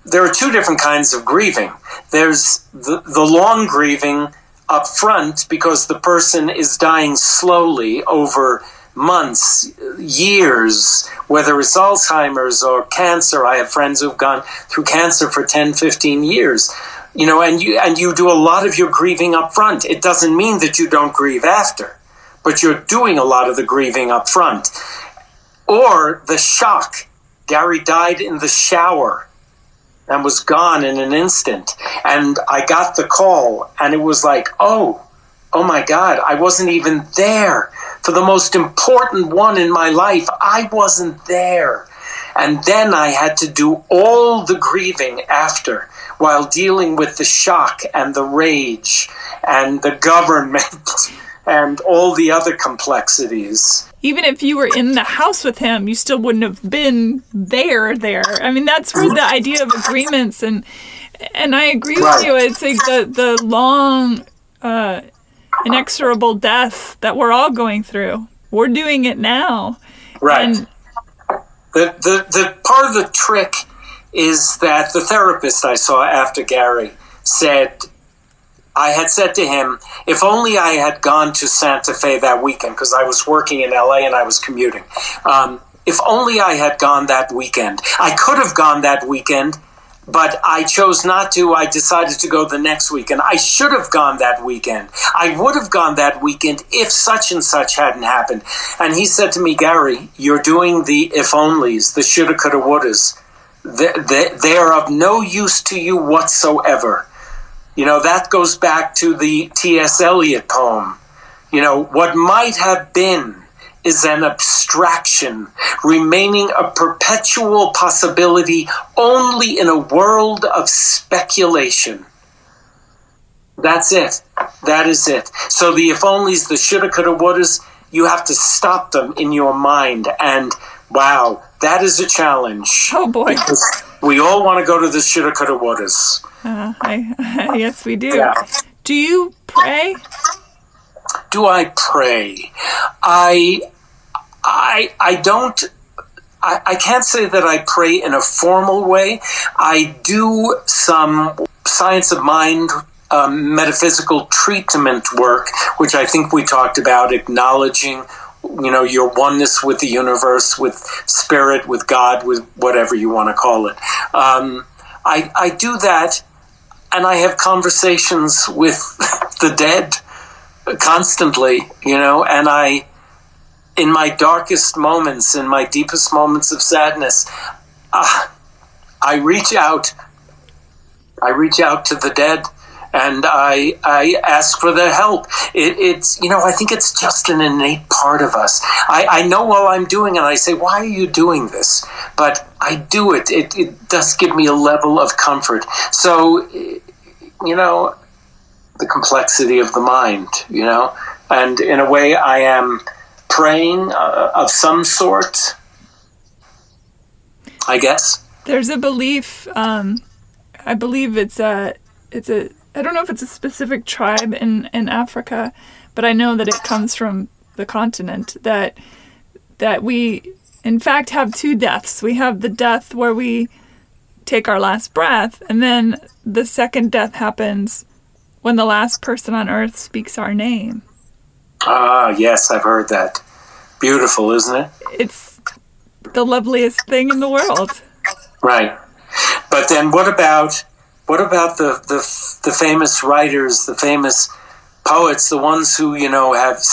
there are two different kinds of grieving. There's the long grieving up front because the person is dying slowly over months, years, whether it's Alzheimer's or cancer. I have friends who've gone through cancer for 10, 15 years. and you do a lot of your grieving up front. It doesn't mean that you don't grieve after, but you're doing a lot of the grieving up front. Or the shock. Gary died in the shower and was gone in an instant. And I got the call, and it was like, oh my God, I wasn't even there. For the most important one in my life, I wasn't there. And then I had to do all the grieving after, while dealing with the shock and the rage and the government and all the other complexities. Even if you were in the house with him, you still wouldn't have been there. I mean, that's where the idea of agreements, and I agree with you. It's like the long, inexorable death that we're all going through. We're doing it now. Right. And the part of the trick is that the therapist I saw after Gary said, I had said to him, if only I had gone to Santa Fe that weekend, because I was working in LA and I was commuting. If only I had gone that weekend. I could have gone that weekend, but I chose not to. I decided to go the next weekend. I should have gone that weekend. I would have gone that weekend if such and such hadn't happened. And he said to me, Gary, you're doing the if-onlys, the shoulda, coulda, wouldas. They are of no use to you whatsoever. That goes back to the T.S. Eliot poem. What might have been is an abstraction, remaining a perpetual possibility only in a world of speculation. That's it. That is it. So the if-onlys, the shoulda, coulda, wouldas, you have to stop them in your mind. And wow, that is a challenge. Oh boy. Because we all want to go to the shoulda, coulda, wouldas. Yes, we do. Yeah. Do you pray? Do I pray? I don't. I can't say that I pray in a formal way. I do some science of mind, metaphysical treatment work, which I think we talked about, acknowledging, your oneness with the universe, with spirit, with God, with whatever you want to call it. I do that, and I have conversations with the dead constantly, and in my darkest moments, in my deepest moments of sadness, I reach out to the dead, and I ask for their help. It's I think it's just an innate part of us. I know what I'm doing, and I say, why are you doing this? But I do it. It does give me a level of comfort. So, the complexity of the mind, and in a way I am praying of some sort, I guess. There's a belief, I believe it's a, I don't know if it's a specific tribe in Africa, but I know that it comes from the continent, that we in fact have two deaths. We have the death where we take our last breath, and then the second death happens when the last person on earth speaks our name. Ah, yes, I've heard that. Beautiful, isn't it? It's the loveliest thing in the world. Right. But then what about the famous writers, the famous poets, the ones who, have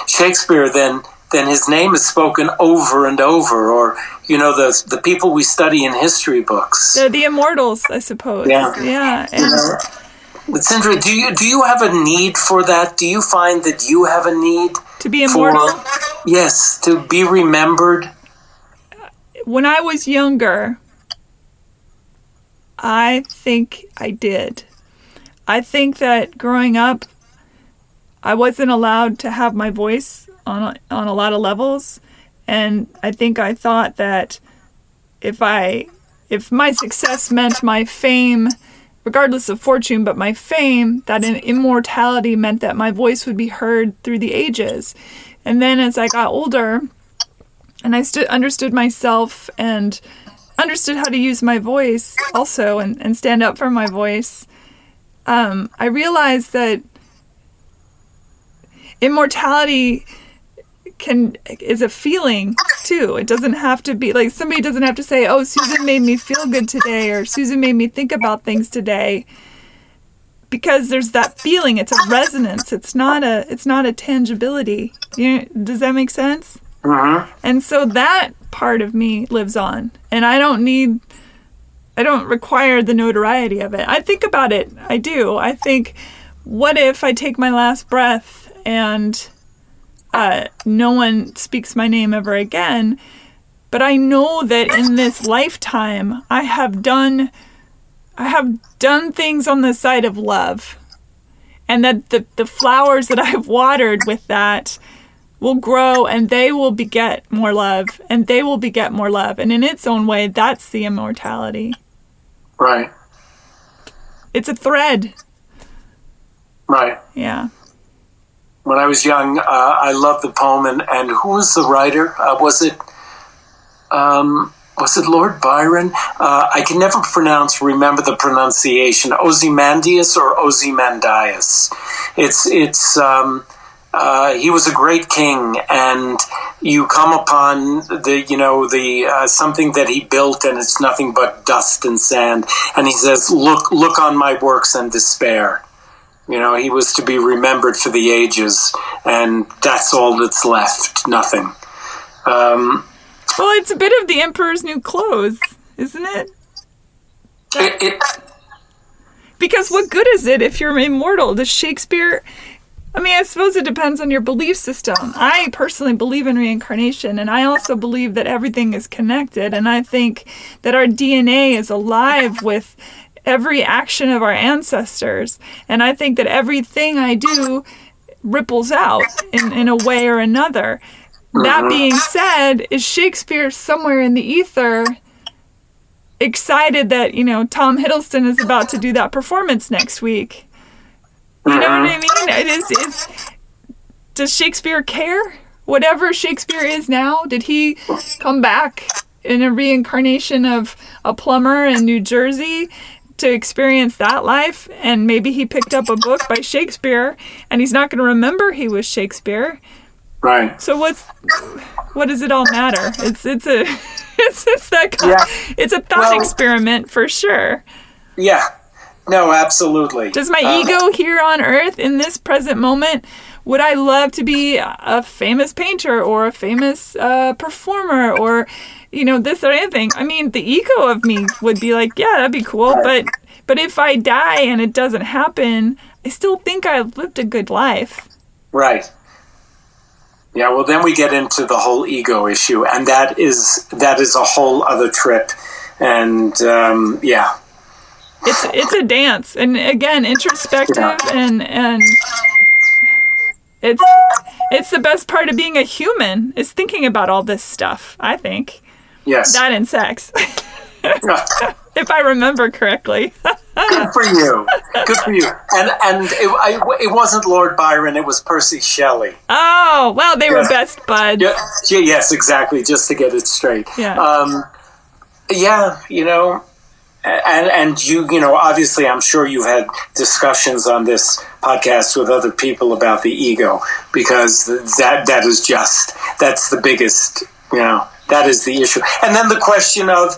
Shakespeare, then his name is spoken over and over, or, the people we study in history books. They're the immortals, I suppose. Yeah. And it's interesting. Do you have a need for that? Do you find that you have a need to be immortal? Yes, to be remembered. When I was younger, I think I did. I think that growing up, I wasn't allowed to have my voice on a lot of levels, and I think I thought that if my success meant my fame, regardless of fortune, but my fame, that immortality meant that my voice would be heard through the ages. And then as I got older, and I understood myself and understood how to use my voice also and stand up for my voice, I realized that immortality is a feeling too. It doesn't have to be like, somebody doesn't have to say, oh, Susan made me feel good today, or Susan made me think about things today. because there's that feeling. It's a resonance. It's not a tangibility. Does that make sense? Mm-hmm. And so that part of me lives on, and I don't require the notoriety of it. I think about it. I do. I think, what if I take my last breath and no one speaks my name ever again? But I know that in this lifetime, I have done things on the side of love, and that the flowers that I have watered with that will grow, and they will beget more love, and they will beget more love. And in its own way, that's the immortality. Right. It's a thread. Right. Yeah. When I was young, I loved the poem, and who was the writer? Was it Lord Byron? I can never remember the pronunciation. Ozymandias or Ozymandias. He was a great king, and you come upon the something that he built, and it's nothing but dust and sand. And he says, "Look on my works and despair." He was to be remembered for the ages, and that's all that's left. Nothing. Well, it's a bit of the Emperor's New Clothes, isn't it? Because what good is it if you're immortal? Does Shakespeare... I mean, I suppose it depends on your belief system. I personally believe in reincarnation, and I also believe that everything is connected, and I think that our DNA is alive with every action of our ancestors, and I think that everything I do ripples out in a way or another. That being said, is Shakespeare somewhere in the ether excited that, Tom Hiddleston is about to do that performance next week? You know what I mean? Does Shakespeare care? Whatever Shakespeare is now, did he come back in a reincarnation of a plumber in New Jersey to experience that life? And maybe he picked up a book by Shakespeare, and he's not going to remember he was Shakespeare. Right. So what does it all matter? It's a thought experiment for sure. Yeah. No, absolutely. Does my ego here on Earth in this present moment, would I love to be a famous painter or a famous performer or, this or anything? I mean, the ego of me would be like, yeah, that'd be cool. Right. But if I die and it doesn't happen, I still think I've lived a good life. Right. Yeah, well, then we get into the whole ego issue, and that is a whole other trip. And yeah. It's a dance, and again, introspective, and it's the best part of being a human is thinking about all this stuff, I think. Yes. That and sex. If I remember correctly. Good for you. Good for you. And it wasn't Lord Byron, it was Percy Shelley. Oh, well, they were best buds. Yeah, yes, exactly, just to get it straight. Yeah. And you obviously I'm sure you've had discussions on this podcast with other people about the ego, because that's the biggest, that is the issue. And then the question of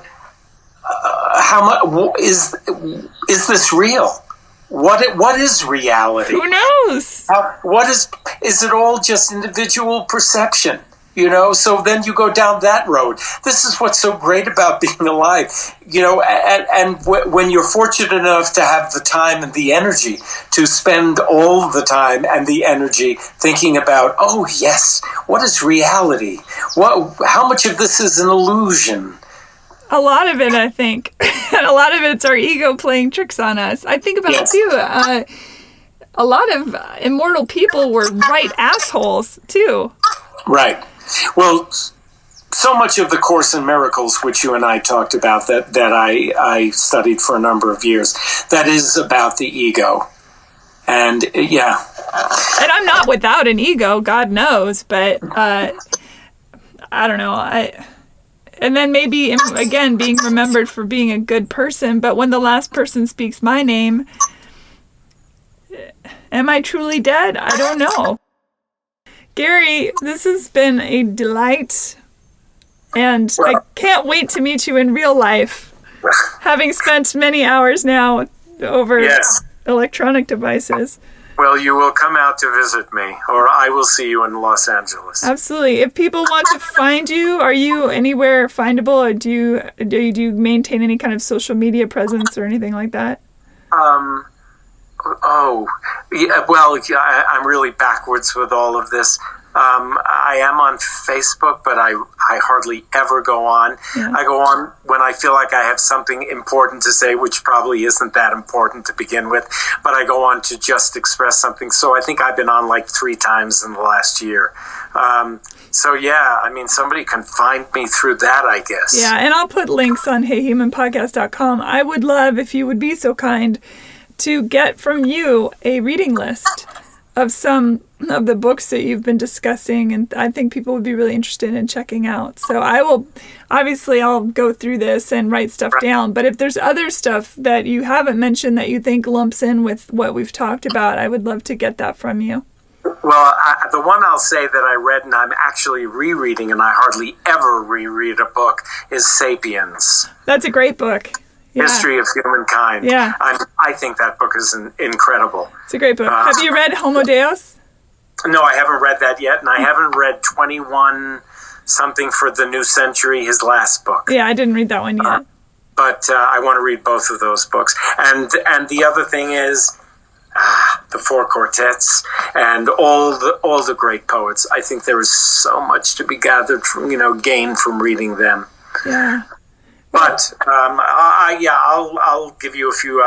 how much is this real? What is reality? Who knows? Is it all just individual perception? So then you go down that road. This is what's so great about being alive, and when you're fortunate enough to have the time and the energy to spend all the time and the energy thinking about, oh yes, what is reality? How much of this is an illusion? A lot of it, I think. A lot of it's our ego playing tricks on us. I think about it too. A lot of immortal people were right assholes too. Right. Well, so much of the Course in Miracles, which you and I talked about, that I studied for a number of years, that is about the ego. And yeah. And I'm not without an ego, God knows, but I don't know. And then maybe, again, being remembered for being a good person, but when the last person speaks my name, am I truly dead? I don't know. Gary, this has been a delight, and I can't wait to meet you in real life, having spent many hours now over electronic devices. Well, you will come out to visit me, or I will see you in Los Angeles. Absolutely. If people want to find you, are you anywhere findable, or do you maintain any kind of social media presence or anything like that? I'm really backwards with all of this. I am on Facebook, but I hardly ever go on. Yeah. I go on when I feel like I have something important to say, which probably isn't that important to begin with, but I go on to just express something. So I think I've been on like 3 times in the last year. Somebody can find me through that, I guess. Yeah, and I'll put links on heyhumanpodcast.com. I would love, if you would be so kind, to get from you a reading list of some of the books that you've been discussing, and I think people would be really interested in checking out. So I'll go through this and write stuff down, but if there's other stuff that you haven't mentioned that you think lumps in with what we've talked about, I would love to get that from you. Well, the one I'll say that I read and I'm actually rereading, and I hardly ever reread a book, is Sapiens. That's a great book. Yeah. History of Humankind. Yeah. I think that book is incredible. It's a great book. Have you read Homo Deus? No, I haven't read that yet, and I haven't read 21 something for the New Century, his last book. Yeah, I didn't read that one yet. But I want to read both of those books. And the other thing is the Four Quartets and all the great poets. I think there is so much to be gathered from, gained from reading them. Yeah. But I'll give you a few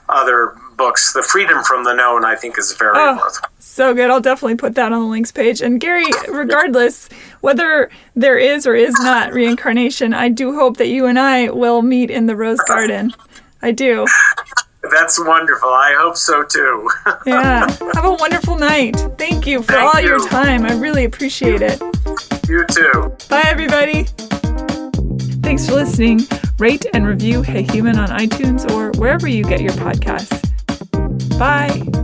other books. The Freedom from the Known, I think, is very worthwhile. So good. I'll definitely put that on the links page. And Gary, regardless, whether there is or is not reincarnation, I do hope that you and I will meet in the Rose Garden. I do. That's wonderful. I hope so, too. Yeah. Have a wonderful night. Thank you for all your time. I really appreciate it. You too. Bye, everybody. Thanks for listening. Rate and review Hey Human on iTunes or wherever you get your podcasts. Bye.